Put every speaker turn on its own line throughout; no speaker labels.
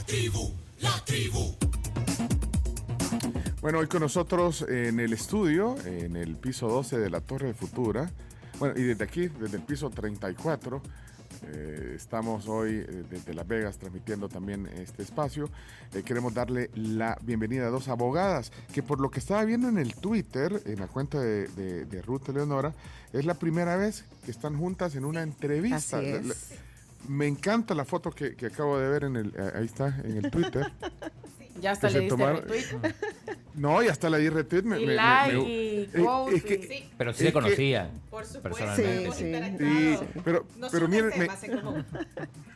La tribu.
Bueno, hoy con nosotros en el estudio, en el piso 12 de la Torre de Futura, bueno, y desde aquí, desde el piso 34, estamos hoy desde Las Vegas transmitiendo también este espacio. Queremos darle la bienvenida a dos abogadas que, por lo que estaba viendo en el Twitter, en la cuenta de Ruth Eleonora, es la primera vez que están juntas en una entrevista.
Así es.
Me encanta la foto que acabo de ver ahí está, en el Twitter.
Ya hasta le diste retweet.
No, ya hasta le di retweet.
Y like y quote.
Sí,
Pero sí se conocían
por supuesto.
personalmente.
Sí,
Sí, pero
Pero
miren,
temas en común.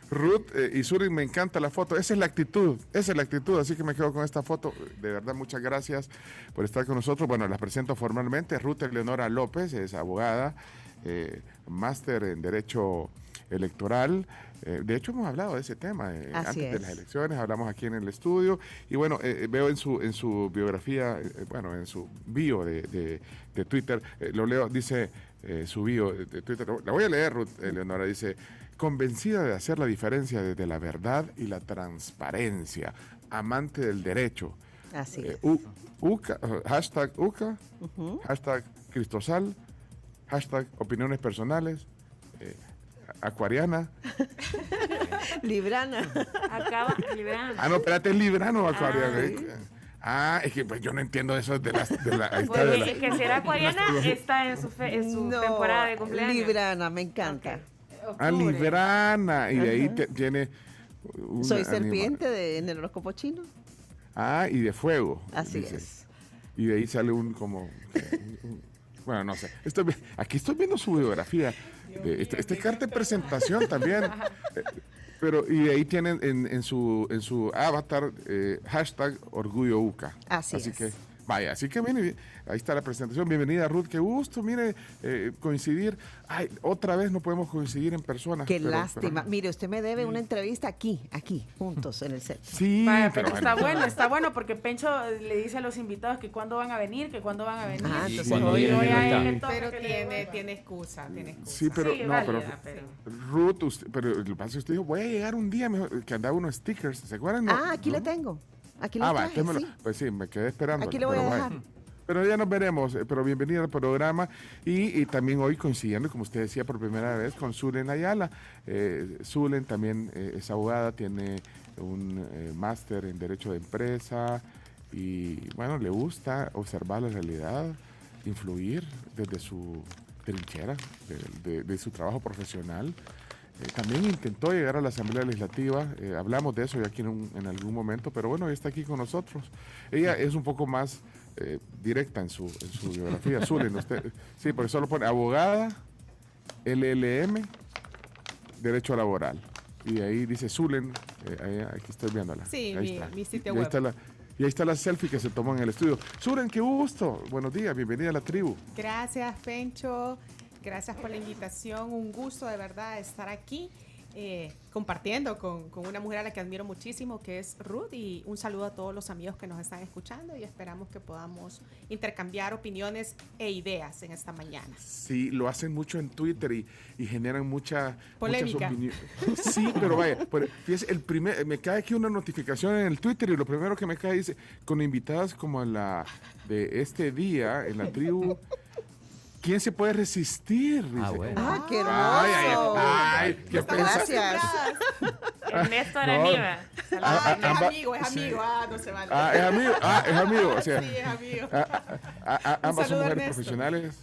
Ruth y Suri, me encanta la foto. Esa es la actitud, así que me quedo con esta foto. De verdad, muchas gracias por estar con nosotros. Bueno, las presento formalmente. Ruth Eleonora López es abogada, máster en Derecho Electoral. De hecho, hemos hablado de ese tema antes de las elecciones, hablamos aquí en el estudio. Y bueno, veo en su biografía, bueno, en su bio de Twitter, lo leo, dice su bio de Twitter. La voy a leer, Ruth Eleonora, dice: convencida de hacer la diferencia desde la verdad y la transparencia, amante del derecho.
Así es.
Hashtag UCA, hashtag Cristosal, hashtag opiniones personales, acuariana.
Librana.
Acaba Librana.
Ah, no, espérate, es librano o acuariana. Es que pues yo no entiendo eso de la ahí está, de la-
Pues que si era acuariana, está en su temporada de cumpleaños.
Librana, me encanta.
librana. Y de ahí tiene
Soy serpiente en el horóscopo chino.
Y de fuego.
Así
dice.
es.
Y de ahí sale bueno, no sé. Aquí estoy viendo su biografía. Este carta de presentación también. Y de ahí tienen en su avatar hashtag Orgullo UCA.
Así es.
Que, vaya, así que mire, ahí está la presentación. Bienvenida, Ruth, qué gusto, mire, coincidir. Ay, otra vez no podemos coincidir en persona.
Qué lástima. Mire, usted me debe una entrevista aquí, juntos, en el set.
Sí,
Vaya,
pero
pero está bueno porque Pencho le dice a los invitados que cuándo van a venir,
entonces
cuando
hoy
vienen, no
ahí
están.
en el toque
Pero
que le
tiene
devuelva.
excusa,
Sí, pero
Sí,
no,
válida,
pero Ruth, pero lo que pasa es que usted dijo, voy a llegar un día mejor, que andaba unos stickers, ¿se acuerdan? No,
Aquí
¿no?
le tengo. Aquí le
Va,
traje,
entonces
sí.
pues sí, me quedé esperando.
Aquí le voy a dejar.
Pero ya nos veremos, pero bienvenida al programa y también hoy coincidiendo, como usted decía, por primera vez con Zulen Ayala. Zulen también es abogada, tiene un máster en Derecho de Empresa y bueno, le gusta observar la realidad, influir desde su trinchera, de su trabajo profesional. También intentó llegar a la Asamblea Legislativa, hablamos de eso ya aquí en algún momento, pero bueno, ella está aquí con nosotros. Ella es un poco más directa en su biografía. Zulen, usted, sí, porque solo pone abogada, LLM, Derecho Laboral. Y ahí dice Zulen, aquí estoy viéndola.
Sí,
ahí
mi sitio
y ahí
web.
está y ahí está la selfie que se tomó en el estudio. Zulen, qué gusto. Buenos días, bienvenida a la tribu.
Gracias, Pencho. Gracias por la invitación. Un gusto de verdad estar aquí compartiendo con una mujer a la que admiro muchísimo, que es Ruth. Y un saludo a todos los amigos que nos están escuchando y esperamos que podamos intercambiar opiniones e ideas en esta mañana.
Sí, lo hacen mucho en Twitter y generan muchas
Polémica.
opiniones. Sí, pero vaya, fíjese, me cae aquí una notificación en el Twitter y lo primero que me cae dice, con invitadas como la de este día en la tribu, ¿quién se puede resistir? Dice.
Bueno.
¡Qué hermoso!
Ay, qué
Gracias.
Ernesto
No.
Araniva.
Es amigo. No se vale.
Es amigo. O sea,
Sí, es amigo.
ambas son
saludo,
mujeres
Ernesto.
profesionales.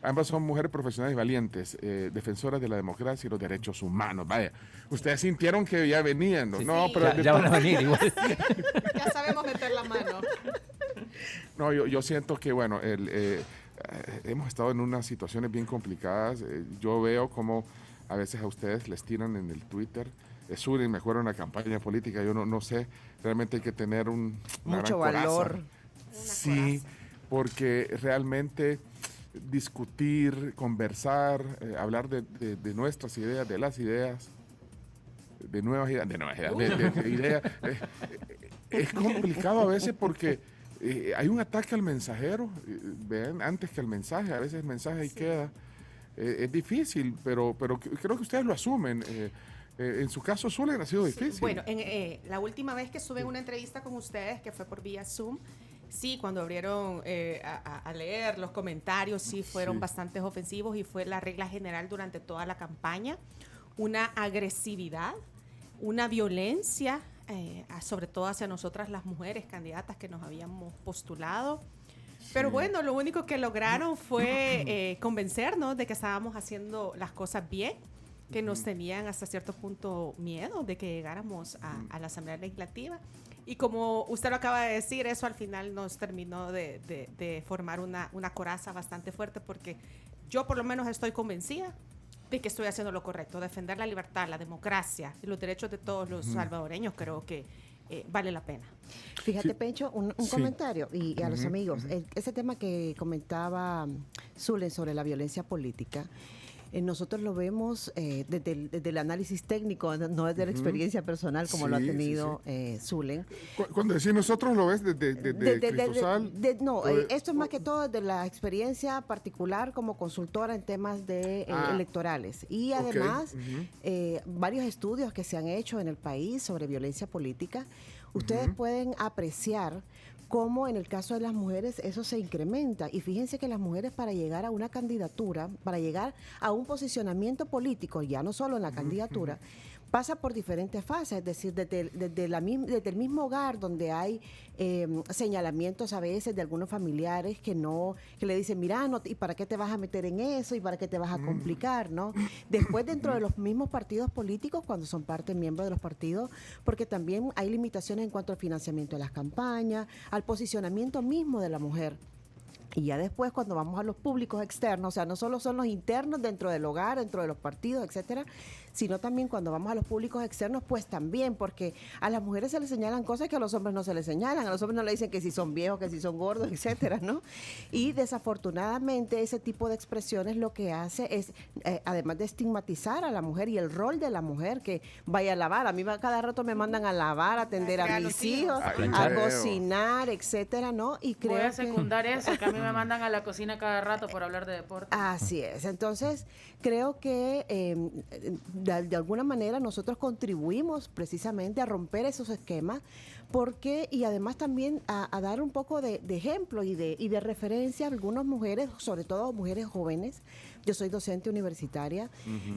Ambas son mujeres profesionales valientes, defensoras de la democracia y los derechos humanos. Vaya, ustedes sintieron que ya venían, ¿no?
Sí,
No,
sí.
pero
Ya van a venir igual.
Ya sabemos meter la mano.
no, yo siento que, bueno, hemos estado en unas situaciones bien complicadas. Yo veo como a veces a ustedes les tiran en el Twitter. Zulen, me acuerdo en la campaña política, yo no sé, realmente hay que tener una
Mucho
gran coraza.
valor.
Sí, porque realmente discutir, conversar, hablar de nuestras ideas, de las ideas, de nuevas ideas, de ideas, es complicado a veces porque hay un ataque al mensajero, vean, antes que al mensaje, a veces el mensaje ahí queda. Es difícil, pero creo que ustedes lo asumen. En su caso, Zulen, ha sido difícil.
Bueno, la última vez que estuve en una entrevista con ustedes, que fue por vía Zoom, sí, cuando abrieron a leer los comentarios, sí fueron bastante ofensivos y fue la regla general durante toda la campaña. Una agresividad, una violencia, sobre todo hacia nosotras las mujeres candidatas que nos habíamos postulado. Pero bueno, lo único que lograron fue convencernos de que estábamos haciendo las cosas bien, que nos tenían hasta cierto punto miedo de que llegáramos a la Asamblea Legislativa. Y como usted lo acaba de decir, eso al final nos terminó de formar una coraza bastante fuerte, porque yo por lo menos estoy convencida de que estoy haciendo lo correcto. Defender la libertad, la democracia y los derechos de todos los salvadoreños creo que vale la pena.
Fíjate, Pencho, un comentario y a los amigos. Ese tema que comentaba Zulen sobre la violencia política, nosotros lo vemos desde el análisis técnico, no desde la experiencia personal como lo ha tenido Zulen.
Cuando decís nosotros, ¿lo ves desde Cristosal?
Esto es más que todo desde la experiencia particular como consultora en temas de electorales. Y además, varios estudios que se han hecho en el país sobre violencia política, ustedes pueden apreciar cómo en el caso de las mujeres eso se incrementa. Y fíjense que las mujeres, para llegar a una candidatura, para llegar a un posicionamiento político, ya no solo en la candidatura, pasa por diferentes fases, es decir, desde el mismo hogar, donde hay señalamientos a veces de algunos familiares que le dicen, mira, ¿y para qué te vas a meter en eso? ¿Y para qué te vas a complicar? ¿No? Después, dentro de los mismos partidos políticos, cuando son miembros de los partidos, porque también hay limitaciones en cuanto al financiamiento de las campañas, al posicionamiento mismo de la mujer. Y ya después, cuando vamos a los públicos externos, o sea, no solo son los internos dentro del hogar, dentro de los partidos, etcétera, sino también cuando vamos a los públicos externos, pues también, porque a las mujeres se les señalan cosas que a los hombres no se les señalan, a los hombres no le dicen que si son viejos, que si son gordos, etcétera, ¿no? Y desafortunadamente ese tipo de expresiones lo que hace es, además de estigmatizar a la mujer y el rol de la mujer, que vaya a lavar, a mí cada rato me mandan a lavar, a atender a mis hijos, a cocinar, etcétera, ¿no? Y creo
voy a secundar eso, que a mí me mandan a la cocina cada rato por hablar de deporte.
Así es. Entonces, creo que de alguna manera nosotros contribuimos precisamente a romper esos esquemas, y además también a dar un poco de ejemplo y de referencia a algunas mujeres, sobre todo mujeres jóvenes. Yo soy docente universitaria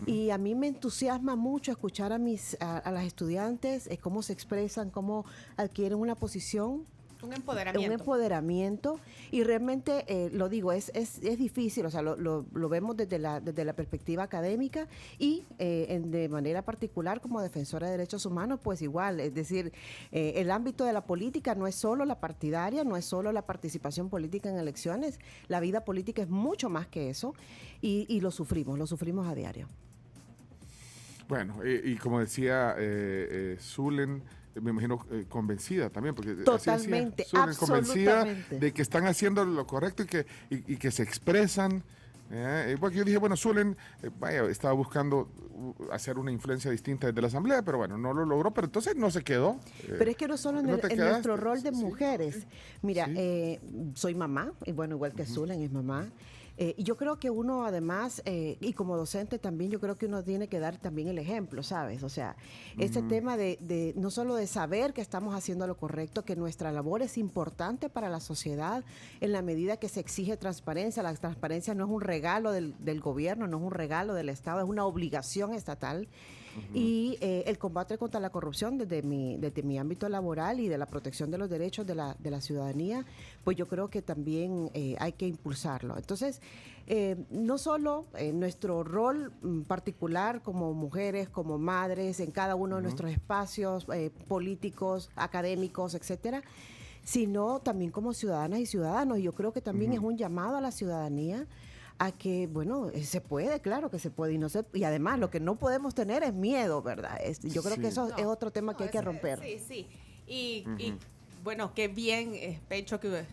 y a mí me entusiasma mucho escuchar a las estudiantes cómo se expresan, cómo adquieren una posición.
Un empoderamiento.
Un empoderamiento, y realmente, lo digo, es difícil, o sea, lo vemos desde la perspectiva académica y de manera particular como defensora de derechos humanos, pues igual, es decir, el ámbito de la política no es solo la partidaria, no es solo la participación política en elecciones, la vida política es mucho más que eso y lo sufrimos a diario.
Bueno, y como decía Zulen, me imagino convencida también, porque
totalmente,
Zulen, convencida
absolutamente
de que están haciendo lo correcto y que se expresan. Porque yo dije, bueno, Zulen estaba buscando hacer una influencia distinta desde la Asamblea, pero bueno, no lo logró, pero entonces no se quedó.
Pero es que no solo en nuestro rol de mujeres. Mira, soy mamá, y bueno, igual que Zulen es mamá. Y yo creo que uno además, y como docente también, yo creo que uno tiene que dar también el ejemplo, ¿sabes? O sea, este tema de no solo de saber que estamos haciendo lo correcto, que nuestra labor es importante para la sociedad en la medida que se exige transparencia. La transparencia no es un regalo del gobierno, no es un regalo del Estado, es una obligación estatal. Y el combate contra la corrupción desde mi ámbito laboral y de la protección de los derechos de la ciudadanía, pues yo creo que también hay que impulsarlo. Entonces, no solo nuestro rol particular como mujeres, como madres, en cada uno de nuestros espacios políticos, académicos, etcétera, sino también como ciudadanas y ciudadanos. Y yo creo que también es un llamado a la ciudadanía a que, bueno, se puede, claro que se puede, y además lo que no podemos tener es miedo, ¿verdad? Yo creo que eso es otro tema que hay que romper.
Sí. Y bueno, qué bien, Pencho, que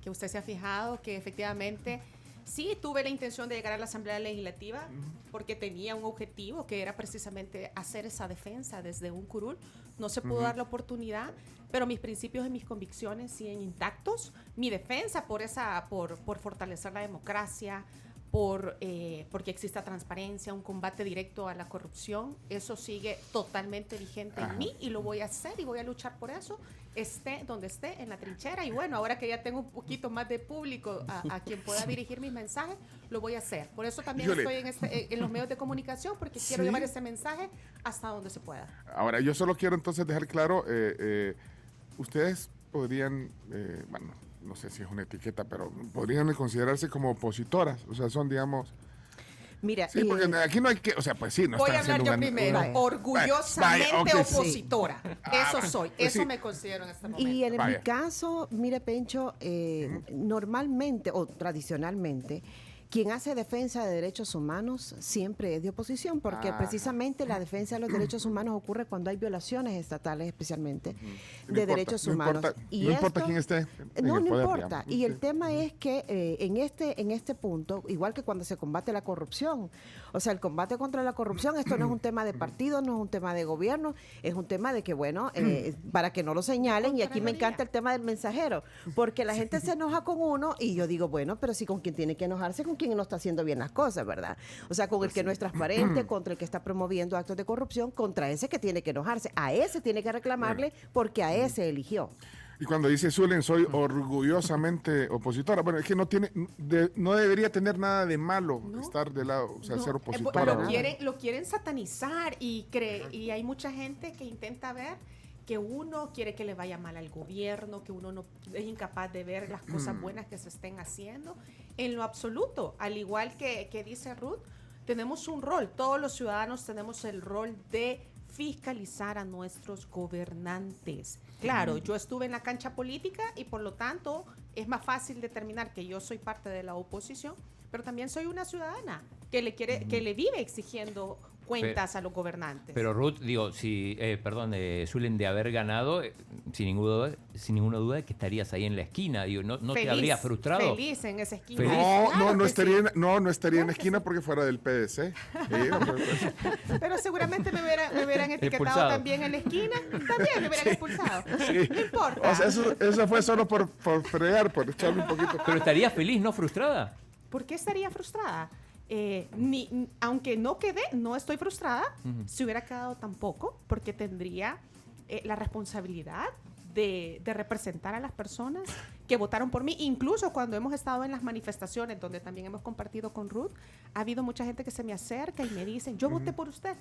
usted se ha fijado que efectivamente sí tuve la intención de llegar a la Asamblea Legislativa porque tenía un objetivo que era precisamente hacer esa defensa desde un curul. No se pudo dar la oportunidad, pero mis principios y mis convicciones siguen intactos. Mi defensa por fortalecer la democracia, porque exista transparencia, un combate directo a la corrupción. Eso sigue totalmente vigente en mí y lo voy a hacer y voy a luchar por eso, esté donde esté, en la trinchera. Y bueno, ahora que ya tengo un poquito más de público a quien pueda dirigir mis mensajes, lo voy a hacer. Por eso también estoy en los medios de comunicación, porque quiero llevar ese mensaje hasta donde se pueda.
Ahora, yo solo quiero entonces dejar claro, ustedes podrían, bueno, no sé si es una etiqueta, pero podrían considerarse como opositoras, o sea, son, digamos...
Mira,
sí, porque aquí no hay que, o sea, pues sí, no
voy a
están
hablar yo primero, orgullosamente opositora. Eso soy,
pues
eso me considero en este momento.
Y en mi caso, mire, Pencho, normalmente o tradicionalmente, quien hace defensa de derechos humanos siempre es de oposición, porque precisamente la defensa de los derechos humanos ocurre cuando hay violaciones estatales, especialmente, de derechos humanos.
No importa quién esté.
No importa. Y el tema es que en este punto, igual que cuando se combate la corrupción, o sea, el combate contra la corrupción, esto no es un tema de partido, no es un tema de gobierno, es un tema de que, bueno, para que no lo señalen, y aquí me encanta el tema del mensajero, porque la gente se enoja con uno y yo digo, bueno, pero sí, con quien tiene que enojarse, con quien no está haciendo bien las cosas, ¿verdad? O sea, con el que no es transparente, contra el que está promoviendo actos de corrupción, contra ese que tiene que enojarse, a ese tiene que reclamarle porque a ese eligió.
Y cuando dice Zulen, soy orgullosamente opositora. Bueno, es que no debería tener nada de malo estar de lado, o sea, ser opositora.
Lo quieren satanizar y hay mucha gente que intenta ver que uno quiere que le vaya mal al gobierno, que uno no es incapaz de ver las cosas buenas que se estén haciendo. En lo absoluto, al igual que dice Ruth, tenemos un rol, todos los ciudadanos tenemos el rol de fiscalizar a nuestros gobernantes. Claro, yo estuve en la cancha política y por lo tanto es más fácil determinar que yo soy parte de la oposición, pero también soy una ciudadana que le vive exigiendo cuentas a los gobernantes.
Pero Ruth, digo, Zulen, de haber ganado, sin ninguna duda que estarías ahí en la esquina, digo, no
feliz,
te habría frustrado.
Feliz en esa esquina.
No estaría en la esquina porque fuera del PDC.
Pero seguramente me hubieran etiquetado expulsado. También en la esquina, también me hubieran expulsado. Sí. No importa.
O sea, eso fue solo por fregar, por echarle un poquito.
Pero estarías feliz, ¿no frustrada?
¿Por qué estaría frustrada? Aunque no estoy frustrada, si hubiera quedado tampoco, porque tendría la responsabilidad de representar a las personas que votaron por mí. Incluso cuando hemos estado en las manifestaciones, donde también hemos compartido con Ruth, ha habido mucha gente que se me acerca y me dicen, yo voté por usted,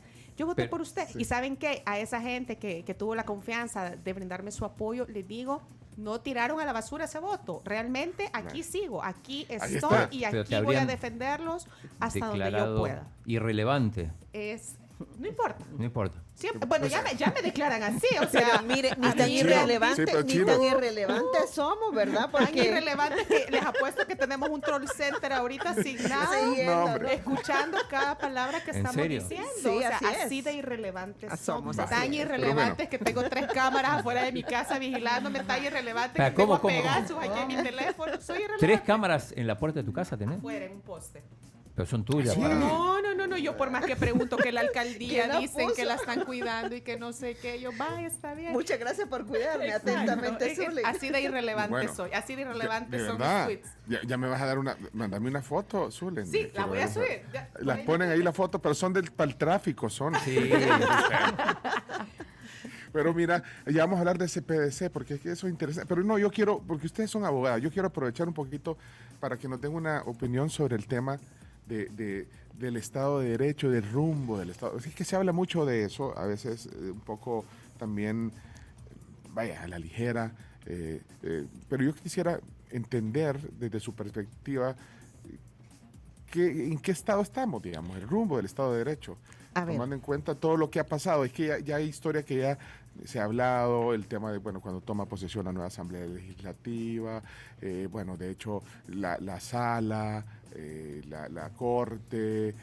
por usted. Sí. Y ¿saben qué? A esa gente que tuvo la confianza de brindarme su apoyo, les digo, no tiraron a la basura ese voto. Realmente aquí sigo, aquí estoy y aquí voy a defenderlos hasta donde yo pueda.
Irrelevante.
No importa.
No importa.
Siempre, bueno, ya me declaran así, o sea,
mire, ni tan irrelevantes somos, ¿verdad?
Porque tan irrelevantes que les apuesto que tenemos un troll center ahorita asignado, escuchando cada palabra que estamos diciendo. Sí, o sea, así de irrelevantes somos. Tan irrelevantes que tengo 3 cámaras afuera de mi casa vigilándome, tan irrelevantes que tengo Pegasus aquí en mi teléfono. Soy irrelevante.
3 cámaras en la puerta de tu casa tenés.
Afuera, en un poste.
Pero son tuyas.
¿Sí?
No, yo por más que pregunto que la alcaldía dicen que la están cuidando y que no sé qué, yo, está bien.
Muchas gracias por cuidarme. Atentamente, Zulen.
Así de irrelevante soy, así de irrelevante son mis tweets.
Ya me vas a dar mándame una foto, Zulen.
Sí, la voy a subir.
Las ponen ahí la foto, pero son para el tráfico, son.
Sí.
Pero mira, ya vamos a hablar de ese PDC, porque es que eso es interesante. Pero no, yo quiero, porque ustedes son abogados, yo quiero aprovechar un poquito para que nos den una opinión sobre el tema del Estado de Derecho, del rumbo del Estado. Es que se habla mucho de eso, a veces un poco también, a la ligera, pero yo quisiera entender desde su perspectiva en qué estado estamos, digamos, el rumbo del Estado de Derecho, tomando en cuenta todo lo que ha pasado. Es que ya hay historia que ya se ha hablado, el tema de, cuando toma posesión la nueva Asamblea Legislativa, de hecho, la Sala, la Corte,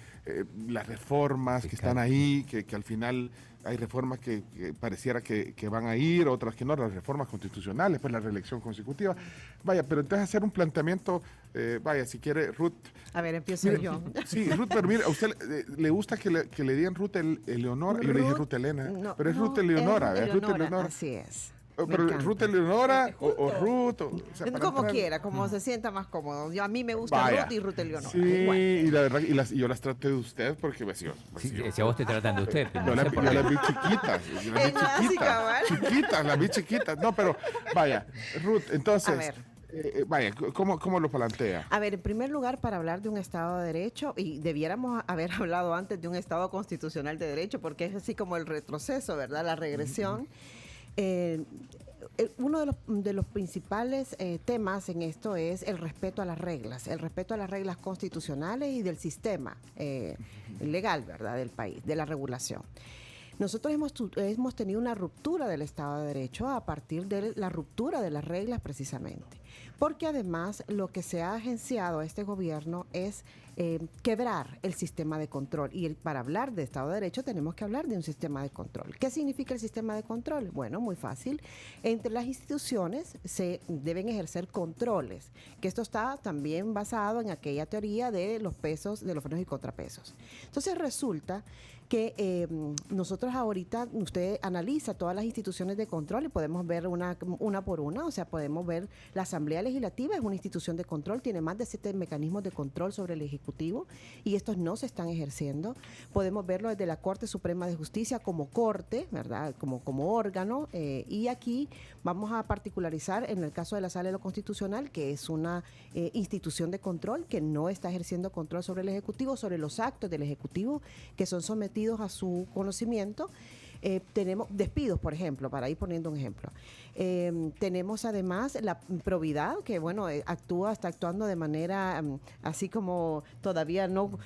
las reformas que están ahí, que al final hay reformas que pareciera que van a ir, otras que no, las reformas constitucionales, pues la reelección consecutiva. Pero entonces hacer un planteamiento, si quiere, Ruth.
A ver, empiezo yo.
Sí, Ruth, pero mire, ¿a usted le gusta que le digan Ruth Eleonora? Yo le dije Ruth Elena, pero es Ruth Eleonora, ¿verdad?
Ruth Eleonora, así es.
Pero Ruth Eleonora o Ruth.
Como quiera, como se sienta más cómodo. A mí me gusta Ruth y Ruth Eleonora.
Sí, y la verdad, y yo las traté de usted porque
si a vos te tratan de usted.
Yo las vi chiquitas. Las vi chiquitas. No, pero vaya, Ruth, entonces... A ver. Vaya, ¿cómo lo plantea?
A ver, en primer lugar, para hablar de un Estado de Derecho, y debiéramos haber hablado antes de un Estado constitucional de Derecho, porque es así como el retroceso, ¿verdad? La regresión. Uno de los principales temas en esto es el respeto a las reglas constitucionales y del sistema legal, ¿verdad? Del país, de la regulación. Nosotros hemos tenido una ruptura del Estado de Derecho a partir de la ruptura de las reglas precisamente, porque además lo que se ha agenciado a este gobierno es quebrar el sistema de control. Y para hablar de Estado de Derecho tenemos que hablar de un sistema de control. ¿Qué significa el sistema de control? Bueno, muy fácil. Entre las instituciones se deben ejercer controles, que esto está también basado en aquella teoría de los pesos, de los frenos y contrapesos. Entonces resulta que nosotros ahorita, usted analiza todas las instituciones de control y podemos ver una por una, o sea, podemos ver la Asamblea Legislativa es una institución de control, tiene más de 7 mecanismos de control sobre el Ejecutivo y estos no se están ejerciendo. Podemos verlo desde la Corte Suprema de Justicia como corte, ¿verdad? Como órgano, y aquí vamos a particularizar en el caso de la Sala de lo Constitucional, que es una institución de control que no está ejerciendo control sobre el Ejecutivo, sobre los actos del Ejecutivo que son sometidos a su conocimiento. Tenemos despidos, por ejemplo, para ir poniendo un ejemplo. Tenemos además la probidad, que bueno, está actuando de manera así como todavía no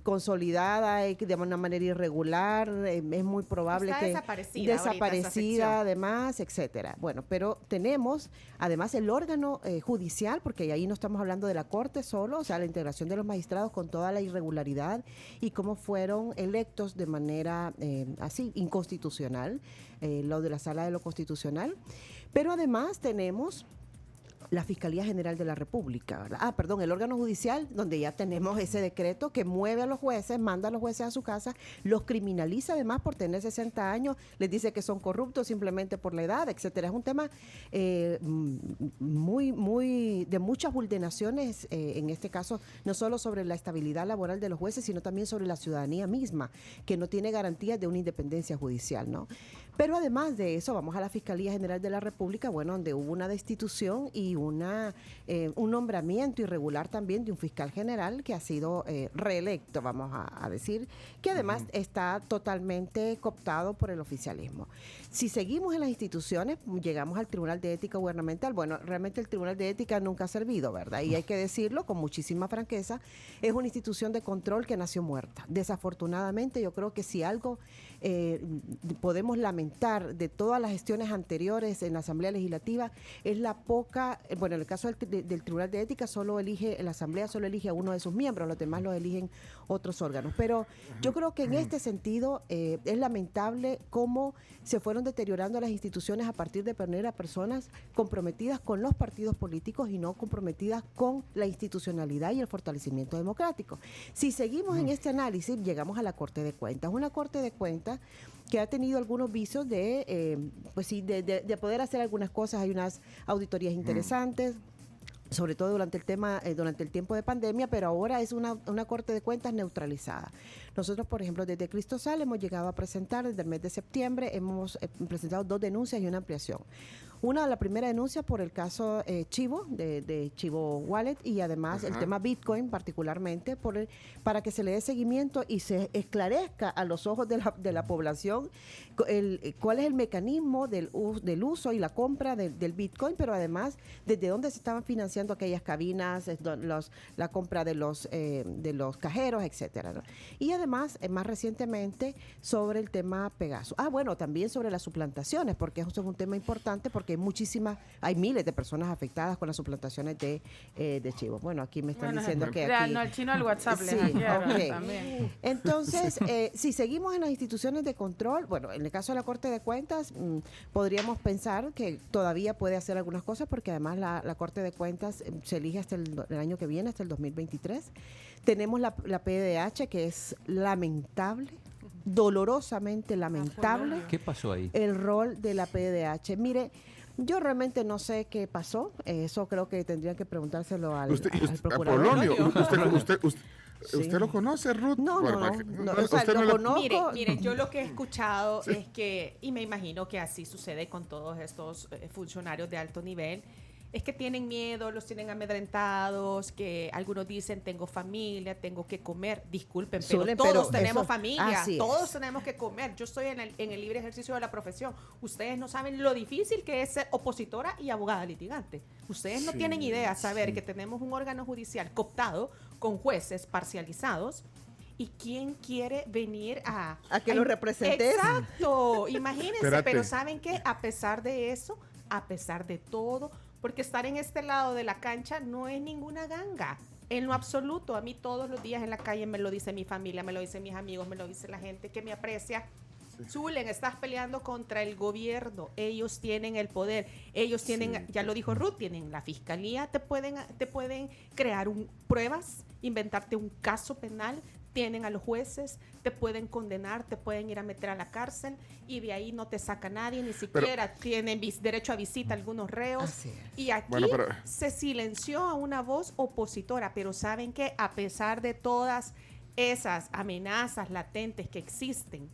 consolidada, de una manera irregular, es muy probable
está
que
desaparecida
además, etcétera. Bueno, pero tenemos además el órgano judicial, porque ahí no estamos hablando de la Corte solo, o sea, la integración de los magistrados con toda la irregularidad y cómo fueron electos de manera así inconstitucional, lo de la Sala de lo Constitucional. Pero además tenemos la Fiscalía General de la República, ¿verdad? El órgano judicial, donde ya tenemos ese decreto que mueve a los jueces, manda a los jueces a su casa, los criminaliza además por tener 60 años, les dice que son corruptos simplemente por la edad, etcétera. Es un tema muy de muchas vulneraciones, en este caso, no solo sobre la estabilidad laboral de los jueces, sino también sobre la ciudadanía misma, que no tiene garantías de una independencia judicial, ¿no? Pero además de eso, vamos a la Fiscalía General de la República, bueno, donde hubo una destitución y un nombramiento irregular también de un fiscal general que ha sido reelecto, vamos a decir, que además está totalmente cooptado por el oficialismo. Si seguimos en las instituciones, llegamos al Tribunal de Ética Gubernamental. Bueno, realmente el Tribunal de Ética nunca ha servido, ¿verdad? Y hay que decirlo con muchísima franqueza, es una institución de control que nació muerta. Desafortunadamente, yo creo que si algo podemos lamentar de todas las gestiones anteriores en la Asamblea Legislativa es la poca, bueno, en el caso del Tribunal de Ética la Asamblea solo elige a uno de sus miembros, los demás lo eligen otros órganos. Pero yo creo que en este sentido es lamentable cómo se fueron deteriorando las instituciones a partir de poner a personas comprometidas con los partidos políticos y no comprometidas con la institucionalidad y el fortalecimiento democrático. Si seguimos en este análisis, llegamos a la Corte de Cuentas. Una Corte de Cuentas que ha tenido algunos vicios de poder hacer algunas cosas. Hay unas auditorías interesantes, sobre todo durante el tiempo de pandemia, pero ahora es una Corte de Cuentas neutralizada. Nosotros, por ejemplo, desde Cristosal hemos llegado a presentar, desde el mes de septiembre, hemos presentado 2 denuncias y una ampliación. La primera denuncia por el caso Chivo, de Chivo Wallet, y además el tema Bitcoin particularmente, para que se le dé seguimiento y se esclarezca a los ojos de la población cuál es el mecanismo del uso y la compra del Bitcoin, pero además desde dónde se estaban financiando aquellas cabinas, la compra de los cajeros, etcétera, ¿no? Y además, más recientemente, sobre el tema Pegasus. Bueno, también sobre las suplantaciones, porque eso es un tema importante, porque hay miles de personas afectadas con las suplantaciones de Chivo. Bueno, aquí me están diciendo que aquí...
No, el chino del WhatsApp
sí, también. Entonces, si seguimos en las instituciones de control, bueno, en el caso de la Corte de Cuentas, podríamos pensar que todavía puede hacer algunas cosas, porque además la Corte de Cuentas se elige hasta el año que viene, hasta el 2023. Tenemos la PDH, que es lamentable. dolorosamente lamentable
¿Qué pasó ahí?
el rol de la PDH. Mire, yo realmente no sé qué pasó. Eso creo que tendrían que preguntárselo al procurador.
Apolonio, ¿usted lo conoce, Ruth?
No, o sea,
¿Usted
lo
no
conozco.
Mire, yo lo que he escuchado es que, y me imagino que así sucede con todos estos funcionarios de alto nivel, es que tienen miedo, los tienen amedrentados, que algunos dicen tengo familia, tengo que comer. Disculpen, pero todos tenemos familia, todos tenemos que comer. Yo estoy en el libre ejercicio de la profesión. Ustedes no saben lo difícil que es ser opositora y abogada litigante. Ustedes no tienen idea saber que tenemos un órgano judicial cooptado con jueces parcializados. ¿Y quién quiere venir a
que lo representes?
Exacto, imagínense.
Espérate.
Pero ¿saben qué? A pesar de eso, a pesar de todo, porque estar en este lado de la cancha no es ninguna ganga, en lo absoluto. A mí todos los días en la calle me lo dice mi familia, me lo dicen mis amigos, me lo dice la gente que me aprecia. Zulen, estás peleando contra el gobierno, ellos tienen el poder, ellos tienen, ya lo dijo Ruth, tienen la fiscalía, te pueden crear pruebas, inventarte un caso penal, tienen a los jueces, te pueden condenar, te pueden ir a meter a la cárcel y de ahí no te saca nadie, ni siquiera tienen derecho a visita algunos reos. Y aquí se silenció a una voz opositora, pero ¿saben qué? A pesar de todas esas amenazas latentes que existen,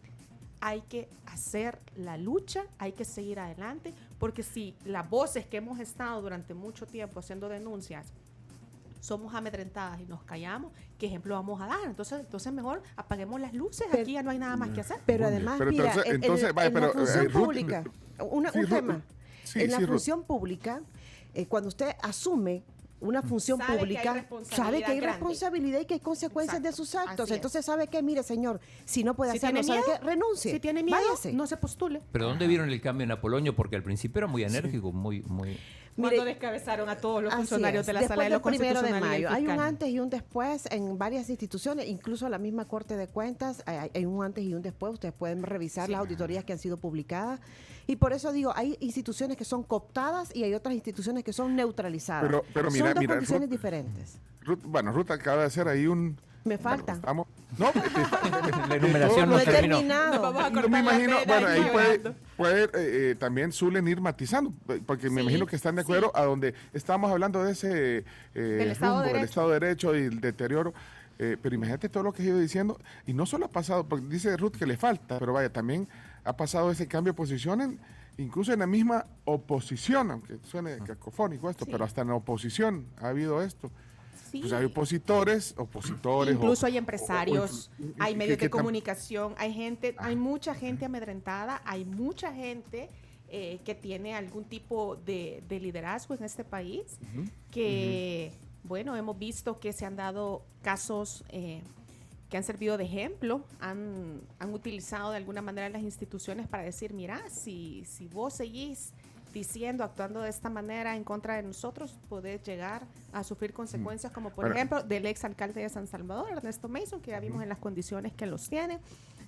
hay que hacer la lucha, hay que seguir adelante, porque si las voces que hemos estado durante mucho tiempo haciendo denuncias somos amedrentadas y nos callamos, ¿qué ejemplo vamos a dar? Entonces mejor apaguemos las luces, aquí ya no hay nada más que hacer.
Pero además, mira, en la función pública, un tema, en la función pública, cuando usted asume una función pública, sabe que hay responsabilidad y que hay consecuencias de sus actos. Entonces sabe que, mire, señor, si no puede hacerlo, sabe que renuncie.
Si tiene miedo,
váyase.
no se postule.
¿Pero dónde vieron el cambio en Apolonio? Porque al principio era muy enérgico, muy...
Cuando descabezaron a todos los funcionarios de la Sala de lo Constitucional.
Después del 1 de mayo. Hay un antes y un después en varias instituciones, incluso la misma Corte de Cuentas, hay un antes y un después. Ustedes pueden revisar las auditorías que han sido publicadas. Y por eso digo, hay instituciones que son cooptadas y hay otras instituciones que son neutralizadas.
Pero
son dos condiciones diferentes.
Ruth acaba de hacer ahí un...
Me falta.
La enumeración no
he
terminó.
terminado.
Yo me imagino, bueno, ahí puede también Zulen ir matizando, porque me imagino que están de acuerdo a donde estábamos hablando de ese
del Estado
de Derecho y el deterioro. Pero imagínate todo lo que he ido diciendo, y no solo ha pasado, porque dice Ruth que le falta, pero vaya, también ha pasado ese cambio de posición, incluso en la misma oposición, aunque suene cacofónico esto, pero hasta en la oposición ha habido esto. Pues hay opositores.
Incluso hay empresarios, hay medios de comunicación, hay mucha gente amedrentada, hay mucha gente que tiene algún tipo de liderazgo en este país, que, bueno, hemos visto que se han dado casos que han servido de ejemplo, han utilizado de alguna manera las instituciones para decir, mira, si vos seguís diciendo, actuando de esta manera en contra de nosotros, podés llegar a sufrir consecuencias como por ejemplo del ex alcalde de San Salvador, Ernesto Mason, que ya vimos en las condiciones que los tiene,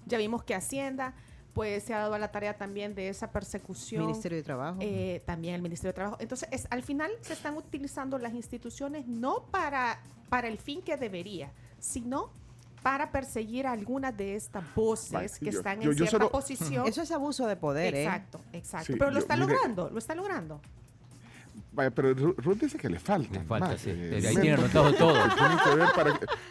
ya vimos que Hacienda pues se ha dado a la tarea también de esa persecución.
Ministerio de Trabajo.
También el Ministerio de Trabajo. Entonces, al final se están utilizando las instituciones no para el fin que debería, sino para perseguir a algunas de estas voces que están en cierta posición.
Eso es abuso de poder,
Exacto.
Sí,
pero lo está logrando.
Vaya, pero Ruth dice que le falta.
Le falta,
más,
sí. Ahí tiene anotado todo.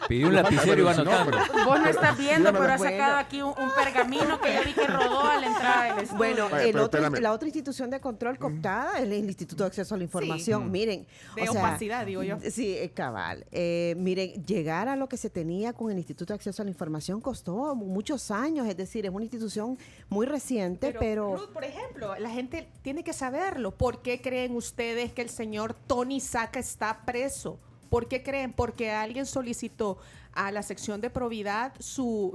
Pidió un
Le
lapicero y va
falta,
anotando.
Vos no estás viendo, pero ha sacado aquí un pergamino que yo vi que rodó a la entrada del estudio.
Bueno,
Vaya,
la otra institución de control cooptada es el Instituto de Acceso a la Información.
Sí.
Miren.
De opacidad, digo yo.
Sí, cabal. Miren, llegar a lo que se tenía con el Instituto de Acceso a la Información costó muchos años, es decir, es una institución muy reciente, pero...
Ruth, por ejemplo, la gente tiene que saberlo. ¿Por qué creen ustedes que el señor Tony Saca está preso? ¿Por qué creen? Porque alguien solicitó a la sección de probidad su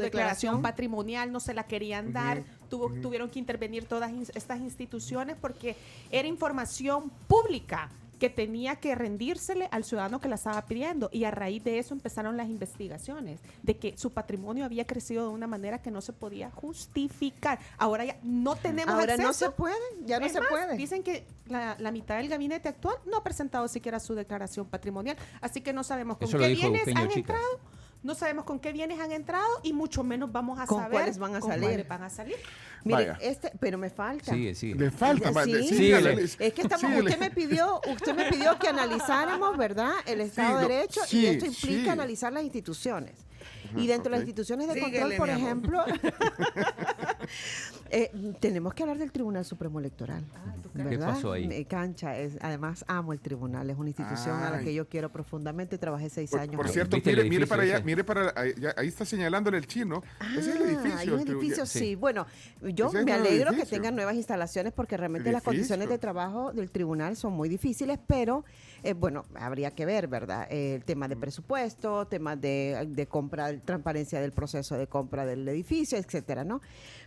declaración patrimonial, no se la querían dar, tuvieron que intervenir todas estas instituciones porque era información pública que tenía que rendírsele al ciudadano que la estaba pidiendo, y a raíz de eso empezaron las investigaciones de que su patrimonio había crecido de una manera que no se podía justificar. Ahora ya no tenemos acceso.
Ahora no se puede, ya no se puede.
Dicen que la mitad del gabinete actual no ha presentado siquiera su declaración patrimonial, así que no sabemos con qué bienes han entrado, no sabemos con qué bienes han entrado y mucho menos vamos a
¿Con
saber
cuáles van a
con
salir?
cuáles van a salir.
Mire,
Vaya.
pero me falta.
Sigue.
Le falta.
Sí,
sígale.
es que estamos,
Sígale.
usted me pidió que analizáramos, ¿verdad? El Estado de Derecho y
sí,
esto implica
sí.
analizar las instituciones. Y dentro de las instituciones de control, por ejemplo, tenemos que hablar del Tribunal Supremo Electoral. ¿verdad?
¿Qué pasó ahí?
Cancha, además amo el tribunal, es una institución a la que yo quiero profundamente, trabajé 6 años.
Por
ahí.
cierto,
¿Viste el
mire para allá,
edificio
mire para ahí está señalándole el chino. Ese es el edificio.
Hay un
el
edificio,
tribu-
sí. Bueno, yo
Ese es
me
el
alegro que
edificio.
tengan nuevas instalaciones porque realmente las
Edificio.
condiciones de trabajo del tribunal son muy difíciles, pero bueno, habría que ver, ¿verdad? El tema de presupuesto, temas de compra, transparencia del proceso de compra del edificio, etcétera, ¿no?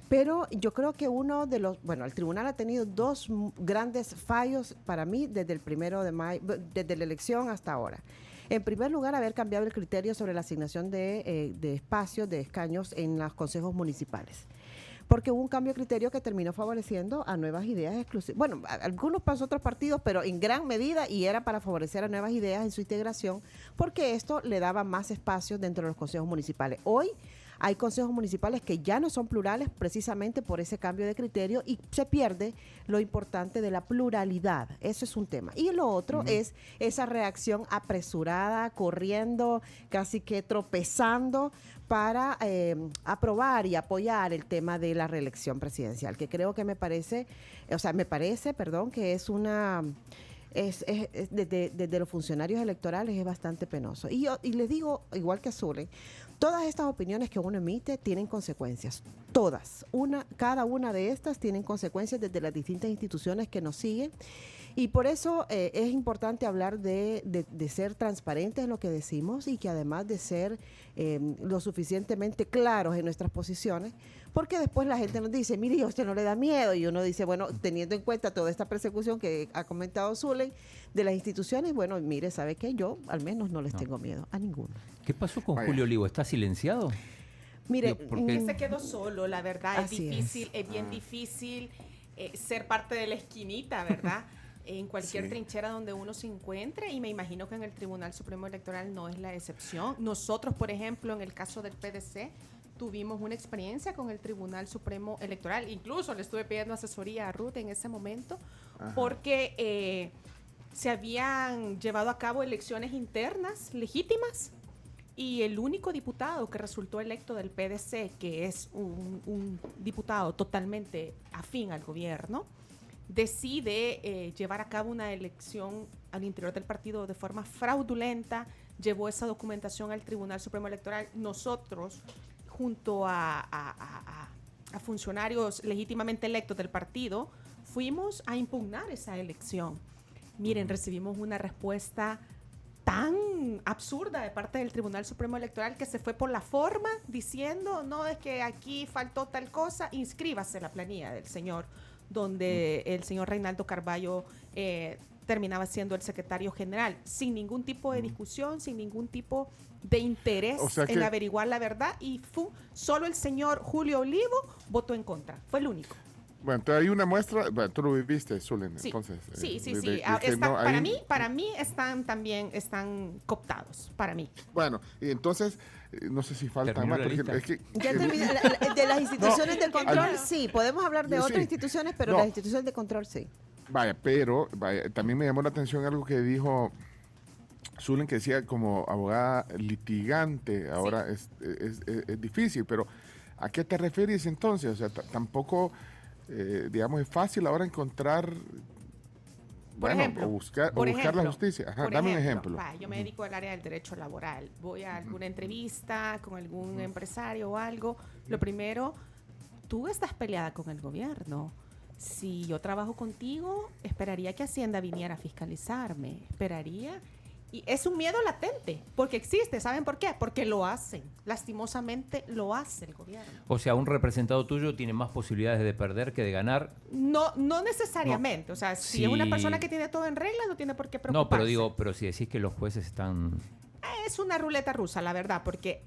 Pero yo creo que el tribunal ha tenido 2 grandes fallos para mí desde el 1 de mayo, desde la elección hasta ahora. En primer lugar, haber cambiado el criterio sobre la asignación de espacios, de escaños en los consejos municipales. Porque hubo un cambio de criterio que terminó favoreciendo a nuevas ideas exclusivas. Bueno, algunos pasó a otros partidos, pero en gran medida, y era para favorecer a nuevas ideas en su integración, porque esto le daba más espacios dentro de los consejos municipales. Hoy hay consejos municipales que ya no son plurales precisamente por ese cambio de criterio y se pierde lo importante de la pluralidad. Eso es un tema. Y lo otro es esa reacción apresurada, corriendo, casi que tropezando para aprobar y apoyar el tema de la reelección presidencial, que creo que me parece que es una... desde los funcionarios electorales es bastante penoso. Y les digo, igual que a Zulen, todas estas opiniones que uno emite tienen consecuencias. Todas. Cada una de estas tienen consecuencias desde las distintas instituciones que nos siguen. Y por eso es importante hablar de ser transparentes en lo que decimos y que además de ser lo suficientemente claros en nuestras posiciones, porque después la gente nos dice, mire, a usted no le da miedo. Y uno dice, bueno, teniendo en cuenta toda esta persecución que ha comentado Zulen de las instituciones, bueno, mire, ¿sabe qué? Yo al menos no les tengo miedo a ninguno.
¿Qué pasó con
Vaya.
Julio Olivo? ¿Está silenciado?
Mire,
Digo, porque-
Se quedó solo, la verdad,
Así
es difícil, es bien difícil ser parte de la esquinita, ¿verdad? En cualquier
Sí.
trinchera donde uno se encuentre, y me imagino que en el Tribunal Supremo Electoral no es la excepción. Nosotros, por ejemplo, en el caso del PDC, tuvimos una experiencia con el Tribunal Supremo Electoral. Incluso le estuve pidiendo asesoría a Ruth en ese momento, porque se habían llevado a cabo elecciones internas legítimas y el único diputado que resultó electo del PDC, que es un diputado totalmente afín al gobierno, decide llevar a cabo una elección al interior del partido de forma fraudulenta, llevó esa documentación al Tribunal Supremo Electoral. Nosotros, junto a funcionarios legítimamente electos del partido, fuimos a impugnar esa elección. Miren, recibimos una respuesta tan absurda de parte del Tribunal Supremo Electoral que se fue por la forma diciendo, no, es que aquí faltó tal cosa, inscríbase la planilla del señor, donde el señor Reinaldo Carballo terminaba siendo el secretario general, sin ningún tipo de discusión, sin ningún tipo de interés en averiguar la verdad, y solo el señor Julio Olivo votó en contra, fue el único.
Bueno, entonces hay una muestra, bueno, tú lo viviste, Zulen,
Sí,
entonces.
sí. Para mí están cooptados, para mí.
Bueno, y entonces, no sé si falta
¿Terminó
más,
la
porque
lista?
es que...
Ya terminé. De las instituciones de control, sí, podemos hablar de
Sí.
otras instituciones, pero
No.
las instituciones de control, sí.
Vaya, también me llamó la atención algo que dijo Zulen, que decía como abogada litigante, ahora es difícil, pero ¿a qué te refieres entonces? O sea, tampoco, digamos, es fácil ahora encontrar,
Ejemplo,
o buscar la justicia. Ajá,
por
dame un ejemplo.
Yo me dedico al área del derecho laboral. Voy a alguna entrevista con algún empresario o algo. Lo primero, tú estás peleada con el gobierno. Si yo trabajo contigo, esperaría que Hacienda viniera a fiscalizarme. Esperaría. Y es un miedo latente, porque existe. ¿Saben por qué? Porque lo hacen. Lastimosamente lo hace el gobierno.
O sea, un representado tuyo tiene más posibilidades de perder que de ganar.
No necesariamente. O sea, si es una persona que tiene todo en regla, no tiene por qué preocuparse.
No, pero si decís que los jueces están...
Es una ruleta rusa, la verdad, porque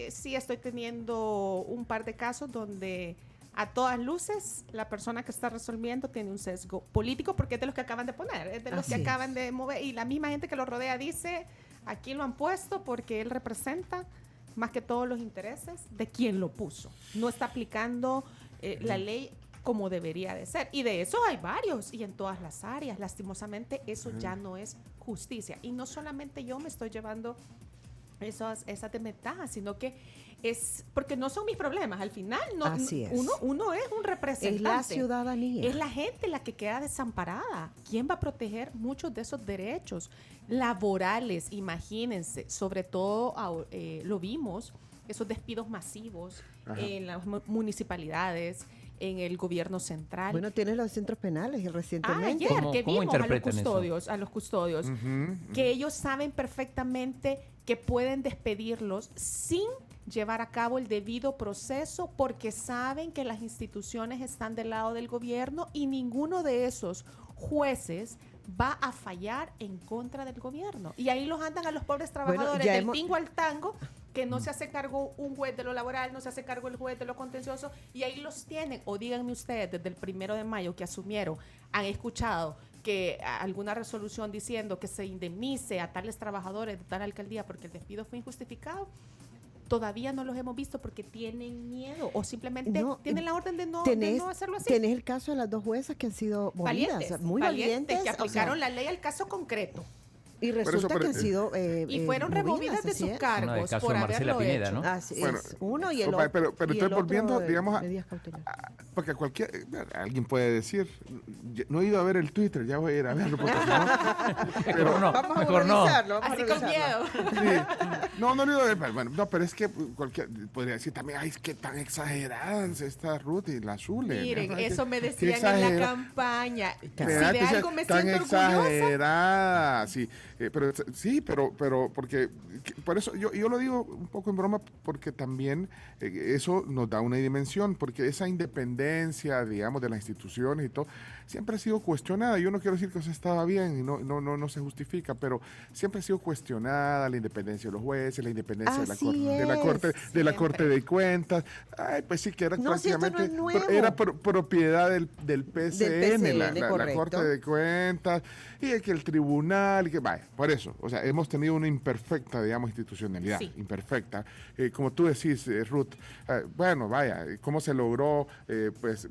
sí estoy teniendo un par de casos donde a todas luces la persona que está resolviendo tiene un sesgo político, porque es de los que acaban de poner, es de los que acaban de mover, y la misma gente que lo rodea dice, aquí lo han puesto porque él representa más que todos los intereses de quien lo puso. No está aplicando la ley como debería de ser. Y de esos hay varios y en todas las áreas. Lastimosamente, eso ya no es justicia. Y no solamente yo me estoy llevando esas desventajas, sino que es porque no son mis problemas. Al final,
Así es.
uno es un representante.
Es la ciudadanía.
Es la gente la que queda desamparada. ¿Quién va a proteger muchos de esos derechos laborales? Imagínense, sobre todo lo vimos, esos despidos masivos en las municipalidades, en el gobierno central.
Bueno, tienes los centros penales recientemente.
Ayer que
¿Cómo
vimos
interpretan
a los custodios, que ellos saben perfectamente que pueden despedirlos sin llevar a cabo el debido proceso porque saben que las instituciones están del lado del gobierno y ninguno de esos jueces va a fallar en contra del gobierno. Y ahí los andan a los pobres trabajadores del tingo al tango, que no se hace cargo un juez de lo laboral, no se hace cargo el juez de lo contencioso, y ahí los tienen. O díganme ustedes, desde el 1 de mayo que asumieron, han escuchado que alguna resolución diciendo que se indemnice a tales trabajadores de tal alcaldía porque el despido fue injustificado. Todavía no los hemos visto porque tienen miedo o simplemente tienen la orden de no hacerlo así.
Tenés el caso de las 2 juezas que han sido movidas, muy valientes,
que aplicaron la ley al caso concreto.
Y resulta que han sido
y fueron removidas de sus cargos
caso
por
de Marcela
haberlo
Pineda,
hecho.
¿no?
Así
Bueno,
es. Uno y el otro.
Pero estoy volviendo, digamos, porque alguien puede decir, no he ido a ver el Twitter, ya voy a ir a verlo. Porque
pero no,
vamos
mejor
a
no.
revisarlo.
Así con miedo.
Sí. No he ido a ver. Bueno, no, pero es que podría decir también, ay, es que tan exageradas esta Ruth y la Zule.
Miren,
¿no?
eso me decían en la campaña. Si de algo me
tan
siento orgullosa.
exagerada, sí. Pero porque por eso yo lo digo un poco en broma porque también eso nos da una dimensión, porque esa independencia, digamos, de las instituciones y todo, siempre ha sido cuestionada. Yo no quiero decir que eso estaba bien y no se justifica, pero siempre ha sido cuestionada la independencia de los jueces, la independencia de la Corte de Cuentas. Ay, pues sí que era prácticamente era propiedad del PCN, la Corte de Cuentas, y que el tribunal, que vaya, por eso, o sea, hemos tenido una imperfecta, digamos, institucionalidad, imperfecta. Como tú decís, Ruth, bueno, vaya, ¿cómo se logró, pues,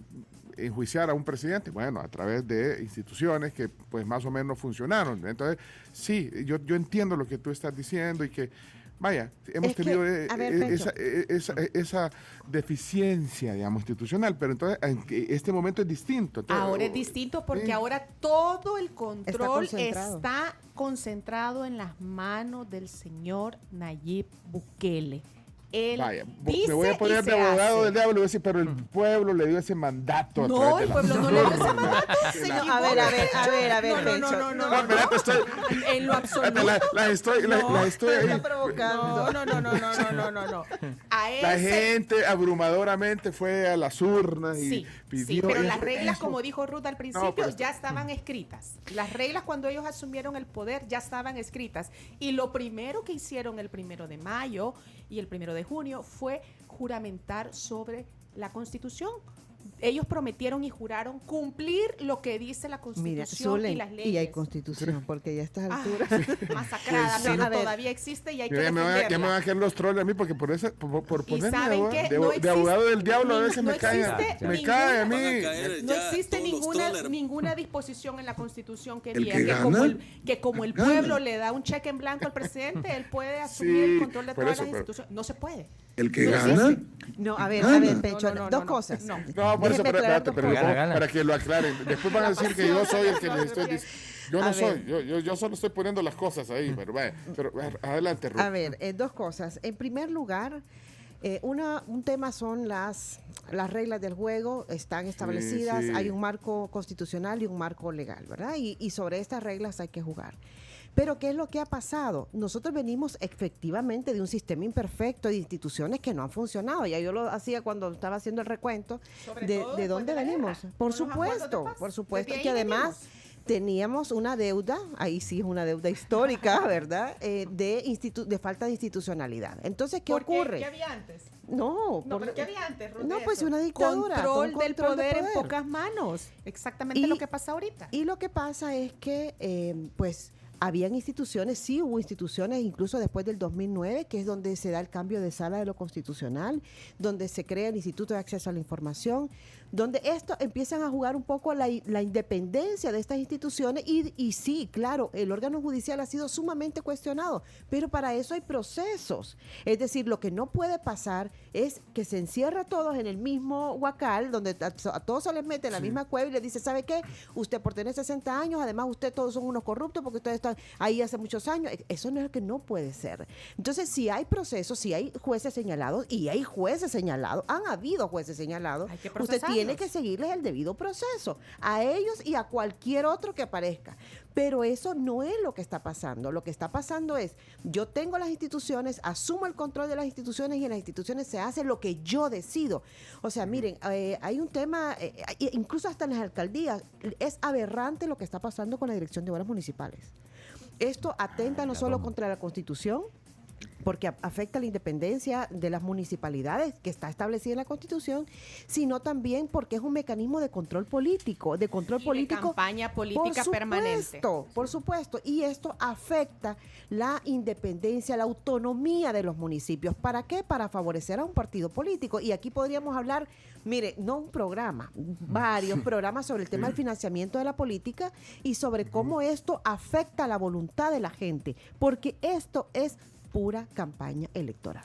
enjuiciar a un presidente? Bueno, a través de instituciones que pues más o menos funcionaron. Entonces, sí, yo entiendo lo que tú estás diciendo y que, vaya, hemos tenido esa deficiencia, digamos, institucional, pero entonces en este momento es distinto. Entonces,
ahora es distinto porque ahora todo el control está concentrado en las manos del señor Nayib Bukele.
Vaya, me voy a poner de abogado del diablo y voy a decir, pero el pueblo le dio ese mandato.
No, el pueblo no le dio ese mandato.
A ver,
no, espérate,
estoy
en lo absoluto.
Las estoy ahí.
provocando.
No.
La gente abrumadoramente fue a las urnas y pidió.
Sí, pero las reglas, como dijo Ruth al principio, ya estaban escritas. Las reglas cuando ellos asumieron el poder ya estaban escritas. Y lo primero que hicieron el 1 de mayo y el 1 de junio fue juramentar sobre la Constitución. Ellos prometieron y juraron cumplir lo que dice la Constitución y las leyes.
Y hay Constitución, porque ya a estas alturas...
Masacrada, pero todavía existe y hay que defenderla.
Ya me van a caer los trolls a mí porque por ponerme
de
abogado del diablo a veces me cae a mí.
No existe ninguna disposición en la Constitución que diga que como el pueblo le da un cheque en blanco al presidente, él puede asumir el control de todas las instituciones. No se puede.
¿El que gana?
No, a ver, Pencho, dos cosas.
No, por eso, espérate, pero para que lo aclaren. Después van a decir que yo soy el que les estoy diciendo. Yo solo estoy poniendo las cosas ahí, pero vaya, adelante, Ruth.
A ver, dos cosas. En primer lugar, un tema son las reglas del juego, están establecidas, hay un marco constitucional y un marco legal, ¿verdad? Y sobre estas reglas hay que jugar. Pero ¿qué es lo que ha pasado? Nosotros venimos efectivamente de un sistema imperfecto de instituciones que no han funcionado. Ya yo lo hacía cuando estaba haciendo el recuento de dónde venimos. Por supuesto que además teníamos una deuda, ahí sí es una deuda histórica, ¿verdad? De falta de institucionalidad. Entonces, ¿qué ocurre?
¿Qué había antes?
¿Pero
qué había antes, Ruth?
No, pues una dictadura.
Control del poder en pocas manos. Exactamente lo que pasa ahorita.
Y lo que pasa es que, pues, habían instituciones, sí hubo instituciones, incluso después del 2009, que es donde se da el cambio de sala de lo constitucional, donde se crea el Instituto de Acceso a la Información, donde esto empiezan a jugar un poco la independencia de estas instituciones y sí, claro, el órgano judicial ha sido sumamente cuestionado, pero para eso hay procesos. Es decir, lo que no puede pasar es que se encierra a todos en el mismo huacal, donde a todos se les mete en la misma cueva y les dice, ¿sabe qué? Usted por tener 60 años, además ustedes todos son unos corruptos porque ustedes están ahí hace muchos años. Eso no es lo que no puede ser. Entonces, si hay procesos, si hay jueces señalados, y hay jueces señalados, han habido jueces señalados, usted tiene que seguirles el debido proceso, a ellos y a cualquier otro que aparezca. Pero eso no es lo que está pasando. Lo que está pasando es, yo tengo las instituciones, asumo el control de las instituciones y en las instituciones se hace lo que yo decido. O sea, miren, hay un tema, incluso hasta en las alcaldías, es aberrante lo que está pasando con la Dirección de Obras Municipales. Esto atenta no solo contra la Constitución, porque afecta la independencia de las municipalidades que está establecida en la Constitución, sino también porque es un mecanismo de control político, de
campaña política permanente.
Por supuesto, y esto afecta la independencia, la autonomía de los municipios. ¿Para qué? Para favorecer a un partido político. Y aquí podríamos hablar, mire, no un programa, varios programas sobre el tema del financiamiento de la política y sobre cómo esto afecta la voluntad de la gente, porque esto es pura campaña electoral.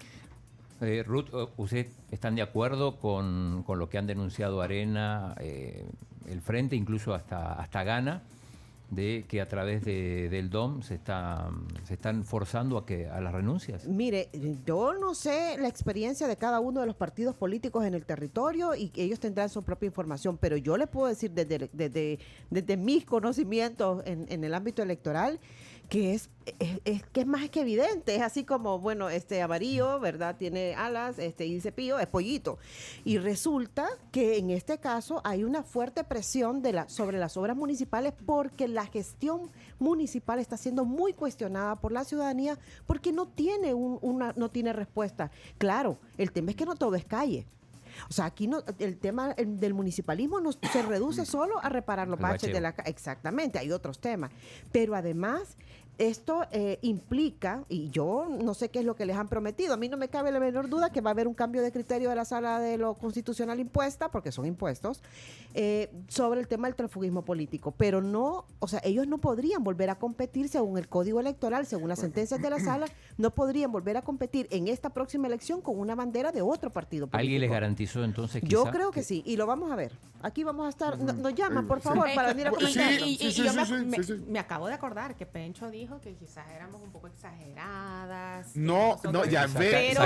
Ruth, ¿usted están de acuerdo con lo que han denunciado Arena, el Frente, incluso hasta Gana, de que a través del DOM se están forzando a las renuncias? Mire,
yo no sé la experiencia de cada uno de los partidos políticos en el territorio y que ellos tendrán su propia información, pero yo les puedo decir desde mis conocimientos en el ámbito electoral que es más que evidente, es así como, bueno, amarillo, ¿verdad? Tiene alas, y dice pío, es pollito. Y resulta que en este caso hay una fuerte presión sobre las obras municipales porque la gestión municipal está siendo muy cuestionada por la ciudadanía porque no tiene no tiene respuesta. Claro, el tema es que no todo es calle. O sea, aquí no, el tema del municipalismo no se reduce solo a reparar los baches de la calle. Exactamente, hay otros temas. Pero además, esto implica, y yo no sé qué es lo que les han prometido, a mí no me cabe la menor duda que va a haber un cambio de criterio de la sala de lo constitucional impuesta, porque son impuestos, sobre el tema del transfugismo político. Pero no, o sea, ellos no podrían volver a competir según el Código Electoral, según las sentencias de la sala, no podrían volver a competir en esta próxima elección con una bandera de otro partido político.
¿Alguien les garantizó entonces quizá?
Yo creo que sí, y lo vamos a ver. Aquí vamos a estar, nos llaman, por favor, para venir a comentar.
Me acabo de acordar que Pencho dijo que quizás éramos un poco exageradas.
No, ya ve.
No,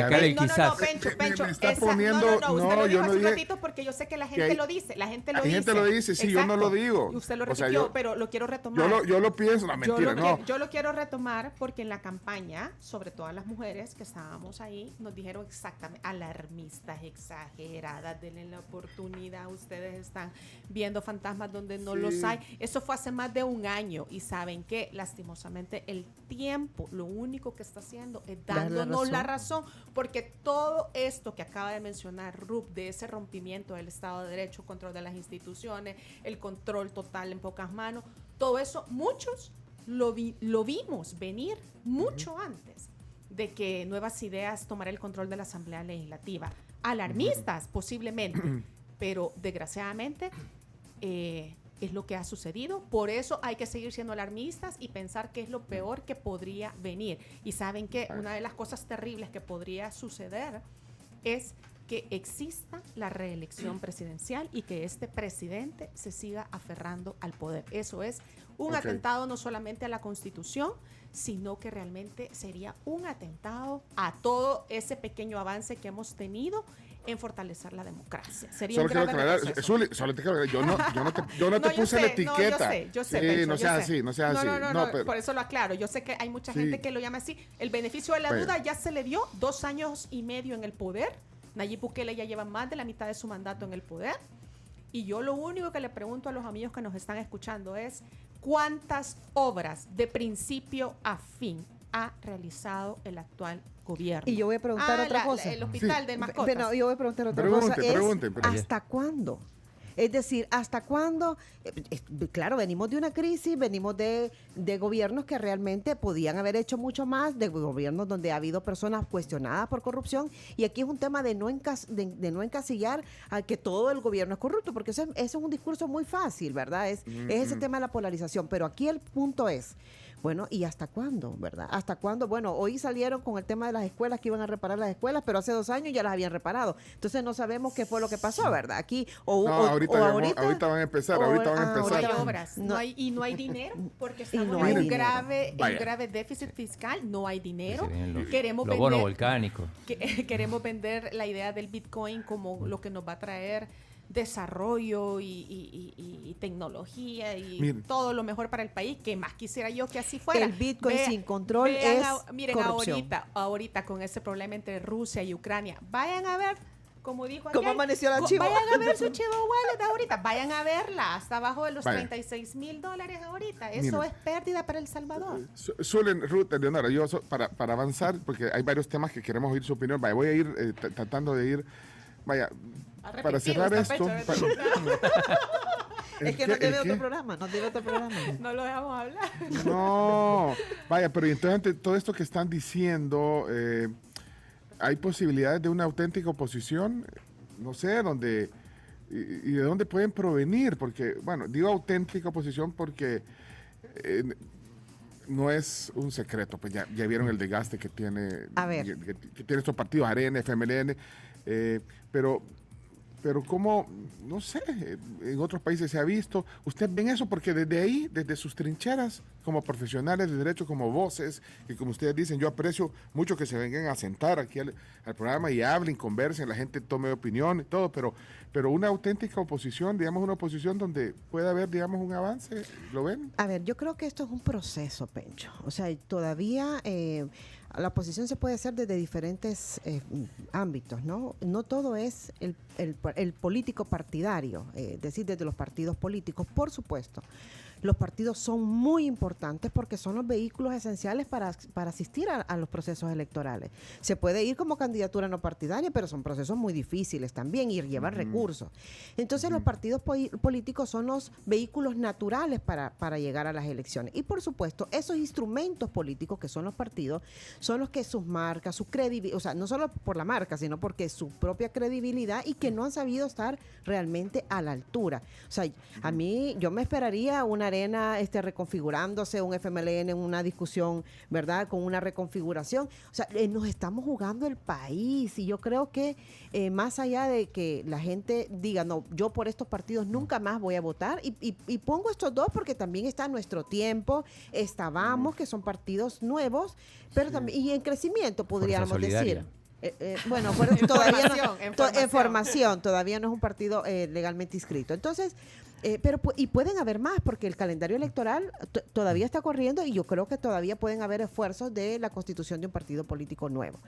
Pencho,
está poniendo,
usted lo dijo
hace
un ratito porque yo sé que la gente lo dice, la gente lo dice.
Sí, yo no lo digo.
Usted lo repitió, pero lo quiero retomar.
Yo lo pienso, no, mentira, no.
Yo lo quiero retomar porque en la campaña, sobre todas las mujeres que estábamos ahí, nos dijeron exactamente, alarmistas, exageradas, denle la oportunidad, ustedes están viendo fantasmas donde no los hay. Eso fue hace más de un año y ¿saben qué? Lastimosamente el tiempo lo único que está haciendo es dándonos la razón, porque todo esto que acaba de mencionar Ruth, de ese rompimiento del Estado de Derecho, control de las instituciones, el control total en pocas manos, todo eso muchos lo vimos venir mucho antes de que Nuevas Ideas tomara el control de la Asamblea Legislativa. Alarmistas posiblemente, pero desgraciadamente es lo que ha sucedido. Por eso hay que seguir siendo alarmistas y pensar qué es lo peor que podría venir. Y saben que una de las cosas terribles que podría suceder es que exista la reelección presidencial y que este presidente se siga aferrando al poder. Eso es un atentado no solamente a la Constitución, sino que realmente sería un atentado a todo ese pequeño avance que hemos tenido en fortalecer la democracia. Sería
solo
un grave
retroceso. Zuli, solo te quiero aclarar, yo no te puse la etiqueta.
Yo sé,
sí,
Pencho,
no seas así, no seas así.
No, por eso lo aclaro. Yo sé que hay mucha gente que lo llama así. El beneficio de la duda ya se le dio 2 años y medio en el poder. Nayib Bukele ya lleva más de la mitad de su mandato en el poder. Y yo lo único que le pregunto a los amigos que nos están escuchando es ¿cuántas obras de principio a fin ha realizado el actual gobierno?
Y yo voy a preguntar otra cosa.
El hospital de mascotas.
Yo voy a preguntar otra cosa. ¿Hasta cuándo? Es decir, ¿hasta cuándo? Claro, venimos de una crisis, venimos de gobiernos que realmente podían haber hecho mucho más, de gobiernos donde ha habido personas cuestionadas por corrupción, y aquí es un tema de no encasillar a que todo el gobierno es corrupto, porque eso es un discurso muy fácil, ¿verdad? Es ese tema de la polarización, pero aquí el punto es, bueno, ¿y hasta cuándo, verdad? ¿Hasta cuándo? Bueno, hoy salieron con el tema de las escuelas, que iban a reparar las escuelas, pero hace 2 años ya las habían reparado. Entonces no sabemos qué fue lo que pasó, ¿verdad? Aquí,
ahorita van a empezar, ahorita van a empezar.
No hay obras, no hay dinero, porque estamos
no
en
hay
un
dinero.
grave déficit fiscal, no hay dinero.
Los bonos volcánicos.
Queremos vender la idea del Bitcoin como lo que nos va a traer desarrollo y tecnología y todo lo mejor para el país, que más quisiera yo que así fuera.
El Bitcoin sin control es
miren,
corrupción.
ahorita con ese problema entre Rusia y Ucrania, vayan a ver, como dijo
¿Cómo
aquel,
amaneció la Chivo?
vayan a ver su Chivo Wallet ahorita, vayan a verla, hasta abajo de los
Vaya.
$36,000 ahorita. Eso es pérdida para El Salvador.
Suelen, Ruth, Leonora, yo para avanzar, porque hay varios temas que queremos oír su opinión, vaya, voy a ir tratando de ir, vaya, para cerrar esto.
Es que no tiene otro programa,
No lo dejamos hablar.
No, vaya, pero y entonces ante todo esto que están diciendo, ¿hay posibilidades de una auténtica oposición? No sé, ¿dónde y de dónde pueden provenir? Porque, bueno, digo auténtica oposición porque no es un secreto, pues ya vieron el desgaste que tiene, que tiene estos partidos, ARENA, FMLN, pero como, no sé, en otros países se ha visto, ¿ustedes ven eso? Porque desde ahí, desde sus trincheras, como profesionales de derecho, como voces, que como ustedes dicen, yo aprecio mucho que se vengan a sentar aquí al programa y hablen, conversen, la gente tome opinión y todo, pero una auténtica oposición, digamos una oposición donde pueda haber, digamos, un avance, ¿lo ven?
A ver, yo creo que esto es un proceso, Pencho. O sea, todavía la oposición se puede hacer desde diferentes ámbitos, ¿no? No todo es el político partidario, es decir, desde los partidos políticos, por supuesto. Los partidos son muy importantes porque son los vehículos esenciales para asistir a los procesos electorales. Se puede ir como candidatura no partidaria, pero son procesos muy difíciles también y llevan recursos. Entonces los partidos políticos son los vehículos naturales para llegar a las elecciones. Y por supuesto, esos instrumentos políticos que son los partidos, son los que sus marcas, su credibilidad, o sea, no solo por la marca, sino porque su propia credibilidad y que no han sabido estar realmente a la altura. O sea, a mí, yo me esperaría una Arena reconfigurándose, un FMLN en una discusión, ¿verdad? Con una reconfiguración. O sea, nos estamos jugando el país y yo creo que más allá de que la gente diga, no, yo por estos partidos nunca más voy a votar y pongo estos dos porque también está Nuestro Tiempo, está Vamos, que son partidos nuevos, pero también, y en crecimiento podríamos decir. Bueno, todavía en formación, todavía no es un partido legalmente inscrito. Entonces, y pueden haber más, porque el calendario electoral todavía está corriendo y yo creo que todavía pueden haber esfuerzos de la constitución de un partido político nuevo.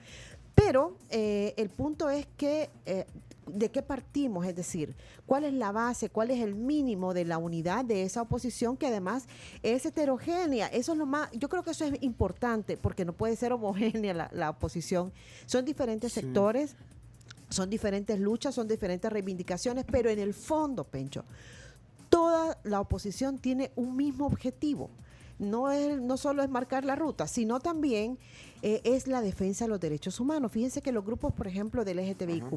Pero el punto es que ¿de qué partimos? Es decir, ¿cuál es la base? ¿Cuál es el mínimo de la unidad de esa oposición que además es heterogénea? Eso es lo más, yo creo que eso es importante porque no puede ser homogénea la oposición. Son diferentes sectores, son diferentes luchas, son diferentes reivindicaciones, pero en el fondo, Pencho, toda la oposición tiene un mismo objetivo. No solo es marcar la ruta, sino también es la defensa de los derechos humanos. Fíjense que los grupos, por ejemplo, del LGTBIQ+,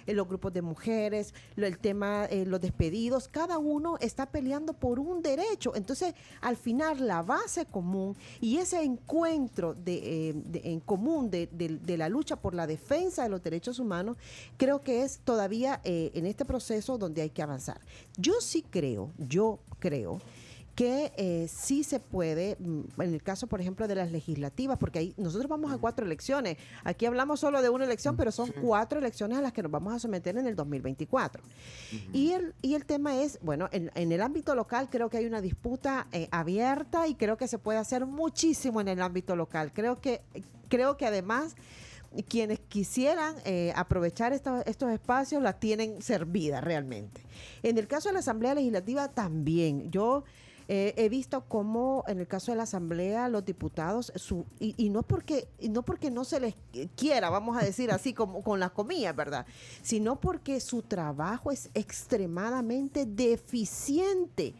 los grupos de mujeres, el tema, los despedidos, cada uno está peleando por un derecho. Entonces, al final, la base común y ese encuentro en común de la lucha por la defensa de los derechos humanos, creo que es todavía en este proceso donde hay que avanzar. Yo creo que sí se puede, en el caso, por ejemplo, de las legislativas, porque ahí nosotros vamos a 4 elecciones. Aquí hablamos solo de una elección, pero son 4 elecciones a las que nos vamos a someter en el 2024. Y el tema es, bueno, en el ámbito local creo que hay una disputa abierta y creo que se puede hacer muchísimo en el ámbito local. Creo que además quienes quisieran aprovechar estos espacios la tienen servida realmente. En el caso de la Asamblea Legislativa también, yo He visto cómo en el caso de la Asamblea los diputados, y no porque no se les quiera, vamos a decir así como con las comillas, ¿verdad? Sino porque su trabajo es extremadamente deficiente.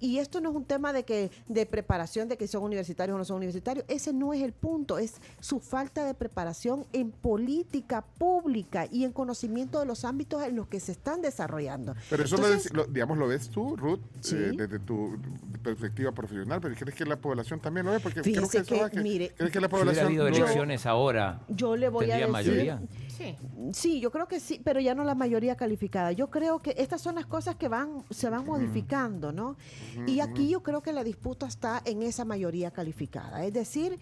Y esto no es un tema de preparación, de que son universitarios o no son universitarios. Ese no es el punto, es su falta de preparación en política pública y en conocimiento de los ámbitos en los que se están desarrollando.
Pero eso
entonces,
lo ves tú, Ruth,
¿sí?
Desde tu perspectiva profesional, pero ¿crees que la población también lo ve? Porque
fíjese
creo que
mire,
¿crees que la
Si hubiera
población
habido
lo ve?
elecciones ahora,
yo le voy a
¿tendría
decir,
mayoría?
Sí.
Sí, yo creo que sí, pero ya no la mayoría calificada. Yo creo que estas son las cosas que se van modificando, ¿no? Y aquí yo creo que la disputa está en esa mayoría calificada. Es decir,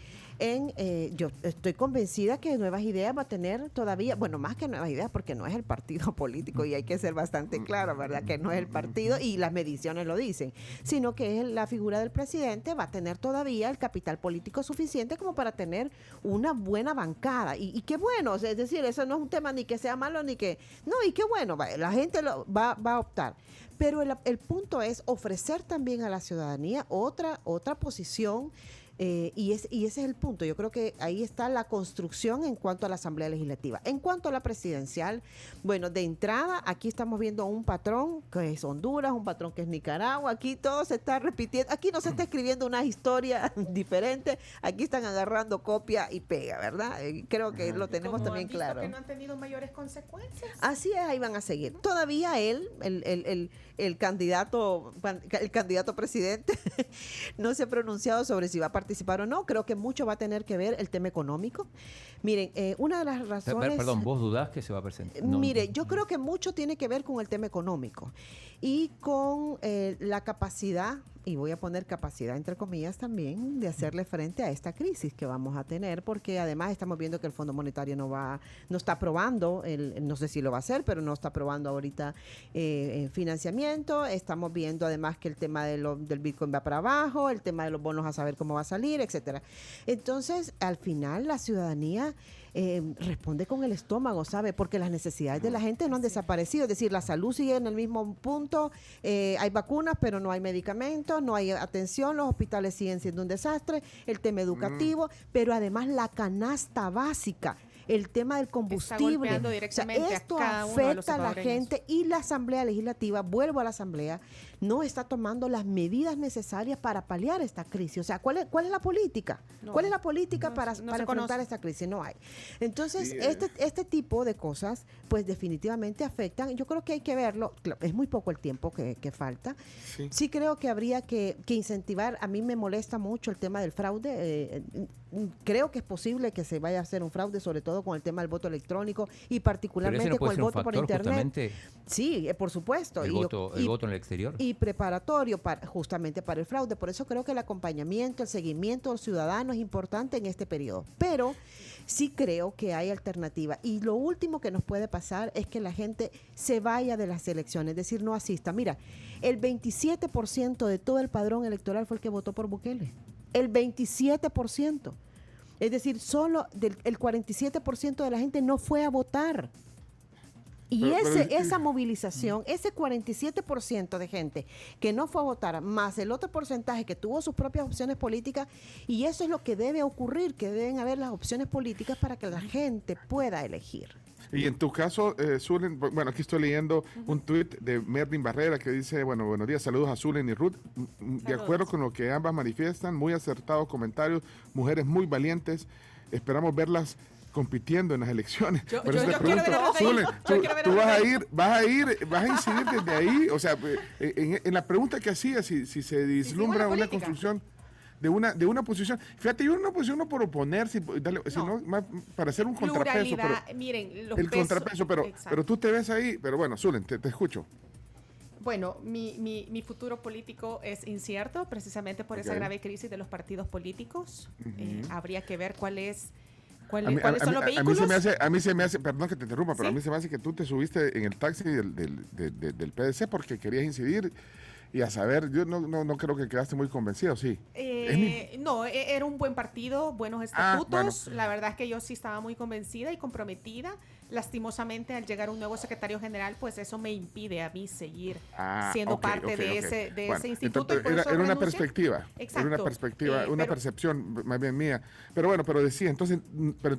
yo estoy convencida que Nuevas Ideas va a tener todavía, bueno, más que Nuevas Ideas, porque no es el partido político y hay que ser bastante claro, ¿verdad? Que no es el partido y las mediciones lo dicen, sino que es la figura del presidente, va a tener todavía el capital político suficiente como para tener una buena bancada. Y qué bueno, es decir, eso no es un tema ni que sea malo ni que... No, y qué bueno, la gente va a optar. Pero el punto es ofrecer también a la ciudadanía otra posición. Y ese es el punto. Yo creo que ahí está la construcción en cuanto a la Asamblea Legislativa. En cuanto a la presidencial, bueno, de entrada, aquí estamos viendo un patrón que es Honduras, un patrón que es Nicaragua. Aquí todo se está repitiendo. Aquí no se está escribiendo una historia diferente. Aquí están agarrando copia y pega, ¿verdad? Creo que lo tenemos también claro.
Que no han tenido mayores consecuencias.
Así es, ahí van a seguir. Todavía el candidato presidente no se ha pronunciado sobre si va a participar o no. Creo que mucho va a tener que ver el tema económico. Miren, una de las razones...
Perdón, ¿vos dudás que se va a presentar?
Mire, yo creo que mucho tiene que ver con el tema económico y con la capacidad, y voy a poner capacidad entre comillas también, de hacerle frente a esta crisis que vamos a tener, porque además estamos viendo que el Fondo Monetario no está aprobando, no sé si lo va a hacer, pero no está aprobando ahorita financiamiento. Estamos viendo además que el tema del Bitcoin va para abajo, el tema de los bonos a saber cómo va a salir, etcétera. Entonces, al final, la ciudadanía responde con el estómago, ¿sabe? Porque las necesidades de la gente no han desaparecido, es decir, la salud sigue en el mismo punto, hay vacunas, pero no hay medicamentos, no hay atención, los hospitales siguen siendo un desastre, el tema educativo, pero además la canasta básica, el tema del combustible. Esto afecta a la gente y la Asamblea Legislativa, vuelvo a la Asamblea, no está tomando las medidas necesarias para paliar esta crisis. O sea, ¿cuál es la política? ¿Cuál es la política para enfrentar esta crisis? No hay. Entonces, este tipo de cosas, pues definitivamente afectan. Yo creo que hay que verlo. Es muy poco el tiempo que falta. Sí creo que habría que incentivar. A mí me molesta mucho el tema del fraude. Creo que es posible que se vaya a hacer un fraude, sobre todo con el tema del voto electrónico y particularmente con el voto por internet. Sí, por supuesto.
El voto en el exterior.
Y preparatorio justamente para el fraude. Por eso creo que el acompañamiento, el seguimiento del ciudadano es importante en este periodo. Pero sí creo que hay alternativa. Y lo último que nos puede pasar es que la gente se vaya de las elecciones, es decir, no asista. Mira, el 27% de todo el padrón electoral fue el que votó por Bukele. El 27%. Es decir, solo el 47% de la gente no fue a votar. Y esa movilización, ese 47% de gente que no fue a votar, más el otro porcentaje que tuvo sus propias opciones políticas, y eso es lo que debe ocurrir, que deben haber las opciones políticas para que la gente pueda elegir.
Y en tu caso, Zulen, bueno, aquí estoy leyendo un tuit de Merlin Barrera que dice, bueno, buenos días, saludos a Zulen y Ruth. De acuerdo con lo que ambas manifiestan, muy acertados comentarios, mujeres muy valientes, esperamos verlas compitiendo en las elecciones.
Yo quiero ver a
Zulen, tú vas a incidir desde ahí, o sea, en la pregunta que hacía, si se vislumbra una construcción de una posición. Fíjate, yo en una posición no por oponerse, sino más para hacer un contrapeso. Pero,
miren,
contrapeso, pero tú te ves ahí, pero bueno, Zulen, te escucho.
Bueno, mi futuro político es incierto, precisamente por esa grave crisis de los partidos políticos. Habría que ver cuáles son los vehículos.
A mí se me hace, perdón que te interrumpa, pero a mí se me hace que tú te subiste en el taxi del PDC porque querías incidir y a saber, yo no creo que quedaste muy convencido, sí.
No, era un buen partido, buenos estatutos. Bueno. La verdad es que yo sí estaba muy convencida y comprometida. Lastimosamente, al llegar un nuevo secretario general, pues eso me impide a mí seguir siendo parte de ese instituto.
Entonces, era una perspectiva. Exacto. Era una perspectiva, una percepción más bien mía. Pero bueno, pero decía, entonces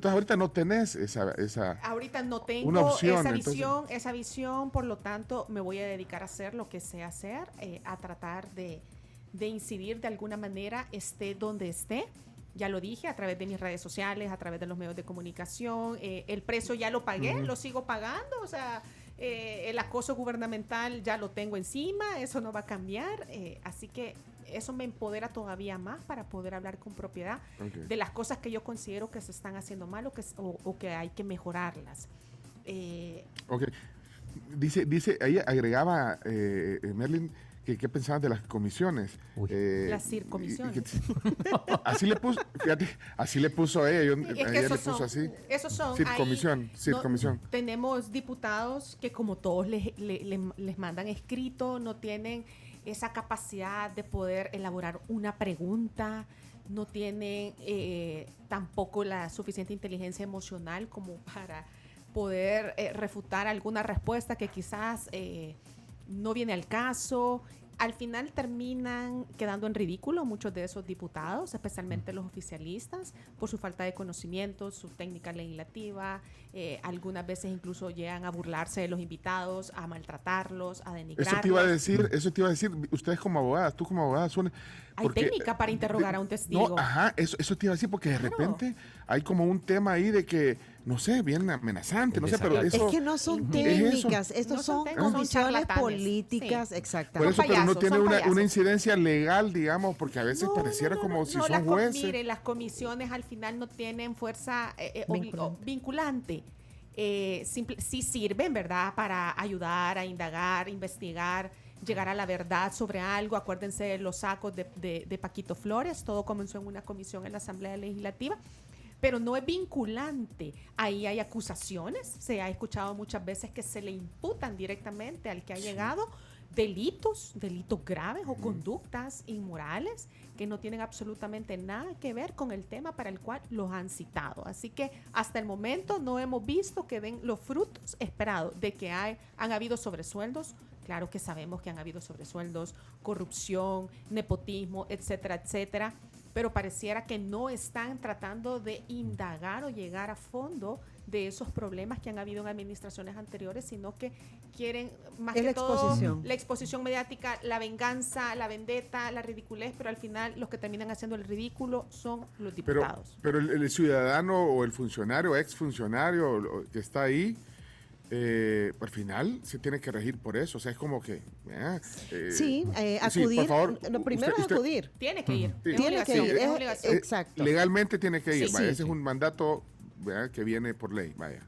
ahorita no tenés esa
ahorita no tengo
una opción,
esa visión, por lo tanto, me voy a dedicar a hacer lo que sé hacer, a tratar de incidir de alguna manera, esté donde esté. Ya lo dije, a través de mis redes sociales, a través de los medios de comunicación. El precio ya lo pagué, lo sigo pagando. O sea, el acoso gubernamental ya lo tengo encima, eso no va a cambiar. Así que eso me empodera todavía más para poder hablar con propiedad de las cosas que yo considero que se están haciendo mal o que hay que mejorarlas.
Dice, ahí agregaba Merlin, ¿qué pensaban de las comisiones?
Las circomisiones.
Así le puso, fíjate, así le puso a ella.
Esos son.
Circomisión.
Tenemos diputados que, como todos les mandan escrito, no tienen esa capacidad de poder elaborar una pregunta, no tienen tampoco la suficiente inteligencia emocional como para poder refutar alguna respuesta que quizás no viene al caso. Al final terminan quedando en ridículo muchos de esos diputados, especialmente los oficialistas, por su falta de conocimiento, su técnica legislativa. Algunas veces incluso llegan a burlarse de los invitados, a maltratarlos, a denigrarlos.
Eso te iba a decir, ustedes como abogadas, tú como abogada,
hay técnica para interrogar a un testigo.
Eso te iba a decir, porque de repente hay como un tema ahí de que, no sé, bien amenazante, no sé, pero eso...
Es que no son técnicas, estos son condiciones políticas, exactamente.
Por eso, pero no tiene una incidencia legal, digamos, porque a veces pareciera como si son jueces.
Mire, las comisiones al final no tienen fuerza vinculante. Sí sirven, ¿verdad?, para ayudar a indagar, investigar, llegar a la verdad sobre algo. Acuérdense de los sacos de Paquito Flores, todo comenzó en una comisión en la Asamblea Legislativa, pero no es vinculante. Ahí hay acusaciones, se ha escuchado muchas veces que se le imputan directamente al que ha llegado delitos graves o conductas inmorales que no tienen absolutamente nada que ver con el tema para el cual los han citado. Así que hasta el momento no hemos visto que den los frutos esperados de que han habido sobresueldos. Claro que sabemos que han habido sobresueldos, corrupción, nepotismo, etcétera, etcétera, pero pareciera que no están tratando de indagar o llegar a fondo de esos problemas que han habido en administraciones anteriores, sino que quieren más que todo la exposición mediática, la venganza, la vendetta, la ridiculez, pero al final los que terminan haciendo el ridículo son los diputados.
Pero el ciudadano o el funcionario, exfuncionario que está ahí, al final se tiene que regir por eso, o sea, es como que
acudir,
por favor,
lo primero es acudir,
tiene que ir,
tiene que ir, exacto,
legalmente tiene que ir, ese es un mandato, ¿verdad?, que viene por ley, vaya.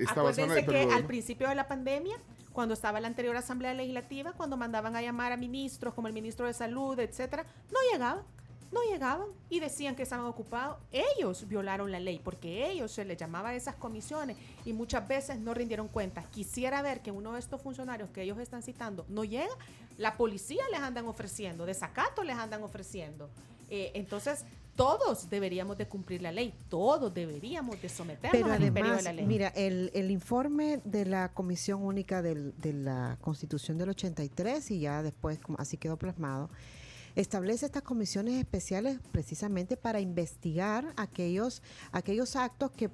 Acuérdense que al principio de la pandemia, cuando estaba la anterior Asamblea Legislativa, cuando mandaban a llamar a ministros como el ministro de Salud, etcétera, no llegaban y decían que estaban ocupados. Ellos violaron la ley porque ellos se les llamaba a esas comisiones y muchas veces no rindieron cuentas. Quisiera ver que uno de estos funcionarios que ellos están citando no llega, la policía les andan ofreciendo, desacato les andan ofreciendo. Entonces, todos deberíamos de cumplir la ley, todos deberíamos de someternos al imperio de la ley.
Mira, el informe de la Comisión Única de la Constitución del 83, y ya después así quedó plasmado, establece estas comisiones especiales precisamente para investigar aquellos actos que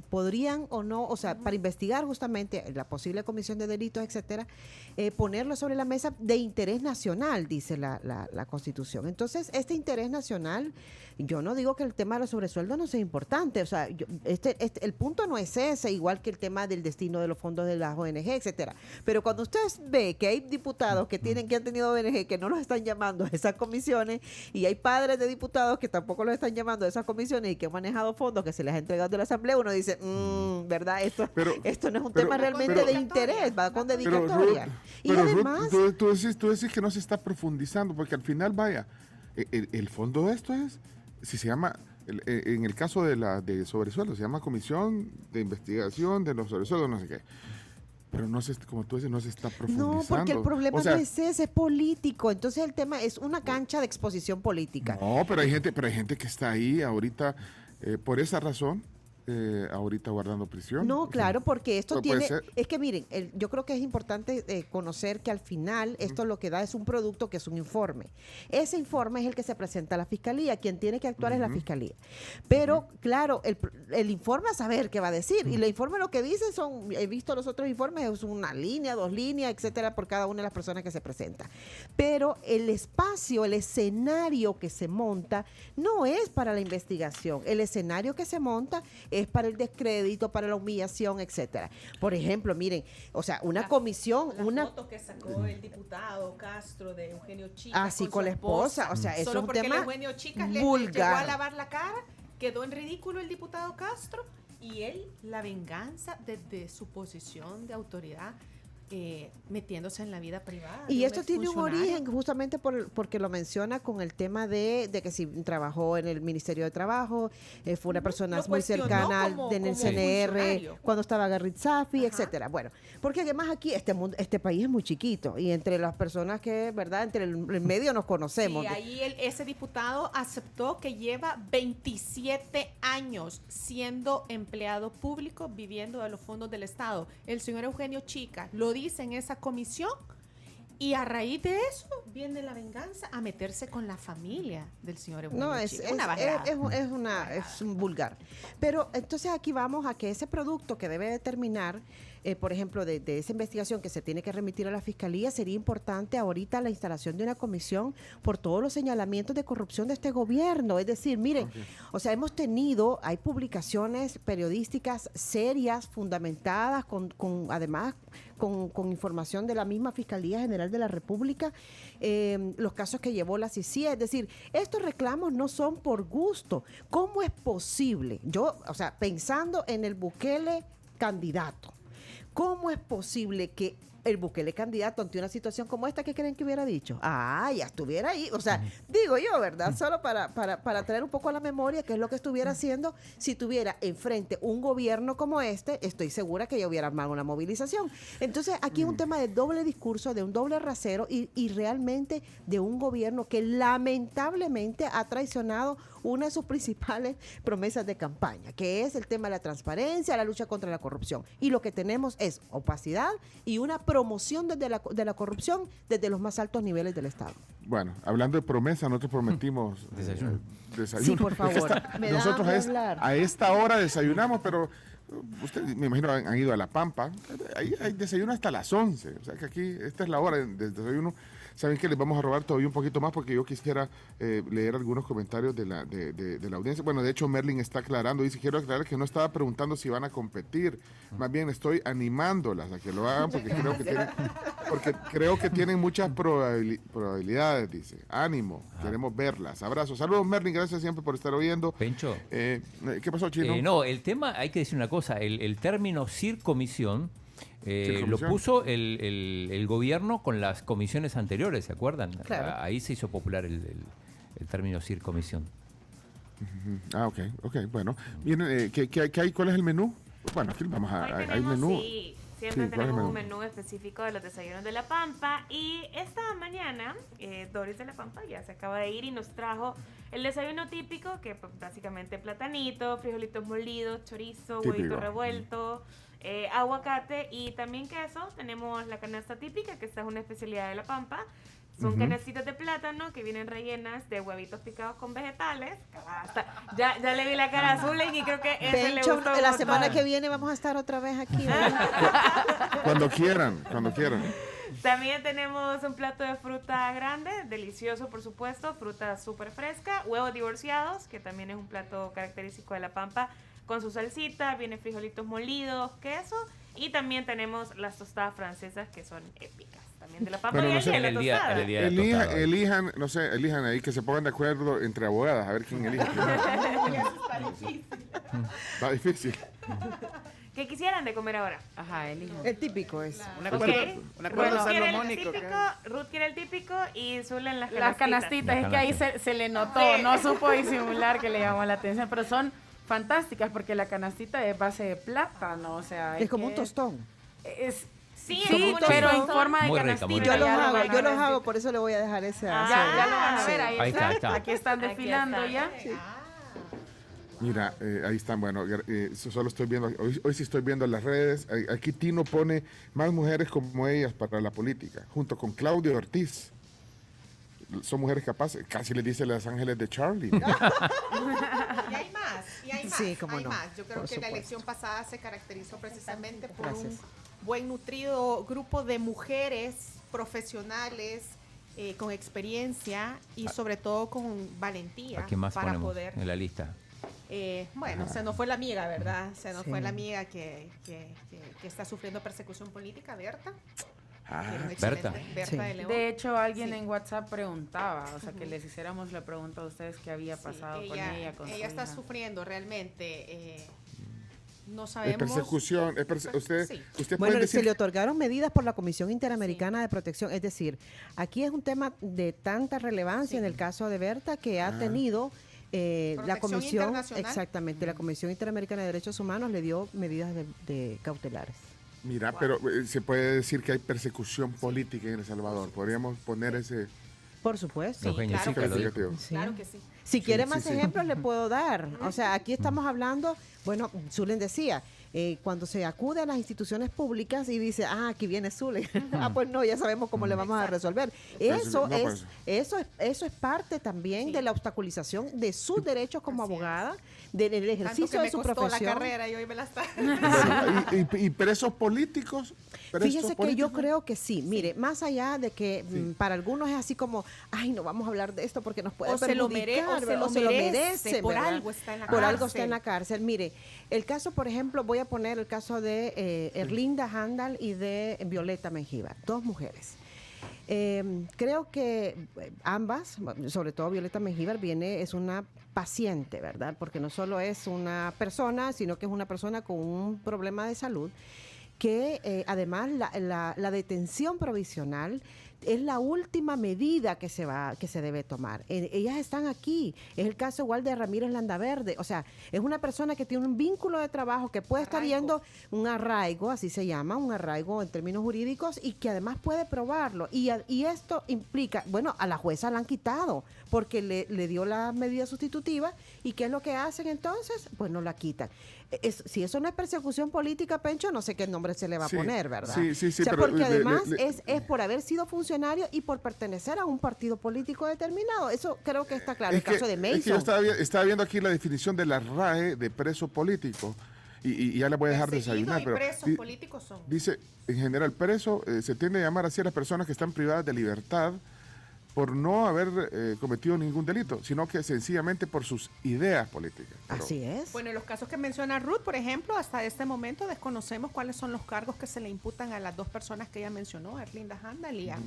podrían o no, o sea, para investigar justamente la posible comisión de delitos, etcétera, ponerlo sobre la mesa de interés nacional, dice la Constitución. Entonces, este interés nacional, yo no digo que el tema de los sobresueldos no sea importante, o sea, el punto no es ese, igual que el tema del destino de los fondos de las ONG, etcétera. Pero cuando usted ve que hay diputados que han tenido ONG que no los están llamando a esas comisiones, y hay padres de diputados que tampoco los están llamando a esas comisiones y que han manejado fondos que se les ha entregado de la Asamblea, uno dice, ¿verdad? Esto no es un tema realmente de interés, va con dedicatoria. Y además...
Tú decís que no se está profundizando, porque al final, vaya, el fondo de esto es, si se llama, en el caso de sobresueldo, se llama Comisión de Investigación de los Sobresueldos, no sé qué. Pero no se, como tú dices, no se está profundizando.
No, porque el problema no es ese, es político. Entonces el tema es una cancha de exposición política.
No, pero hay gente que está ahí ahorita por esa razón. Ahorita guardando prisión.
No, claro, porque esto tiene...
ser.
Es que miren, yo creo que es importante conocer que al final esto lo que da es un producto que es un informe. Ese informe es el que se presenta a la fiscalía. Quien tiene que actuar es la fiscalía. Pero, claro, el informe a saber qué va a decir. Y el informe lo que dice son... He visto los otros informes, es una línea, 2 líneas, etcétera, por cada una de las personas que se presenta. Pero el espacio, el escenario que se monta no es para la investigación. El escenario que se monta es para el descrédito, para la humillación, etcétera. Por ejemplo, miren, o sea, una comisión,
una foto que sacó el diputado Castro de Eugenio Chicas
así con la esposa, o sea, eso es un
porque
tema
Eugenio Chicas le llegó a lavar la cara, quedó en ridículo el diputado Castro y él, la venganza desde su posición de autoridad, metiéndose en la vida privada.
Y esto tiene un origen justamente porque lo menciona con el tema de que si trabajó en el Ministerio de Trabajo, fue una persona muy cercana en el CNR, cuando estaba Garritzafi, etcétera. Bueno, porque además aquí este país es muy chiquito y entre las personas que, ¿verdad? Entre el medio nos conocemos.
Y ahí ese diputado aceptó que lleva 27 años siendo empleado público, viviendo de los fondos del Estado. El señor Eugenio Chicas lo dice en esa comisión y a raíz de eso viene la venganza a meterse con la familia del señor Eugenio.
No, es un vulgar. Pero entonces aquí vamos a que ese producto que debe determinar, por ejemplo, de esa investigación que se tiene que remitir a la fiscalía, sería importante ahorita la instalación de una comisión por todos los señalamientos de corrupción de este gobierno. Es decir, miren, o sea, hay publicaciones periodísticas serias, fundamentadas, además con información de la misma Fiscalía General de la República, los casos que llevó la CICIG. Es decir, estos reclamos no son por gusto. ¿Cómo es posible? Pensando en el Bukele candidato, ¿cómo es posible que el Bukele candidato ante una situación como esta, ¿qué creen que hubiera dicho? Ya estuviera ahí. O sea, digo yo, ¿verdad? Solo para traer un poco a la memoria qué es lo que estuviera haciendo si tuviera enfrente un gobierno como este, estoy segura que ya hubiera armado una movilización. Entonces, aquí es un tema de doble discurso, de un doble rasero y realmente de un gobierno que lamentablemente ha traicionado una de sus principales promesas de campaña, que es el tema de la transparencia, la lucha contra la corrupción. Y lo que tenemos es opacidad y una promoción de la corrupción desde los más altos niveles del Estado.
Bueno, hablando de promesa, nosotros prometimos
desayuno.
Sí, por favor.
Nosotros a esta hora desayunamos, pero ustedes me imagino han ido a La Pampa. Hay desayuno hasta las 11. O sea que aquí esta es la hora del desayuno. Saben que les vamos a robar todavía un poquito más porque yo quisiera leer algunos comentarios de la audiencia. Bueno, de hecho Merlin está aclarando, dice, quiero aclarar que no estaba preguntando si van a competir, más bien estoy animándolas a que lo hagan porque creo que tienen muchas probabilidades, dice. Ánimo, queremos verlas. Abrazos. Saludos Merlin, gracias siempre por estar oyendo.
Pencho.
¿Qué pasó, Chino?
No, el tema, hay que decir una cosa, el término circomisión lo puso el gobierno con las comisiones anteriores, ¿se acuerdan?
Claro.
Ahí se hizo popular el término circomisión.
Ok, bueno. Miren, ¿qué hay? ¿Cuál es el menú? Bueno, aquí vamos a... hay menú.
Sí, siempre tenemos un menú específico de los desayunos de La Pampa y esta mañana Doris de La Pampa ya se acaba de ir y nos trajo el desayuno típico, que pues, básicamente platanito, frijolitos molidos, chorizo, huevito revuelto, aguacate y también queso. Tenemos la canasta típica, que esta es una especialidad de La Pampa. Son canastitas de plátano que vienen rellenas de huevitos picados con vegetales. Ya le vi la cara azul y creo que ese le gustó.
La semana que viene vamos a estar otra vez aquí.
Cuando quieran.
También tenemos un plato de fruta grande, delicioso por supuesto, fruta súper fresca, huevos divorciados, que también es un plato característico de La Pampa, con su salsita, viene frijolitos molidos, queso, y también tenemos las tostadas francesas que son épicas. También de La Pampa y el día de la tostada.
Elijan ahí, que se pongan de acuerdo entre abogadas, a ver quién elige. Está difícil.
¿Qué quisieran de comer ahora?
El típico es.
Un acuerdo salomónico.
Ruth quiere el típico y Zulen las
canastitas. Es que ahí se le notó, no supo disimular que le llamó la atención, pero son fantásticas porque la canastita es base de plátano, o sea...
Es como un tostón.
Sí,
pero en forma de
Muy rica,
canastita.
muy
Yo
rica.
los hago, por eso le voy a dejar ese.
Ya lo van a ver,
Ahí
ahí
está.
está. Aquí están
Aquí
desfilando
está.
ya.
Mira, ahí están, bueno, solo estoy viendo, hoy sí estoy viendo las redes, aquí Tino pone más mujeres como ellas para la política, junto con Claudio Ortiz. Son mujeres capaces, casi les dice Los Ángeles de Charlie.
Y hay más,
Sí, cómo
hay
no,
más. Yo creo
por
que la
supuesto.
elección pasada se caracterizó precisamente por
Gracias.
un buen nutrido grupo de mujeres profesionales con experiencia y sobre todo con valentía
¿A qué más
para
ponemos
poder.
en la lista?
Bueno, se nos fue la amiga, ¿verdad? Se nos
Sí.
fue la amiga que está sufriendo persecución política, Berta.
Ah,
Que era un
Berta.
excelente- Berta
Sí.
de León.
De hecho, alguien
Sí.
en WhatsApp preguntaba, o sea, que les hiciéramos la pregunta a ustedes qué había
Sí,
pasado con ella. Con su
está
hija.
sufriendo realmente. No
es
sabemos.
persecución, usted,
Sí.
usted
Bueno,
puede
se
decir,
le otorgaron medidas por la Comisión Interamericana de Protección. Es decir, aquí es un tema de tanta relevancia en el caso de Berta que ha tenido la
Protección
Comisión,
internacional.
exactamente, la Comisión Interamericana de Derechos Humanos le dio medidas de cautelares.
mira, pero se puede decir que hay persecución política en El Salvador. Podríamos poner ese
Por supuesto.
Eugenia
claro
Chica lo dijo.
calificativo.
Sí.
Claro que sí.
Si quiere
sí,
más
sí.
ejemplos, le puedo dar. O sea, aquí estamos hablando, bueno, Zulen decía, cuando se acude a las instituciones públicas y dice, aquí viene Zulen. Pues no, ya sabemos cómo le vamos a resolver. Eso
No, pues.
eso es parte también de la obstaculización de sus derechos como
Así es.
abogada, del
Tanto que
ejercicio de
me
su
costó
profesión.
la carrera y hoy me la está.
¿Y presos políticos?
Fíjese que yo creo que sí. Mire, más allá de que para algunos es así como, ay, no vamos a hablar de esto porque nos puede
O se lo
perjudicar,
mere- o
¿verdad?
se lo merece, por
¿verdad?
algo está en la
Por algo
cárcel.
está en la cárcel. Mire, el caso, por ejemplo, voy a poner el caso de Erlinda Handal y de Violeta Mengíbar, dos mujeres. Creo que ambas, sobre todo Violeta Mengíbar, es una paciente, ¿verdad? Porque no solo es una persona, sino que es una persona con un problema de salud que además la detención provisional es la última medida que se debe tomar. Ellas están aquí. Es el caso igual de Ramírez Landaverde. O sea, es una persona que tiene un vínculo de trabajo que puede estar yendo un arraigo, así se llama, un arraigo en términos jurídicos, y que además puede probarlo. Y esto implica, bueno, a la jueza la han quitado porque le dio la medida sustitutiva. ¿Y qué es lo que hacen entonces? Pues no la quitan. Si eso no es persecución política, Pencho, no sé qué nombre se le va a
Sí,
poner, ¿verdad?
sí,
O sea,
pero
porque además
le-
es por haber sido funcionario y por pertenecer a un partido político determinado. Eso creo que está claro. El caso de Mason.
Es que yo estaba viendo aquí la definición de la RAE de preso político y ya le voy a dejar
Perseguidos
desayunar.
y
Pero
presos políticos son.
dice, en general, preso se tiende a llamar así a las personas que están privadas de libertad por no haber cometido ningún delito, sino que sencillamente por sus ideas políticas. Pero-
Así es.
Bueno, en los casos que menciona Ruth, por ejemplo, hasta este momento desconocemos cuáles son los cargos que se le imputan a las dos personas que ella mencionó, a Erlinda Handal y a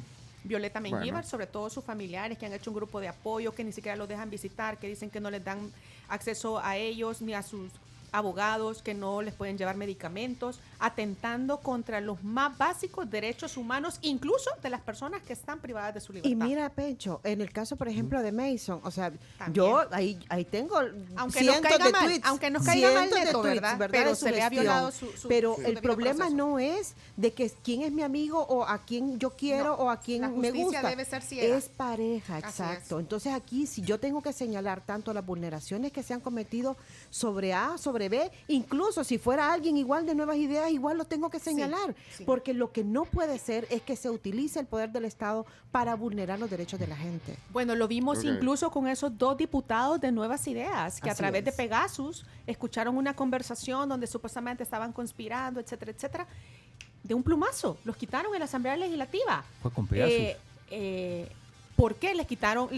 Violeta Mengíbar,
Bueno.
sobre todo sus familiares que han hecho un grupo de apoyo, que ni siquiera los dejan visitar, que dicen que no les dan acceso a ellos ni a sus abogados, que no les pueden llevar medicamentos, atentando contra los más básicos derechos humanos, incluso de las personas que están privadas de su libertad.
Y mira, Pencho, en el caso, por ejemplo, de Mason, o sea,
También.
yo ahí tengo
Aunque
cientos
nos caiga
de
mal,
tweets,
aunque nos caiga mal
cientos de
Neto,
tweets,
¿verdad?
de
Pero
su
se le ha
gestión.
violado su
Pero
su
el
debido
problema
proceso.
no es de que quién es mi amigo o a quién yo quiero
No,
o a
la
quién me
justicia
gusta.
debe ser ciega.
Es pareja,
Así
exacto.
es.
Entonces aquí, si yo tengo que señalar tanto las vulneraciones que se han cometido sobre A, sobre B, incluso si fuera alguien igual de Nuevas Ideas, igual lo tengo que señalar.
sí.
Porque lo que no puede ser es que se utilice el poder del Estado para vulnerar los derechos de la gente.
Bueno, lo vimos
Ok.
incluso con esos dos diputados de Nuevas Ideas, que a
Así
través de
es.
Pegasus escucharon una conversación donde supuestamente estaban conspirando, etcétera, etcétera. De un plumazo, los quitaron en la Asamblea Legislativa.
Fue con Pegasus.
¿Por qué les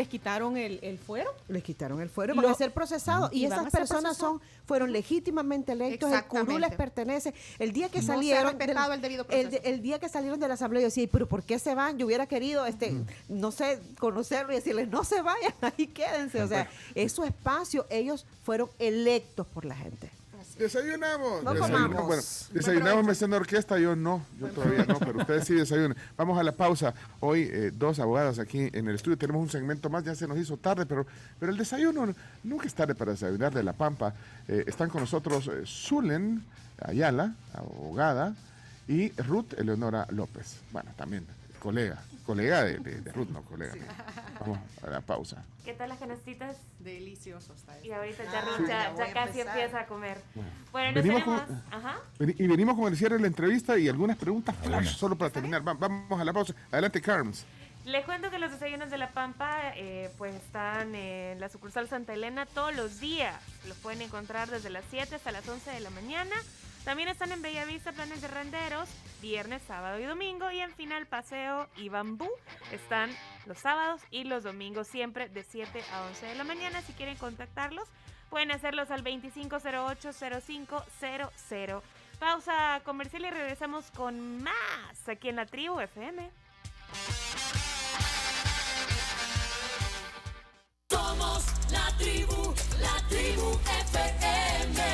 quitaron el fuero?
Les quitaron el fuero y van
Lo-
a ser procesados.
y
Y
van
esas
a ser
personas
procesados.
fueron legítimamente electos, el curul les
Exactamente.
pertenece. El día que
No se ha
salieron
respetado el debido proceso.
el día que salieron de la asamblea, yo decía, pero ¿por qué se van? Yo hubiera querido, no sé, conocerlo y decirles, no se vayan, ahí quédense. O sea, es su espacio, ellos fueron electos por la gente.
Desayunamos.
No
desayunamos.
comamos.
Bueno, desayunamos meciendo orquesta, yo no, yo todavía no, pero ustedes sí desayunan. Vamos a la pausa. Hoy dos abogadas aquí en el estudio, tenemos un segmento más, ya se nos hizo tarde, pero el desayuno nunca es tarde para desayunar de La Pampa. Están con nosotros Zulen Ayala, abogada, y Ruth Eleonora López. Bueno, también colega de Ruth, no colega. Sí. Vamos a la pausa.
¿Qué tal las canastitas?
Deliciosos.
Y ahorita Ruth ya casi empieza a comer. Bueno,
venimos con el cierre de la entrevista y algunas preguntas flash solo para terminar. Vamos a la pausa. Adelante, Carms.
Les cuento que los desayunos de La Pampa pues están en la sucursal Santa Elena todos los días. Los pueden encontrar desde las 7 hasta las 11 de la mañana. También están en Bellavista, Planes de Renderos, viernes, sábado y domingo. Y en Final Paseo y Bambú están los sábados y los domingos, siempre de 7 a 11 de la mañana. Si quieren contactarlos, pueden hacerlos al 2508-0500. Pausa comercial y regresamos con más aquí en La Tribu FM.
Somos la tribu FM.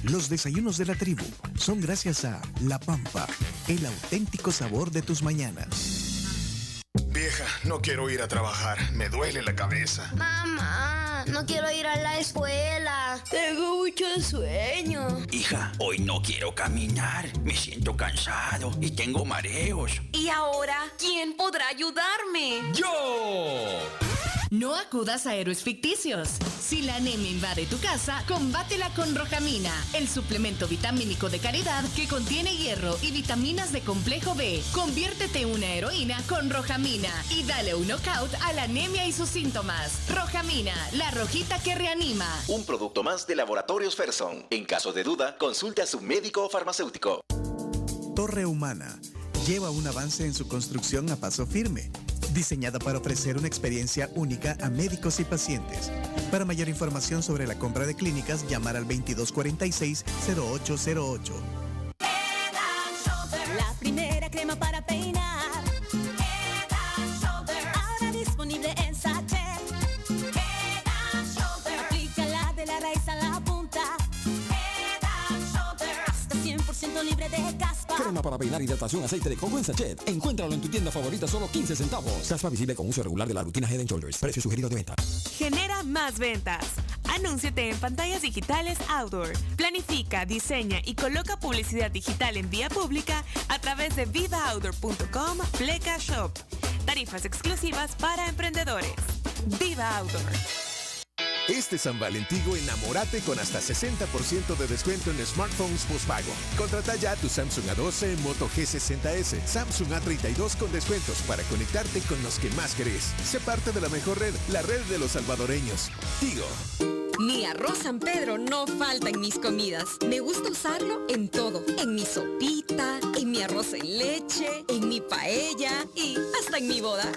Los desayunos de La Tribu son gracias a La Pampa, el auténtico sabor de tus mañanas.
Vieja, no quiero ir a trabajar, me duele la cabeza.
Mamá, no quiero ir a la escuela, tengo mucho sueño.
Hija, hoy no quiero caminar, me siento cansado y tengo mareos.
¿Y ahora quién podrá ayudarme?
¡Yo!
No acudas a héroes ficticios. Si la anemia invade tu casa, combátela con Rojamina, el suplemento vitamínico de calidad que contiene hierro y vitaminas de complejo B. Conviértete en una heroína con Rojamina y dale un knockout a la anemia y sus síntomas. Rojamina, la rojita que reanima.
Un producto más de Laboratorios Ferson. En caso de duda, consulte a su médico o farmacéutico.
Torre Humana lleva un avance en su construcción a paso firme, diseñada para ofrecer una experiencia única a médicos y pacientes. Para mayor información sobre la compra de clínicas, llamar al 2246-0808.
La primera crema para peinar. Head & Shoulder. Ahora disponible en sachet. Head & Shoulder. Aplícala de la raíz a la punta. Head & Shoulder. Hasta 100% libre de caspa.
Crema para peinar, hidratación, aceite de coco en sachet. Encuéntralo en tu tienda favorita, solo 15 centavos. Caspa visible con uso regular de la rutina Head & Shoulders. Precio sugerido de venta.
Genera más ventas. Anúnciate en pantallas digitales Outdoor. Planifica, diseña y coloca publicidad digital en vía pública a través de vivaoutdoor.com Pleca Shop. Tarifas exclusivas para emprendedores. Viva Outdoor.
Este San Valentín enamórate con hasta 60% de descuento en smartphones postpago. Contrata ya tu Samsung A12, Moto G60S, Samsung A32 con descuentos para conectarte con los que más querés. Sé parte de la mejor red, la red de los salvadoreños. Tigo.
Mi arroz San Pedro no falta en mis comidas. Me gusta usarlo en todo. En mi sopita, en mi arroz en leche, en mi paella y hasta en mi boda.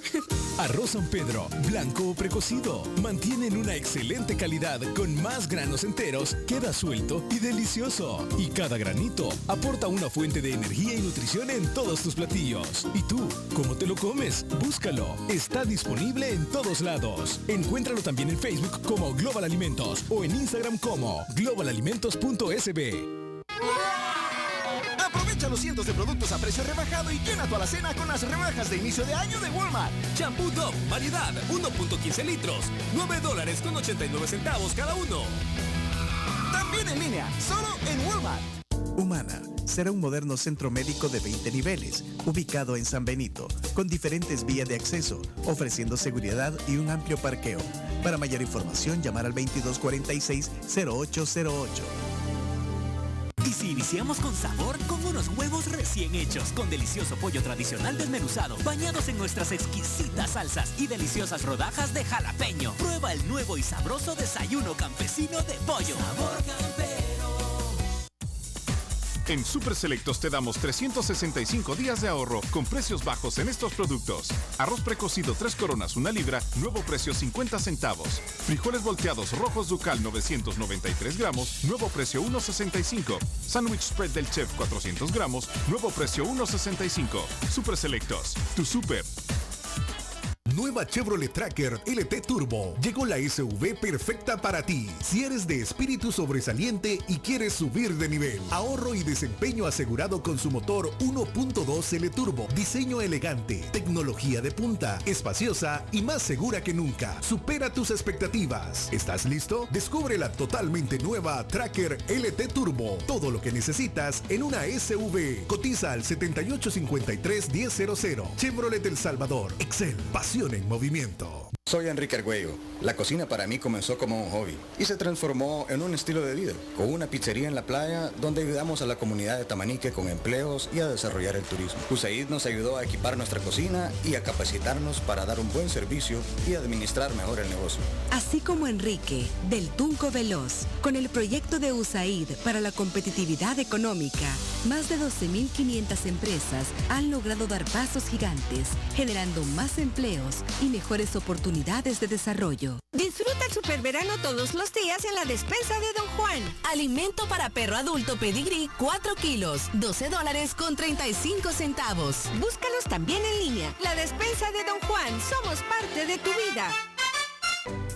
Arroz San Pedro, blanco o precocido. Mantienen una excelente calidad con más granos enteros, queda suelto y delicioso. Y cada granito aporta una fuente de energía y nutrición en todos tus platillos. ¿Y tú, cómo te lo comes? Búscalo. Está disponible en todos lados. Encuéntralo también en Facebook como Global Alimentos o en Instagram como globalalimentos.sb.
Aprovecha los cientos de productos a precio rebajado y llena tu alacena con las rebajas de inicio de año de Walmart.
Shampoo Dove, variedad, 1.15 litros, $9.89 cada uno.
También en línea, solo en Walmart.
Humana será un moderno centro médico de 20 niveles, ubicado en San Benito, con diferentes vías de acceso, ofreciendo seguridad y un amplio parqueo. Para mayor información, llamar al 2246-0808.
Y si iniciamos con sabor, con unos huevos recién hechos, con delicioso pollo tradicional desmenuzado, bañados en nuestras exquisitas salsas y deliciosas rodajas de jalapeño. Prueba el nuevo y sabroso desayuno campesino de pollo. Sabor campero.
En Super Selectos te damos 365 días de ahorro con precios bajos en estos productos. Arroz precocido 3 coronas 1 libra, nuevo precio 50 centavos. Frijoles volteados rojos Ducal 993 gramos, nuevo precio 1.65. Sándwich spread del Chef 400 gramos, nuevo precio 1.65. Super Selectos, tu super.
Nueva Chevrolet Tracker LT Turbo. Llegó la SUV perfecta para ti. Si eres de espíritu sobresaliente y quieres subir de nivel. Ahorro y desempeño asegurado con su motor 1.2 L Turbo. Diseño elegante, tecnología de punta, espaciosa y más segura que nunca. Supera tus expectativas. ¿Estás listo? Descubre la totalmente nueva Tracker LT Turbo. Todo lo que necesitas en una SUV. Cotiza al 7853-1000. Chevrolet El Salvador. Excel. Pasión en movimiento.
Soy Enrique Argüello. La cocina para mí comenzó como un hobby y se transformó en un estilo de vida, con una pizzería en la playa donde ayudamos a la comunidad de Tamanique con empleos y a desarrollar el turismo. USAID nos ayudó a equipar nuestra cocina y a capacitarnos para dar un buen servicio y administrar mejor el negocio.
Así como Enrique, del Tunco Veloz, con el proyecto de USAID para la competitividad económica, más de 12.500 empresas han logrado dar pasos gigantes, generando más empleos y mejores oportunidades de desarrollo.
Disfruta el superverano todos los días en la despensa de Don Juan.
Alimento para perro adulto pedigrí 4 kilos, $12.35.
Búscalos también en línea. La despensa de Don Juan. Somos parte de tu vida.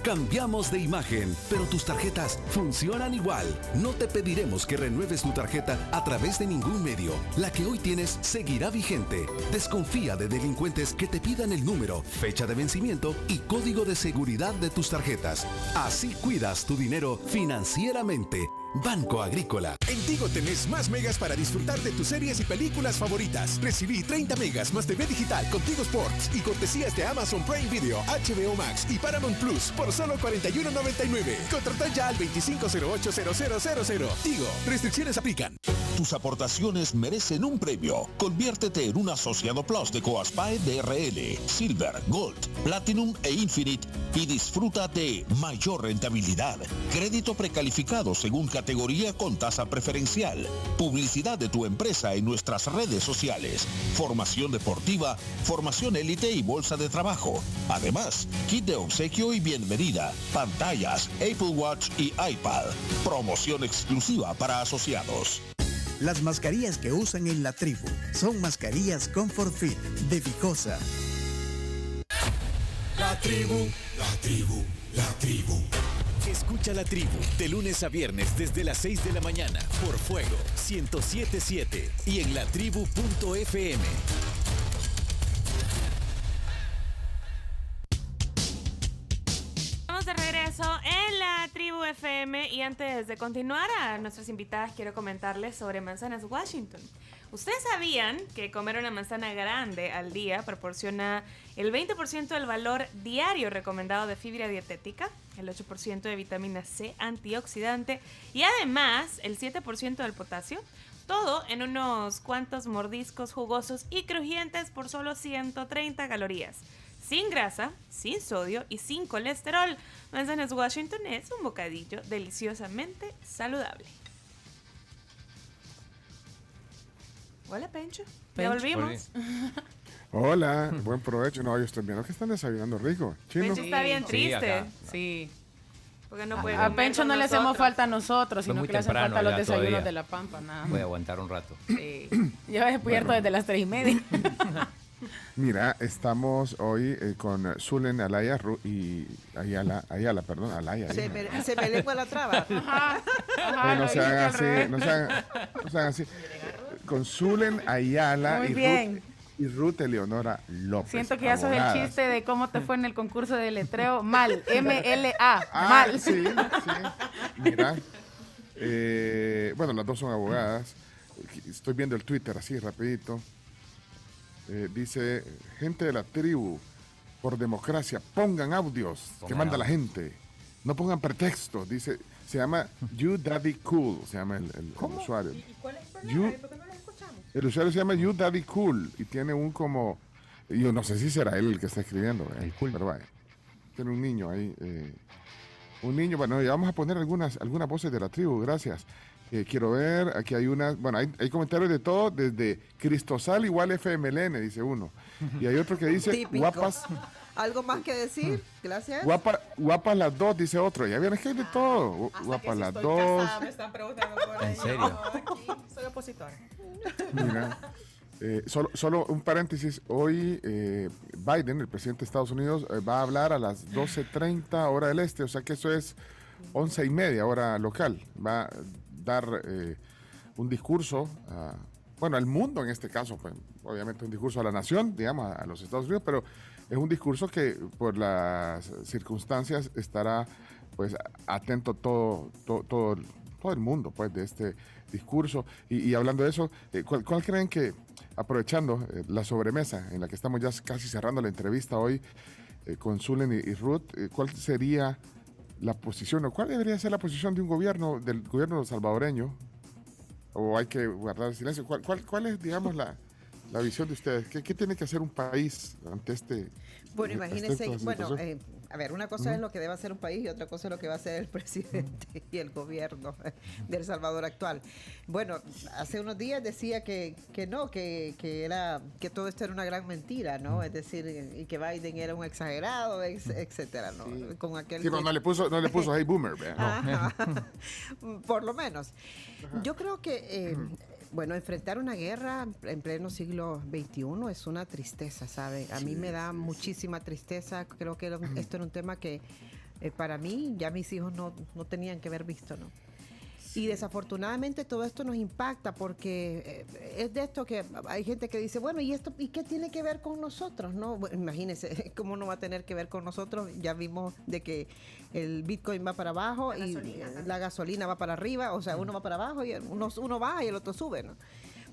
Cambiamos de imagen, pero tus tarjetas funcionan igual. No te pediremos que renueves tu tarjeta a través de ningún medio. La que hoy tienes seguirá vigente. Desconfía de delincuentes que te pidan el número, fecha de vencimiento y código de seguridad de tus tarjetas. Así cuidas tu dinero financieramente. Banco Agrícola.
En Tigo tenés más megas para disfrutar de tus series y películas favoritas. Recibí 30 megas más TV digital con Tigo Sports y cortesías de Amazon Prime Video, HBO Max y Paramount Plus por solo $41.99. Contrata ya al 25080000. Tigo, restricciones aplican.
Tus aportaciones merecen un premio. Conviértete en un asociado Plus de Coaspae DRL, Silver, Gold, Platinum e Infinite y disfruta de mayor rentabilidad. Crédito precalificado según categoría con tasa preferencial. Publicidad de tu empresa en nuestras redes sociales. Formación deportiva, formación élite y bolsa de trabajo. Además, kit de obsequio y bienvenida, pantallas, Apple Watch y iPad. Promoción exclusiva para asociados.
Las mascarillas que usan en la tribu son mascarillas Comfort Fit de Ficosa.
La tribu, la tribu, la tribu.
Escucha La Tribu de lunes a viernes desde las 6 de la mañana por Fuego 107.7 y en latribu.fm.
Estamos de regreso en La Tribu FM y antes de continuar a nuestras invitadas quiero comentarles sobre manzanas Washington. ¿Ustedes sabían que comer una manzana grande al día proporciona el 20% del valor diario recomendado de fibra dietética, el 8% de vitamina C antioxidante y además el 7% del potasio? Todo en unos cuantos mordiscos jugosos y crujientes por solo 130 calorías. Sin grasa, sin sodio y sin colesterol. Manzanas Washington es un bocadillo deliciosamente saludable. Hola, Pencho. ¿Ya volvimos?
Hola, buen provecho. No, yo estoy viendo que están desayunando rico. ¿Chino?
Pencho está bien triste.
Sí.
Porque no puede
A Pencho no le hacemos falta a nosotros, sino que le hacen falta los desayunos
todavía.
de la Pampa. Nada.
Voy a aguantar un rato.
Sí. Yo he despierto desde las 3:30.
Mira, estamos hoy con Zulen Alaya y Ayala, perdón, Alaya.
Se me lengua la traba.
No se hagan así, no se hagan así. Con Zulen Ayala y Ruth Eleonora López.
Siento que ya sos el chiste de cómo te fue en el concurso de letreo. Mal, MLA,
Ah,
mal.
sí. Mira, bueno, las dos son abogadas. Estoy viendo el Twitter así rapidito. Dice, gente de la tribu, por democracia, pongan audios que manda la gente. No pongan pretextos. Dice, se llama You Daddy Cool, se llama el usuario.
¿Y cuál es el problema? ¿Por qué no lo escuchamos?
El usuario se llama You Daddy Cool y tiene un como, yo no sé si será él el que está escribiendo, pero vaya, tiene un niño ahí, bueno, y vamos a poner algunas voces de la tribu, gracias. Quiero ver, aquí hay unas, bueno, hay comentarios de todo, desde Cristosal igual FMLN, dice uno, y hay otro que dice,
Típico.
guapas.
¿Algo más que decir? Gracias.
Guapas las dos, dice otro. Ya vieron que hay de todo. Guapas las dos.
Casada, me están preguntando por ahí.
¿En serio?
Aquí soy opositora.
Mira, Solo un paréntesis. Hoy Biden, el presidente de Estados Unidos, va a hablar a las 12:30 hora del este, o sea que eso es 11:30 hora local. Va a dar un discurso al mundo en este caso, pues, obviamente un discurso a la nación, digamos, a los Estados Unidos, pero es un discurso que por las circunstancias estará pues atento todo el mundo pues de este discurso. Y hablando de eso, ¿cuál creen que, aprovechando la sobremesa en la que estamos ya casi cerrando la entrevista hoy con Zulen y Ruth, cuál sería la posición o cuál debería ser la posición de un gobierno, del gobierno salvadoreño? ¿O hay que guardar silencio? ¿Cuál es, digamos, la visión de ustedes? ¿Qué tiene que hacer un país ante este?
Bueno, imagínense, a ver, una cosa es lo que debe hacer un país y otra cosa es lo que va a hacer el presidente y el gobierno de El Salvador actual. Bueno, hace unos días decía que todo esto era una gran mentira, ¿no? Es decir, y que Biden era un exagerado, etcétera, ¿no?
Sí.
Con aquel
no le puso hey boomer,
no. Por lo menos. Ajá. Yo creo que enfrentar una guerra en pleno siglo XXI es una tristeza, ¿sabe? A mí me da muchísima tristeza. Creo que esto era un tema que para mí ya mis hijos no tenían que haber visto, ¿no? Y desafortunadamente todo esto nos impacta porque es de esto que hay gente que dice, bueno, ¿y qué tiene que ver con nosotros? No, bueno, imagínense, ¿cómo no va a tener que ver con nosotros? Ya vimos de que el Bitcoin va para abajo la gasolina va para arriba, o sea, uno va para abajo y uno baja y el otro sube, ¿no?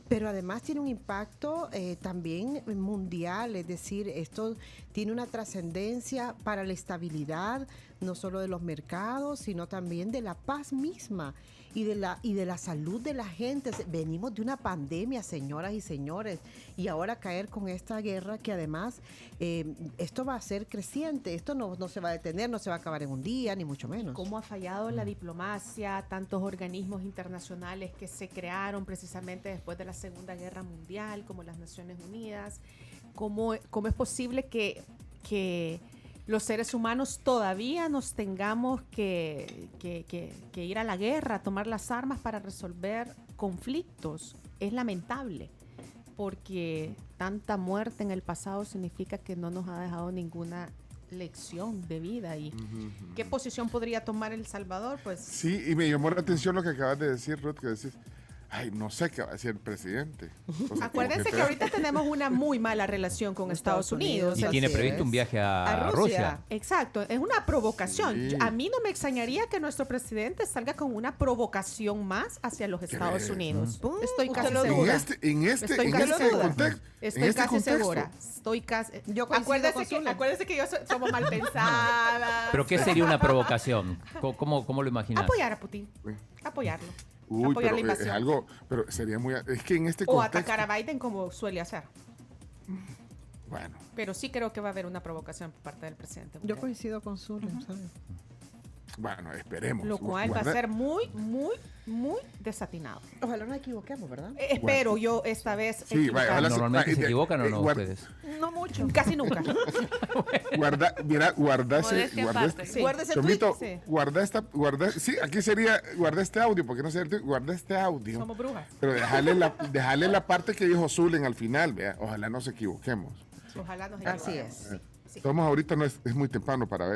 Pero además tiene un impacto también mundial, es decir, esto tiene una trascendencia para la estabilidad, no solo de los mercados, sino también de la paz misma y de la salud de la gente. Venimos de una pandemia, señoras y señores, y ahora caer con esta guerra que además esto va a ser creciente, esto no se va a detener, no se va a acabar en un día, ni mucho menos.
¿Cómo ha fallado la diplomacia, tantos organismos internacionales que se crearon precisamente después de la Segunda Guerra Mundial, como las Naciones Unidas? ¿Cómo es posible que los seres humanos todavía nos tengamos que ir a la guerra, a tomar las armas para resolver conflictos? Es lamentable, porque tanta muerte en el pasado significa que no nos ha dejado ninguna lección de vida. ¿Y qué posición podría tomar El Salvador? Pues
sí, y me llamó la atención lo que acabas de decir, Ruth, que decís, no sé qué va a decir el presidente. O sea,
acuérdense que ahorita tenemos una muy mala relación con Estados Unidos.
Y tiene previsto un viaje a Rusia.
Exacto, es una provocación. Sí. A mí no me extrañaría que nuestro presidente salga con una provocación más hacia los Estados Unidos. Estoy casi segura.
En este contexto.
Estoy casi segura. Acuérdense que yo somos mal pensadas.
¿Pero qué sería una provocación? ¿Cómo lo imaginas?
Apoyar a Putin. Apoyarlo.
Apoyar la invasión. Es algo, pero sería muy... Es que en este contexto...
O atacar a Biden como suele hacer.
Bueno.
Pero sí creo que va a haber una provocación por parte del presidente.
Yo coincido con Zulen, ¿sabes?
Bueno, esperemos.
Lo cual va a ser muy, muy, muy desatinado.
Ojalá no equivoquemos, ¿verdad?
Espero yo esta vez.
Sí, ¿Normalmente se equivocan o no ustedes?
No mucho, casi nunca.
Guárdese este audio, porque no sé, guarda este audio.
Somos brujas.
Pero dejarle la parte que dijo Zulen al final, vea, ojalá no se equivoquemos.
Ojalá nos equivoquemos.
Así es.
Estamos ahorita, es muy temprano para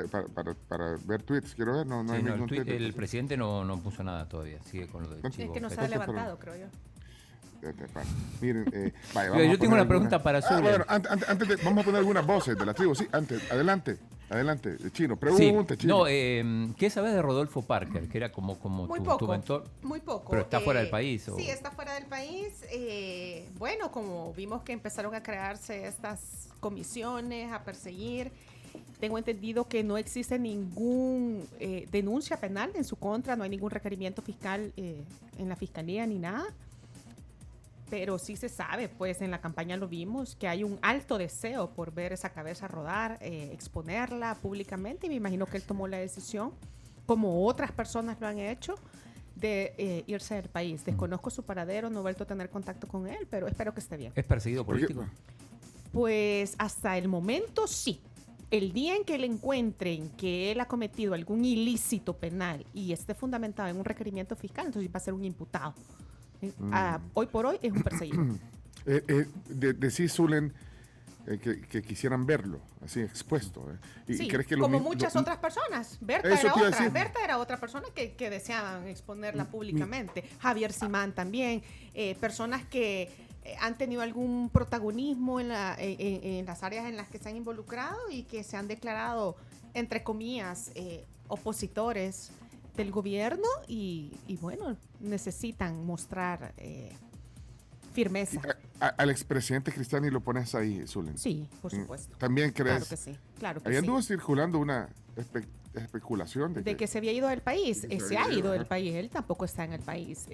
ver tweets. Quiero ver, no hay ningún tweet.
El presidente no puso nada todavía, sigue con lo de
Chivo. Es que no se ha levantado, creo yo.
Miren,
yo tengo una pregunta para Zulen.
Bueno, antes vamos a poner algunas voces de la tribu. Sí, adelante, Chino. Pregunta,
sí.
Chino.
¿Qué sabes de Rodolfo Parker? Que era como tu mentor.
Muy poco.
Pero está fuera del país.
Sí, está fuera del país. Bueno, como vimos que empezaron a crearse estas comisiones, a perseguir, tengo entendido que no existe ningún denuncia penal en su contra, no hay ningún requerimiento fiscal en la fiscalía ni nada. Pero sí se sabe, pues en la campaña lo vimos, que hay un alto deseo por ver esa cabeza rodar, exponerla públicamente, y me imagino que él tomó la decisión, como otras personas lo han hecho, de irse del país. Desconozco su paradero, no he vuelto a tener contacto con él, pero espero que esté bien.
¿Es perseguido político?
Pues hasta el momento sí. El día en que le encuentren que él ha cometido algún ilícito penal y esté fundamentado en un requerimiento fiscal, entonces va a ser un imputado. Hoy por hoy es un perseguido.
Decís, Zulen, que quisieran verlo así expuesto. ¿Y
sí,
crees que
como muchas otras personas. Berta era otra persona que deseaban exponerla públicamente. Javier Simán también. Personas que han tenido algún protagonismo en las áreas en las que se han involucrado y que se han declarado, entre comillas, opositores del gobierno y bueno, necesitan mostrar firmeza.
Al expresidente Cristiani lo pones ahí, Zulen.
Sí, por supuesto.
¿También crees?
Claro que sí. Claro que
ahí anduvo
sí.
circulando una especulación
de que se había ido del país. Se ha ido del país. Él tampoco está en el país.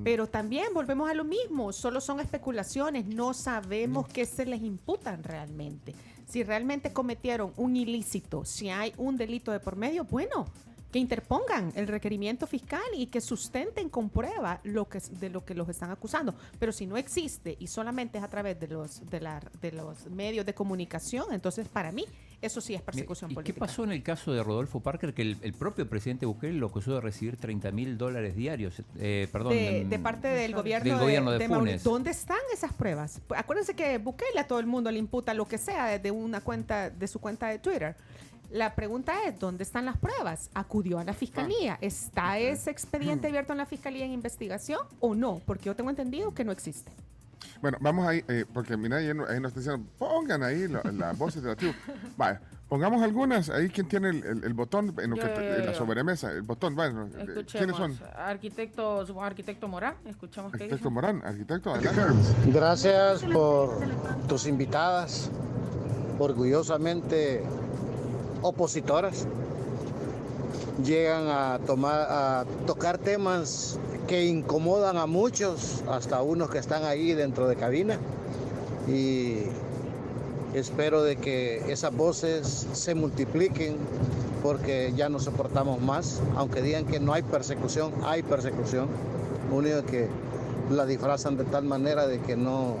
Pero también volvemos a lo mismo. Solo son especulaciones. No sabemos qué se les imputan realmente. Si realmente cometieron un ilícito, si hay un delito de por medio, bueno, que interpongan el requerimiento fiscal y que sustenten con prueba de lo que los están acusando. Pero si no existe y solamente es a través de los medios de comunicación, entonces para mí eso sí es persecución política.
¿Qué pasó en el caso de Rodolfo Parker? Que el propio presidente Bukele lo acusó de recibir $30,000 diarios,
de parte del gobierno de Funes. ¿Dónde están esas pruebas? Acuérdense que Bukele a todo el mundo le imputa lo que sea desde una cuenta, de su cuenta de Twitter. La pregunta es, ¿dónde están las pruebas? ¿Acudió a la fiscalía? ¿Está ese expediente abierto en la fiscalía en investigación o no? Porque yo tengo entendido que no existe.
Bueno, vamos ahí, porque mira, ahí nos está diciendo, pongan ahí las voces de la tribu. Vaya, pongamos algunas, ahí quien tiene el botón en la sobremesa, el botón, bueno, ¿quiénes son?
Arquitecto Morán, escuchamos qué
Arquitecto Morán, arquitecto, adelante.
Gracias por tus invitadas, orgullosamente opositoras, llegan a tocar temas que incomodan a muchos, hasta unos que están ahí dentro de cabina, y espero de que esas voces se multipliquen porque ya no soportamos más, aunque digan que no hay persecución, hay persecución, lo único que la disfrazan de tal manera de que no,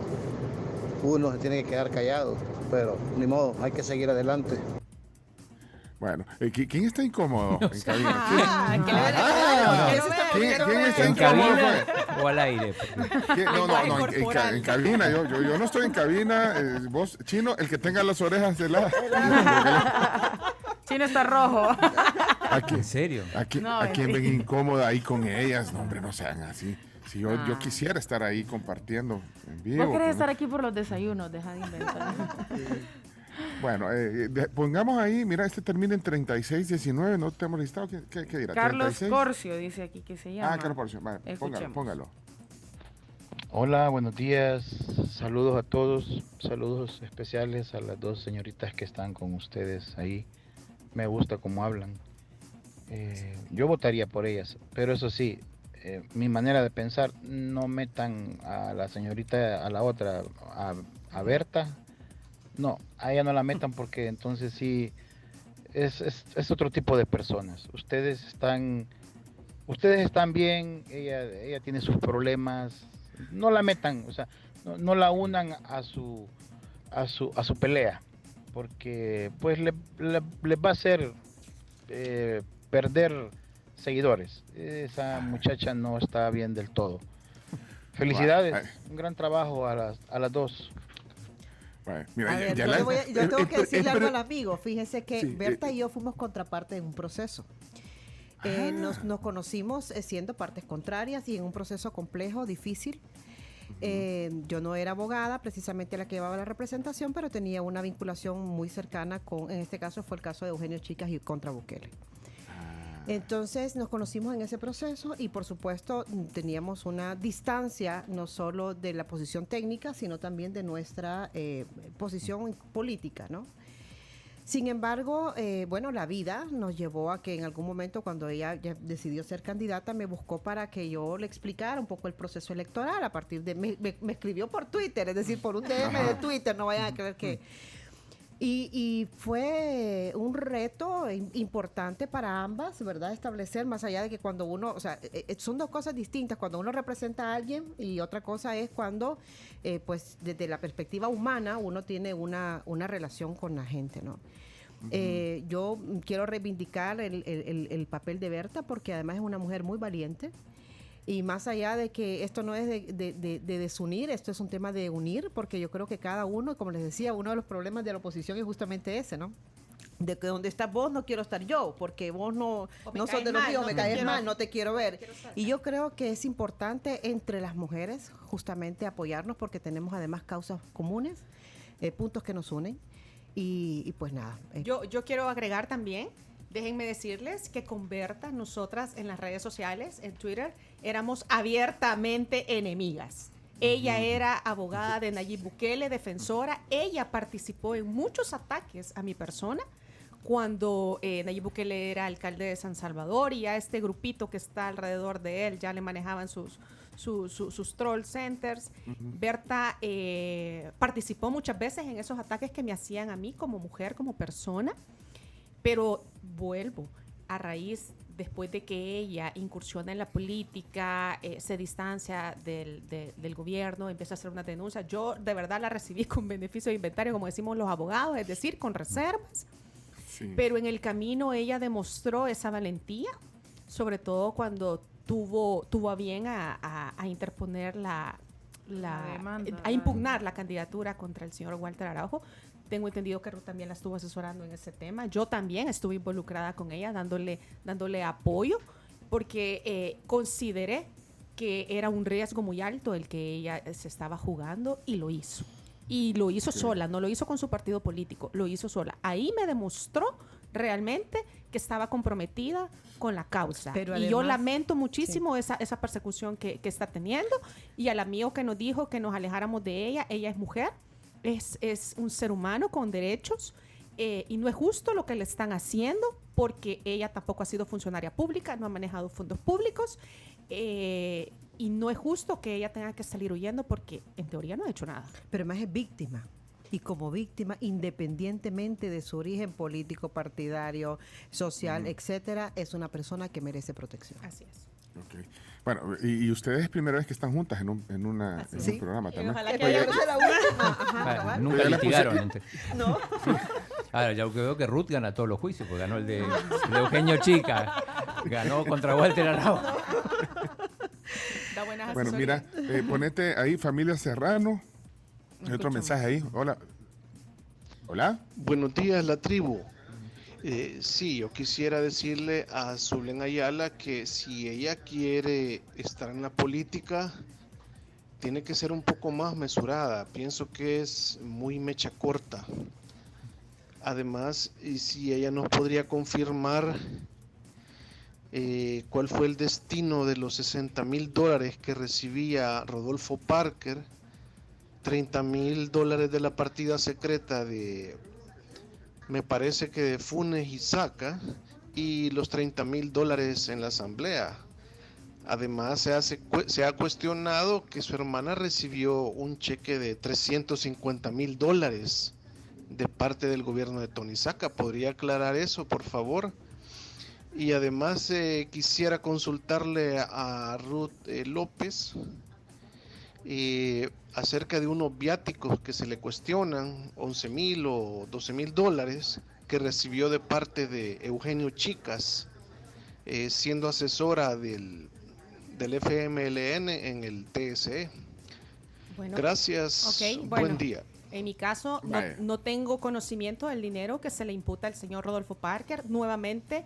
uno se tiene que quedar callado, pero ni modo, hay que seguir adelante.
Bueno, ¿quién está incómodo en cabina?
¿Quién está en cabina o al aire?
No, en cabina. Yo no estoy en cabina. Vos, Chino, el que tenga las orejas de lado.
Chino está rojo.
¿En serio? ¿A quién ven incómoda ahí con ellas? No, hombre, no sean así. Si yo quisiera estar ahí compartiendo en vivo.
¿Vos querés estar aquí por los desayunos? Deja de inventar.
Bueno, pongamos ahí, mira, termina en 3619, no te hemos listado, ¿qué dirá?
Carlos
36.
Corcio dice aquí que se llama.
Carlos Corcio, vale, póngalo.
Hola, buenos días, saludos a todos, saludos especiales a las dos señoritas que están con ustedes ahí, me gusta cómo hablan. Yo votaría por ellas, pero eso sí, mi manera de pensar, no metan a la señorita, a la otra, a Berta. No, a ella no la metan porque entonces sí es otro tipo de personas. Ustedes están bien, ella tiene sus problemas. No la metan, o sea, no la unan a su pelea, porque pues les va a hacer perder seguidores. Esa muchacha no está bien del todo. Felicidades, un gran trabajo a las dos.
Bueno, mira,
a ver, yo tengo que decirle algo al amigo. Fíjense que Berta y yo fuimos contraparte en un proceso. Nos conocimos siendo partes contrarias y en un proceso complejo, difícil. Yo no era abogada, precisamente la que llevaba la representación, pero tenía una vinculación muy cercana en este caso fue el caso de Eugenio Chicas y contra Bukele. Entonces nos conocimos en ese proceso y por supuesto teníamos una distancia no solo de la posición técnica, sino también de nuestra posición política, ¿no? Sin embargo, la vida nos llevó a que en algún momento cuando ella ya decidió ser candidata me buscó para que yo le explicara un poco el proceso electoral a partir de... Me escribió por Twitter, es decir, por un DM de Twitter, no vayan a creer que... Y fue un reto importante para ambas, ¿verdad? Establecer, más allá de que cuando uno, o sea, son dos cosas distintas, cuando uno representa a alguien y otra cosa es cuando, pues, desde la perspectiva humana, uno tiene una relación con la gente, ¿no? Yo quiero reivindicar el papel de Berta porque además es una mujer muy valiente. Y más allá de que esto no es de desunir, esto es un tema de unir, porque yo creo que cada uno, como les decía, uno de los problemas de la oposición es justamente ese, ¿no? De que donde estás vos no quiero estar yo, porque vos no sos de los míos, me caes mal, no te quiero ver. Y yo creo que es importante entre las mujeres justamente apoyarnos, porque tenemos además causas comunes, puntos que nos unen. Y pues nada.
Yo quiero agregar también, déjenme decirles que con Berta, nosotras en las redes sociales, en Twitter, éramos abiertamente enemigas. Ella era abogada de Nayib Bukele, defensora. Ella participó en muchos ataques a mi persona cuando Nayib Bukele era alcalde de San Salvador, y a este grupito que está alrededor de él ya le manejaban sus troll centers. Berta participó muchas veces en esos ataques que me hacían a mí como mujer, como persona, pero vuelvo a raíz, después de que ella incursiona en la política, se distancia del gobierno, empieza a hacer una denuncia. Yo de verdad la recibí con beneficio de inventario, como decimos los abogados, es decir, con reservas. Sí. Pero en el camino ella demostró esa valentía, sobre todo cuando tuvo a bien a interponer la demanda, a impugnar la candidatura contra el señor Walter Araujo. Tengo entendido que Ruth también la estuvo asesorando en ese tema. Yo también estuve involucrada con ella, dándole apoyo, porque consideré que era un riesgo muy alto el que ella se estaba jugando, y lo hizo. Y lo hizo sola, no lo hizo con su partido político, lo hizo sola. Ahí me demostró realmente que estaba comprometida con la causa. Pero además, y yo lamento muchísimo esa persecución que está teniendo. Y al amigo que nos dijo que nos alejáramos de ella es mujer, es un ser humano con derechos, y no es justo lo que le están haciendo, porque ella tampoco ha sido funcionaria pública, no ha manejado fondos públicos, y no es justo que ella tenga que salir huyendo, porque en teoría no ha hecho nada.
Pero además es víctima. Y como víctima, independientemente de su origen político, partidario, social, etcétera, es una persona que merece protección.
Así es.
Okay. Bueno, y ustedes es primera vez que están juntas en un programa también.
Ojalá que haya la última.
Nunca litigaron.
No.
Ahora, ya veo que Ruth gana todos los juicios, porque ganó el de Eugenio Chica, ganó contra Walter Araujo.
Bueno, mira, ponete ahí familia Serrano. Hay otro mensaje ahí. Hola. Hola.
Buenos días, la tribu. Sí, yo quisiera decirle a Zulen Ayala que si ella quiere estar en la política, tiene que ser un poco más mesurada. Pienso que es muy mecha corta. Además, si ella nos podría confirmar cuál fue el destino de los $60,000 que recibía Rodolfo Parker, $30,000 de la partida secreta de, me parece que de Funes y Saca, y los $30,000 en la asamblea. Además, se ha cuestionado que su hermana recibió un cheque de $350,000 de parte del gobierno de Tony Saca. ¿Podría aclarar eso, por favor? Y además quisiera consultarle a Ruth López acerca de unos viáticos que se le cuestionan, $11,000 o $12,000 que recibió de parte de Eugenio Chicas, siendo asesora del FMLN en el TSE.
Bueno,
gracias, buen día.
En mi caso, no tengo conocimiento del dinero que se le imputa al señor Rodolfo Parker. Nuevamente,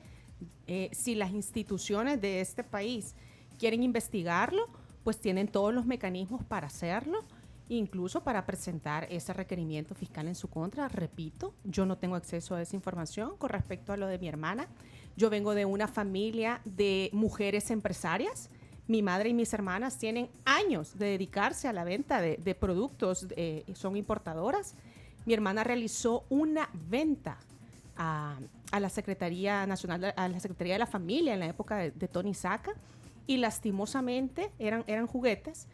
si las instituciones de este país quieren investigarlo, pues tienen todos los mecanismos para hacerlo, incluso para presentar ese requerimiento fiscal en su contra. Repito, yo no tengo acceso a esa información con respecto a lo de mi hermana. Yo vengo de una familia de mujeres empresarias. Mi madre y mis hermanas tienen años de dedicarse a la venta de productos, son importadoras. Mi hermana realizó una venta a la Secretaría Nacional, a la Secretaría de la Familia en la época de Tony Saca, y lastimosamente eran juguetes.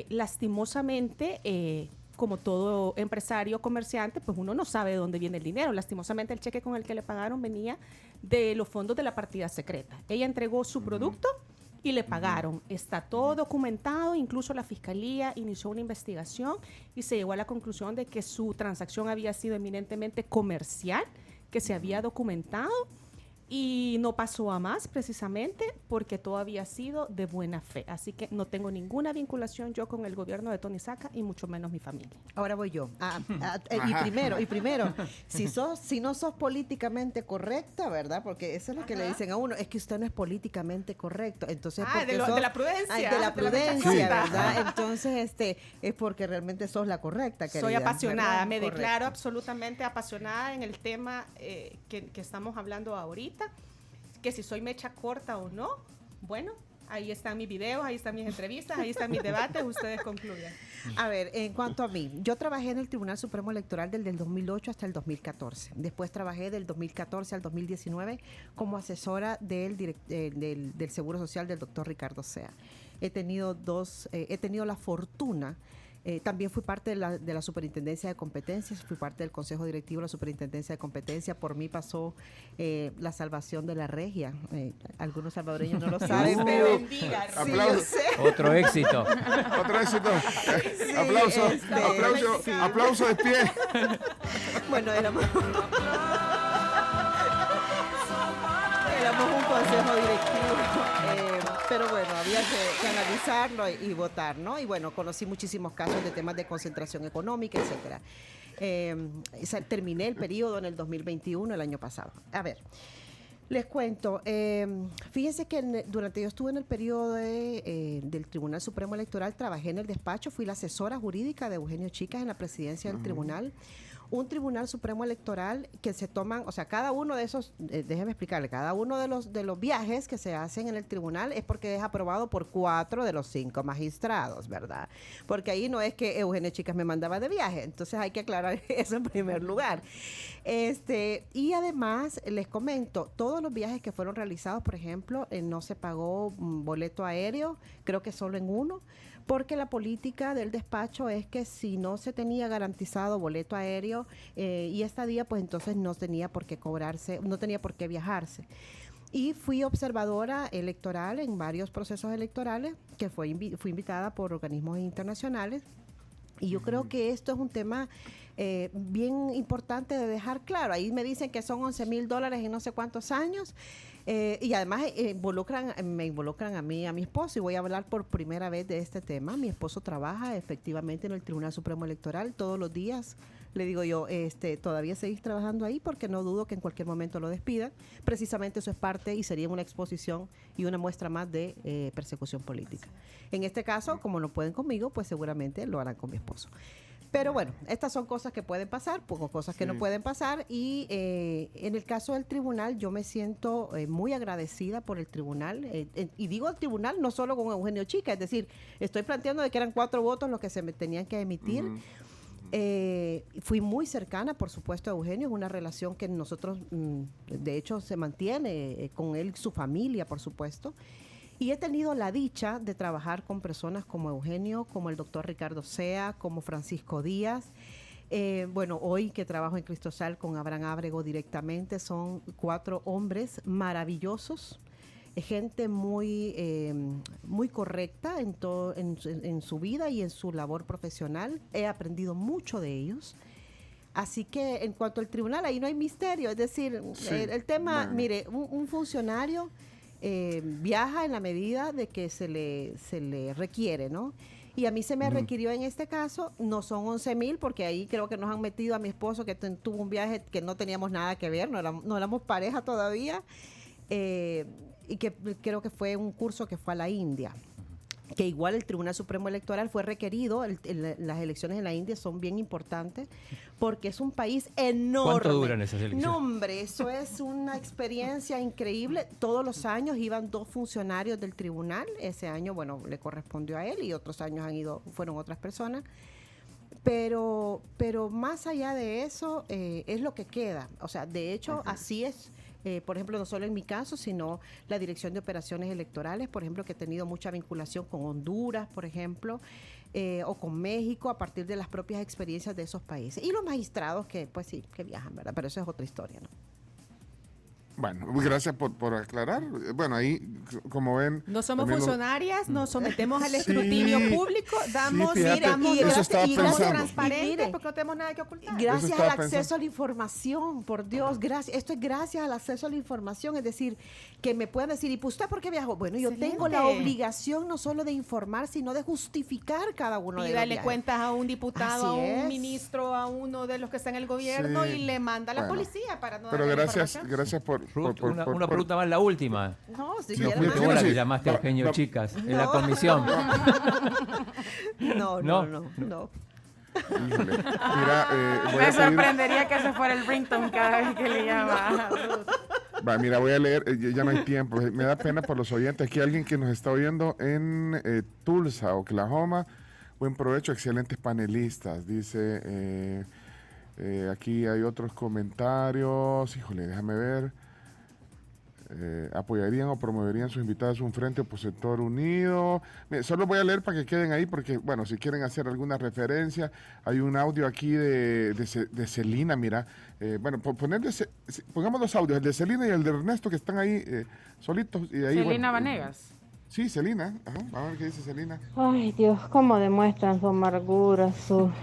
Lastimosamente, como todo empresario comerciante, pues uno no sabe de dónde viene el dinero. Lastimosamente el cheque con el que le pagaron venía de los fondos de la partida secreta. Ella entregó su producto y le pagaron. Está todo documentado, incluso la fiscalía inició una investigación y se llegó a la conclusión de que su transacción había sido eminentemente comercial, que se había documentado. y no pasó a más precisamente porque todo había sido de buena fe. Así que no tengo ninguna vinculación yo con el gobierno de Tony Saca y mucho menos mi familia.
Ahora voy yo. Y primero, si no sos políticamente correcta, ¿verdad? Porque eso es lo que le dicen a uno, es que usted no es políticamente correcto. Entonces,
de la prudencia.
De la prudencia, ¿verdad? Entonces, es porque realmente sos la correcta, querida.
Soy apasionada,
¿verdad?
me
Correcto.
declaro absolutamente apasionada en el tema que estamos hablando ahorita, que si soy mecha corta o no, bueno, ahí están mis videos, ahí están mis entrevistas, ahí están mis debates, ustedes concluyan.
A ver, en cuanto a mí, yo trabajé en el Tribunal Supremo Electoral desde el 2008 hasta el 2014. Después trabajé del 2014 al 2019 como asesora del Seguro Social del doctor Ricardo Sea. He tenido la fortuna. También fui parte de la Superintendencia de Competencias, fui parte del Consejo Directivo de la Superintendencia de Competencia. Por mí pasó la salvación de la regia. Algunos salvadoreños no lo saben, pero sí, yo sé.
Otro éxito.
Otro éxito.
Sí,
Aplauso de pie.
Bueno, éramos un consejo directivo, pero bueno, había que analizarlo y votar, ¿no? Y bueno, conocí muchísimos casos de temas de concentración económica, etcétera. Terminé el periodo en el 2021, el año pasado. A ver, les cuento. Fíjense que durante yo estuve en el periodo del Tribunal Supremo Electoral, trabajé en el despacho, fui la asesora jurídica de Eugenio Chicas en la presidencia del tribunal. Un Tribunal Supremo Electoral que se toman, o sea, cada uno de esos, déjeme explicarle, cada uno de los viajes que se hacen en el tribunal es porque es aprobado por 4 de los 5 magistrados, ¿verdad? Porque ahí no es que Eugenio Chicas me mandaba de viaje, entonces hay que aclarar eso en primer lugar. Y además, les comento, todos los viajes que fueron realizados, por ejemplo, no se pagó boleto aéreo, creo que solo en uno, porque la política del despacho es que si no se tenía garantizado boleto aéreo y estadía, pues entonces no tenía por qué cobrarse, no tenía por qué viajarse. Y fui observadora electoral en varios procesos electorales, que fui invitada por organismos internacionales. Y yo creo que esto es un tema bien importante de dejar claro. Ahí me dicen que son $11,000 en no sé cuántos años. Y además me involucran a mí y a mi esposo, y voy a hablar por primera vez de este tema. Mi esposo trabaja efectivamente en el Tribunal Supremo Electoral todos los días. Le digo yo, todavía seguís trabajando ahí porque no dudo que en cualquier momento lo despidan. Precisamente eso es parte y sería una exposición y una muestra más de persecución política. En este caso, como no pueden conmigo, pues seguramente lo harán con mi esposo. Pero bueno, estas son cosas que pueden pasar, cosas que no pueden pasar, y en el caso del tribunal yo me siento muy agradecida por el tribunal, y digo el tribunal no solo con Eugenio Chica, es decir, estoy planteando de que eran 4 votos los que se me tenían que emitir. Fui muy cercana, por supuesto, a Eugenio, es una relación que nosotros, de hecho, se mantiene con él, su familia, por supuesto. Y he tenido la dicha de trabajar con personas como Eugenio, como el doctor Ricardo Sea, como Francisco Díaz. Bueno, hoy que trabajo en Cristosal con Abraham Ábrego directamente, son 4 hombres maravillosos, gente muy, muy correcta en su vida y en su labor profesional. He aprendido mucho de ellos. Así que en cuanto al tribunal, ahí no hay misterio. Es decir, el tema, mire, un funcionario viaja en la medida de que se le requiere, ¿no? Y a mí se me requirió en este caso, no son 11,000, porque ahí creo que nos han metido a mi esposo, que tuvo un viaje que no teníamos nada que ver, no éramos pareja todavía, y que creo que fue un curso que fue a la India. Que igual el Tribunal Supremo Electoral fue requerido, las elecciones en la India son bien importantes, porque es un país enorme.
¿Cuánto duran esas elecciones?
No, hombre, eso es una experiencia increíble. Todos los años iban 2 funcionarios del tribunal. Ese año, bueno, le correspondió a él, y otros años fueron otras personas. Pero más allá de eso, es lo que queda. O sea, de hecho, así es. Por ejemplo, no solo en mi caso, sino la Dirección de Operaciones Electorales, por ejemplo, que he tenido mucha vinculación con Honduras, por ejemplo, o con México, a partir de las propias experiencias de esos países. Y los magistrados que, pues sí, que viajan, ¿verdad? Pero eso es otra historia, ¿no?
Bueno, gracias por aclarar. Bueno, ahí, como ven...
No somos funcionarias, nos sometemos al escrutinio público, damos transparentes porque no tenemos nada que ocultar.
Gracias al acceso a la información, por Dios, gracias. Esto es gracias al acceso a la información, es decir, que me puedan decir, ¿y usted por qué viajó? Bueno, yo tengo la obligación no solo de informar, sino de justificar cada uno de los viajes.
Y darle cuentas a un diputado, a un ministro, a uno de los que está en el gobierno y le manda a la policía para no
pero
darle
gracias por
una pregunta más, la última.
No, si
qué hora que llamaste a Eugenio Chicas en la comisión.
No.
Híjole. Mira,
me sorprendería que ese fuera el ringtone cada vez que le llama.
Mira, voy a leer, ya no hay tiempo. Me da pena por los oyentes. Aquí hay alguien que nos está oyendo en Tulsa, Oklahoma. Buen provecho, excelentes panelistas. Dice, aquí hay otros comentarios. Híjole, déjame ver. Apoyarían o promoverían sus invitados un frente opositor unido. Solo voy a leer para que queden ahí porque, bueno, si quieren hacer alguna referencia, hay un audio aquí de Celina, mira. Bueno, pongamos los audios, el de Celina y el de Ernesto que están ahí solitos. Y ahí,
Celina Vanegas.
Sí, Celina. Ajá, vamos a ver qué dice Celina.
Ay, Dios, cómo demuestran su amargura, su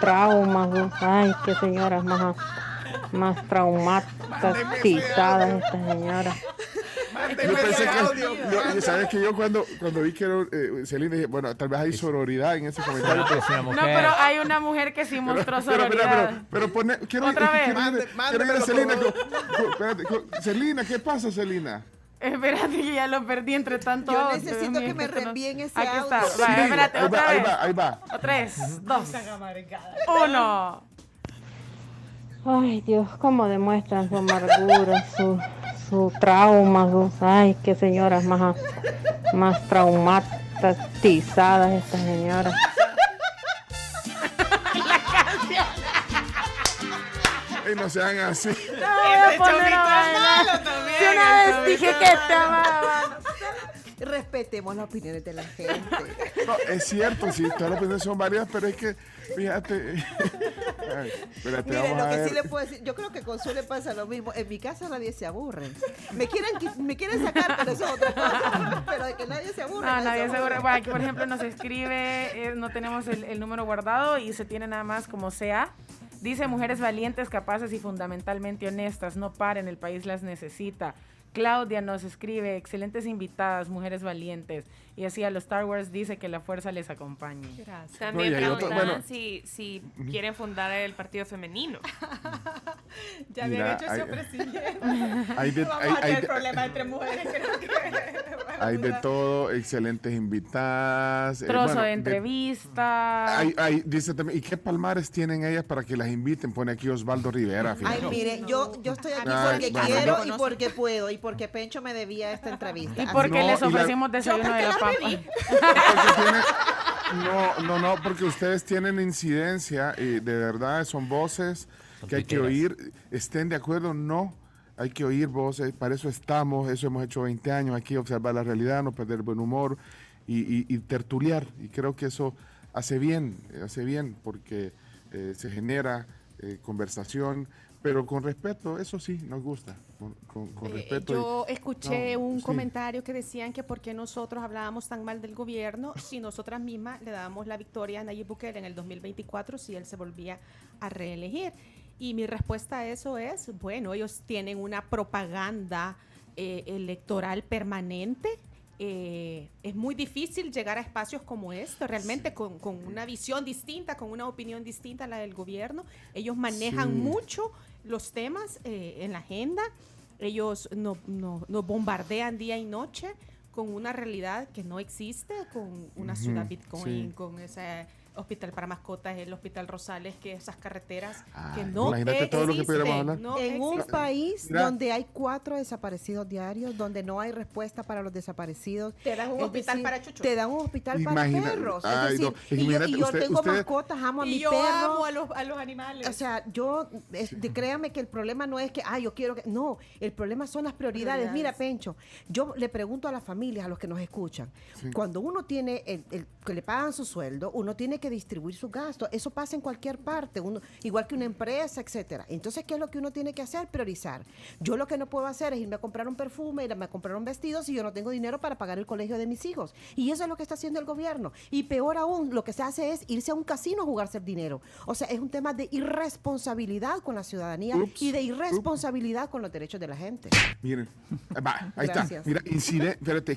trauma. Ay, qué señoras más traumatizadas esta señora.
Yo pensé que, ¿sabes que yo cuando vi que era Celina dije, bueno, tal vez hay sororidad en ese comentario?
No, pero hay una mujer que sí mostró sororidad.
Pero quiero ir a Celina. Celina, ¿qué pasa, Celina?
Espérate que ya lo perdí entre tanto.
Yo necesito que me reenvíen ese audio.
Aquí está. Va, espérate, otra vez.
Ahí va.
3, 2, 1.
Ay, Dios, cómo demuestran su amargura, su trauma. Ay, qué señoras más traumatizadas estas señoras.
Y no sean así.
Si una vez dije que estaba...
Respetemos las opiniones de la gente.
No, es cierto, sí, todas las opiniones son varias, pero es que, fíjate. Espérate,
Mire,
vamos
lo
a
que
ver.
sí le puedo decir, yo creo que con Zule pasa lo mismo. En mi casa nadie se aburre. Me quieren sacar, pero eso es otra cosa. Pero de que nadie se aburre.
No, nadie se aburre. Bueno, aquí, por ejemplo, nos escribe, no tenemos el número guardado y se tiene nada más como CA. Dice, mujeres valientes, capaces y fundamentalmente honestas. No paren, el país las necesita. Claudia nos escribe, excelentes invitadas, mujeres valientes. Y así a los Star Wars dice que la fuerza les acompañe.
Gracias. También preguntaban si quieren fundar el partido femenino.
Ya habían hecho ese ofrecimiento. Vamos a tener problemas entre mujeres. Creo que
hay de todo, excelentes invitadas.
Trozo de entrevista.
Dice también, ¿y qué palmares tienen ellas para que las inviten? Pone aquí Osvaldo Rivera.
Ay, mire, yo estoy aquí porque quiero y porque puedo y porque Pencho me debía esta entrevista.
Y porque les ofrecimos desayuno de la papa.
No, porque ustedes tienen incidencia y de verdad son voces que hay que oír, estén de acuerdo, no. Hay que oír voces, para eso estamos, eso hemos hecho 20 años aquí, observar la realidad, no perder buen humor y tertuliar. Y creo que eso hace bien porque se genera conversación, pero con respeto, eso sí, nos gusta. Con respeto.
Yo escuché un comentario que decían que por qué nosotros hablábamos tan mal del gobierno si nosotras mismas le dábamos la victoria a Nayib Bukele en el 2024 si él se volvía a reelegir. Y mi respuesta a eso es, bueno, ellos tienen una propaganda electoral permanente. Es muy difícil llegar a espacios como este, realmente con una visión distinta, con una opinión distinta a la del gobierno. Ellos manejan mucho los temas en la agenda. Ellos nos bombardean día y noche con una realidad que no existe, con una ciudad Bitcoin, con ese hospital para mascotas, el Hospital Rosales, que esas carreteras que no existen.
Todo lo que pudiéramos hablar.
En un país donde hay 4 desaparecidos diarios, donde no hay respuesta para los desaparecidos.
Te dan un hospital para chuchos.
Te dan un hospital para perros. Es decir, y yo tengo mascotas, amo a mi perro.
Y yo amo a los animales.
O sea, créame que el problema no es que, yo quiero que... No, el problema son las prioridades. Mira, Pencho, yo le pregunto a las familias, a los que nos escuchan, cuando uno tiene que le pagan su sueldo, uno tiene que que distribuir sus gastos. Eso pasa en cualquier parte, igual que una empresa, etcétera. Entonces, ¿qué es lo que uno tiene que hacer? Priorizar. Yo lo que no puedo hacer es irme a comprar un perfume, irme a comprar un vestido si yo no tengo dinero para pagar el colegio de mis hijos. Y eso es lo que está haciendo el gobierno. Y peor aún, lo que se hace es irse a un casino a jugarse el dinero. O sea, es un tema de irresponsabilidad con la ciudadanía y de irresponsabilidad con los derechos de la gente.
Miren, ahí
Gracias.
está. Mira,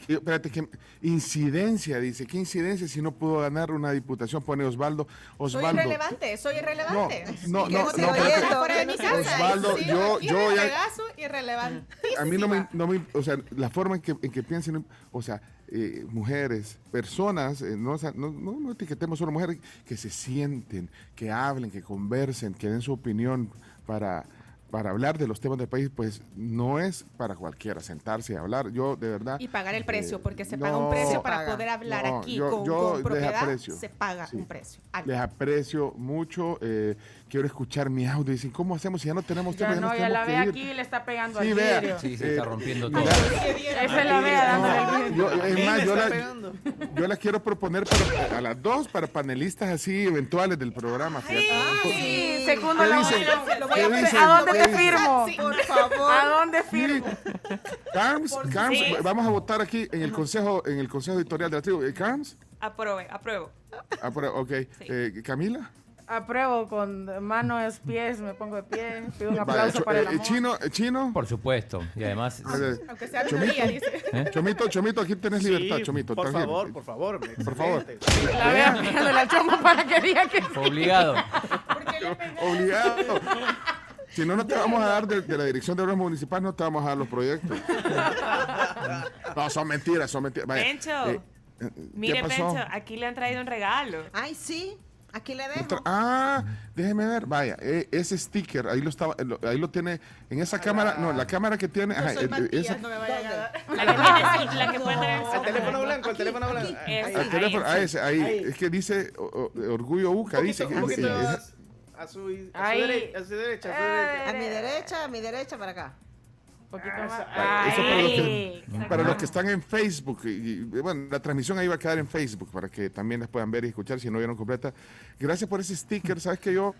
espérate, incidencia, dice. ¿Qué incidencia si no pudo ganar una diputación? Pone Osvaldo.
Soy irrelevante.
No,
Fuera de mi casa.
Osvaldo,
Sí,
yo ya...
Pegaso, irrelevante.
A mí no me, o sea, la forma en que piensen, o sea, mujeres, personas, no etiquetemos solo mujeres, que se sienten, que hablen, que conversen, que den su opinión para hablar de los temas del país, pues no es para cualquiera sentarse y hablar. Yo, de verdad...
Y pagar el precio, porque se paga un precio para poder hablar aquí con propiedad, se paga un precio.
Les aprecio mucho. Quiero escuchar mi audio. Dicen, ¿cómo hacemos si ya no tenemos tiempo?
Ya la ve aquí y le está pegando al vidrio.
Sí, se está rompiendo todo.
Esa es la vea dándole el vidrio.
Es más, yo la quiero proponer a las 2 para panelistas así eventuales del programa.
Sí, segundo la moción.
¿A
dónde te firmo?
Sí, por favor.
¿A dónde firmo?
Carms, vamos a votar aquí en el consejo editorial de la tribu. ¿Carms?
Apruebo.
Ok. Sí. ¿Camila?
Apruebo, con manos, pies, me pongo de pie, pido un aplauso para el amor.
¿Chino?
Por supuesto, y además...
Aunque sea minoría, dice.
Chomito, aquí tenés libertad, Chomito.
Por favor.
Por favor.
La vea pegándole al chomo para que diga que...
Obligado.
Obligado. Si no te vamos a dar de la Dirección de Obras Municipales, no te vamos a dar los proyectos. No, son mentiras. Vaya,
Pencho, mire, Pencho, aquí le han traído un regalo.
Ay, sí. Aquí le dejo.
Déjeme ver. Vaya, ese sticker, ahí lo tiene en esa cámara. No, la cámara que tiene.
No me vaya a
dar. La que puede tener
el teléfono blanco.
El teléfono, ese, ahí. Es que dice Orgullo UCA. Dice que
a su derecha.
A mi derecha, para acá.
Un poquito más.
Eso para los que están en Facebook. Y bueno, la transmisión ahí va a quedar en Facebook para que también las puedan ver y escuchar si no vieron completa. Gracias por ese sticker. Sabes que yo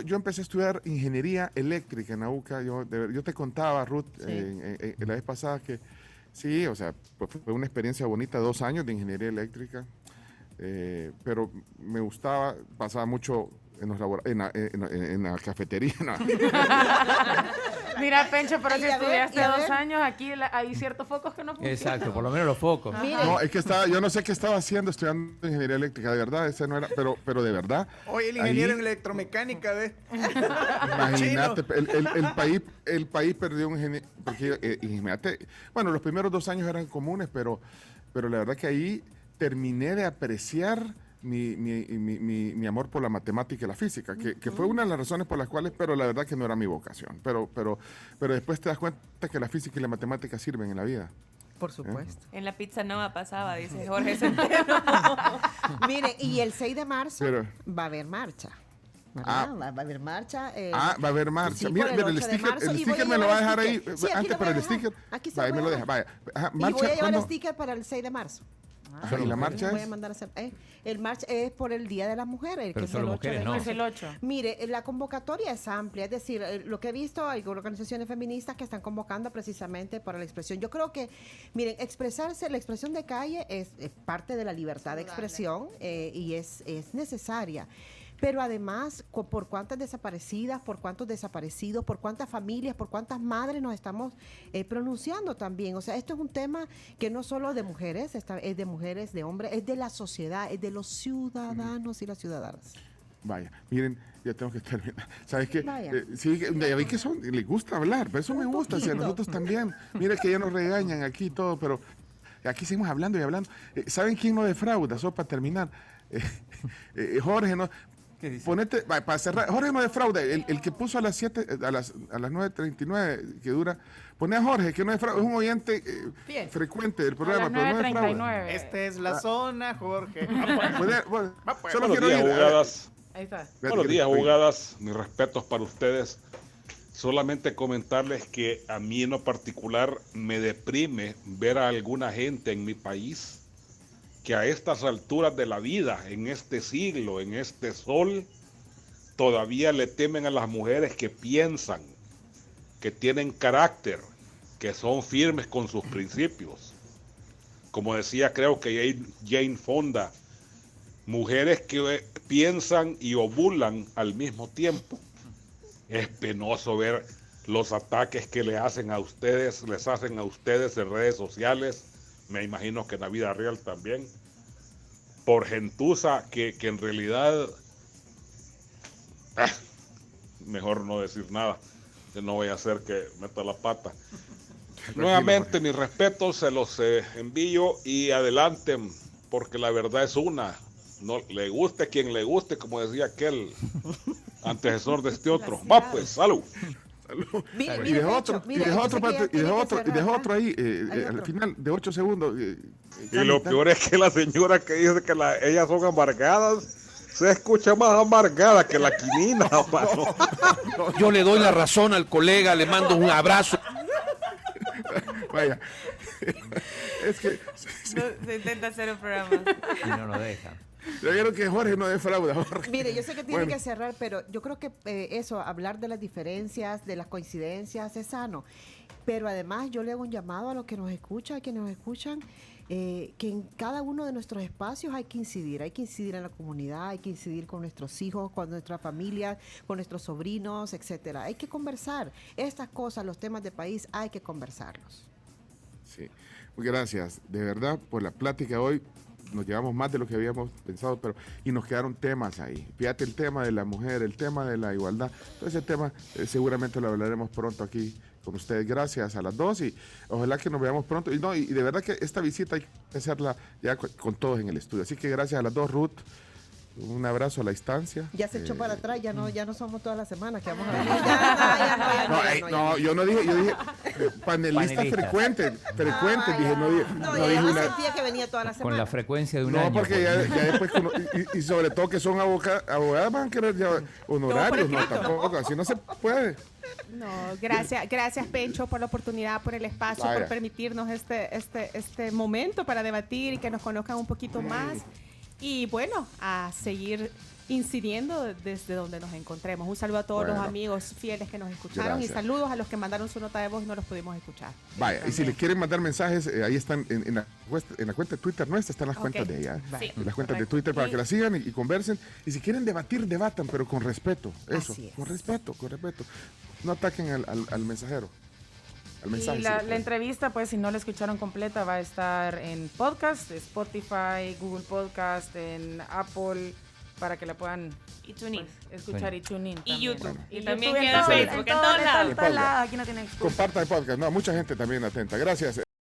empecé a estudiar ingeniería eléctrica en la UCA. Yo te contaba, Ruth, la vez pasada que sí, o sea, pues fue una experiencia bonita, 2 años de ingeniería eléctrica. Pero me gustaba, pasaba mucho en la cafetería. No.
Mira, Pencho, pero si estudiaste 2 años, aquí hay ciertos focos que no funcionan.
Exacto, por lo menos los focos.
No, es que yo no sé qué estaba haciendo estudiando ingeniería eléctrica, de verdad, ese no era, pero de verdad.
Oye, el ingeniero en electromecánica, ¿ves?
Imagínate, el país perdió un ingeniero, porque imagínate, bueno, los primeros 2 años eran comunes, pero la verdad que ahí terminé de apreciar mi amor por la matemática y la física, que fue una de las razones por las cuales, pero la verdad que no era mi vocación. Pero después te das cuenta que la física y la matemática sirven en la vida.
Por supuesto.
En la pizza nova pasaba, dice Jorge Centeno.
Mire, y el 6 de marzo va a haber marcha. Va a haber marcha.
Va a haber marcha.
Sí,
mira, el sticker me lo va a dejar ahí.
Sí,
antes, pero el sticker.
Aquí se
ahí me lo deja. Vaya.
Y voy a llevar el sticker para el 6 de marzo.
¿Y la marcha
voy a mandar a hacer, el marcha es por el Día de las Mujeres,
pero
que es el 8 de marzo.
Es el 8.
Mire, la convocatoria es amplia, es decir, lo que he visto, hay organizaciones feministas que están convocando precisamente para la expresión. Yo creo que, miren, expresarse, la expresión de calle es parte de la libertad de expresión y es necesaria. Pero además, por cuántas desaparecidas, por cuántos desaparecidos, por cuántas familias, por cuántas madres nos estamos pronunciando también. O sea, esto es un tema que no solo de mujeres, es de mujeres, de hombres, es de la sociedad, es de los ciudadanos y las ciudadanas.
Vaya, miren, ya tengo que terminar. ¿Sabes qué? Sí, ya vi que les gusta hablar, pero eso me gusta, si a nosotros también. Mira que ya nos regañan aquí y todo, pero aquí seguimos hablando y hablando. ¿Saben quién no defrauda? Solo para terminar. Jorge, no... Ponete, para cerrar, Jorge no defrauda, el que puso a las 9:39 que dura, pone a Jorge, que no defrauda, es un oyente frecuente del programa, pero no defrauda.
Esta es la zona, Jorge.
Solo
buenos días, jugadas.
Ahí está.
Buenos días, jugadas, mis respetos para ustedes. Solamente comentarles que a mí en lo particular me deprime ver a alguna gente en mi país que a estas alturas de la vida, en este siglo, en este sol, todavía le temen a las mujeres que piensan, que tienen carácter, que son firmes con sus principios. Como decía, creo que Jane Fonda, mujeres que piensan y ovulan al mismo tiempo. Es penoso ver los ataques que les hacen a ustedes en redes sociales, me imagino que en la vida real también, por gentuza que en realidad, mejor no decir nada, que no voy a hacer que meta la pata. Nuevamente, mis respetos, se los envío y adelante, porque la verdad es una. No le guste quien le guste, como decía aquel antecesor de este otro. Va pues, salud.
Y dejó otro ahí, al final de 8 segundos.
Y lo peor es que la señora que dice que ellas son amargadas, se escucha más amargada que la quinina.
Yo le doy la razón al colega, le mando un abrazo.
Vaya, es que
se intenta hacer un programa
y no nos deja.
Yo quiero que Jorge no defrauda.
Mire, yo sé que tiene que cerrar, pero yo creo que eso, hablar de las diferencias, de las coincidencias, es sano. Pero además yo le hago un llamado a los que nos escuchan, que en cada uno de nuestros espacios hay que incidir en la comunidad, hay que incidir con nuestros hijos, con nuestra familia, con nuestros sobrinos, etcétera. Hay que conversar. Estas cosas, los temas de país, hay que conversarlos.
Sí, muy gracias, de verdad, por la plática hoy. Nos llevamos más de lo que habíamos pensado, y nos quedaron temas ahí. Fíjate, el tema de la mujer, el tema de la igualdad, todo ese tema seguramente lo hablaremos pronto aquí con ustedes. Gracias a las dos y ojalá que nos veamos pronto. Y de verdad que esta visita hay que hacerla ya con todos en el estudio. Así que gracias a las dos, Ruth. Un abrazo a la distancia.
Ya se echó para atrás, ya no somos todas las semanas que vamos a venir.
No, yo no dije, yo dije panelista frecuente, dije, no dije
una. Sentía que venía todas las semanas.
Con la frecuencia de un año.
No, porque ya después, y sobre todo que son abogadas, van a querer ya honorarios, no, tampoco, así no se puede.
No, gracias Pencho por la oportunidad, por el espacio, por permitirnos este momento para debatir y que nos conozcan un poquito más. Y bueno, a seguir incidiendo desde donde nos encontremos. Un saludo a todos los amigos fieles que nos escucharon y saludos a los que mandaron su nota de voz y no los pudimos escuchar.
Vaya, y si les quieren mandar mensajes, ahí están en la cuenta de Twitter nuestra, están las cuentas de ella. Sí, las cuentas de Twitter para que las sigan y conversen. Y si quieren debatir, debatan, pero con respeto. Eso, con respeto. No ataquen al mensajero.
Y la entrevista, pues, si no la escucharon completa, va a estar en podcast, Spotify, Google Podcast, en Apple, para que la puedan escuchar y TuneIn.
Y YouTube.
Y
también queda Facebook, en todos lados.
Aquí no tiene excusa.
Compartan el podcast. No, mucha gente también atenta. Gracias.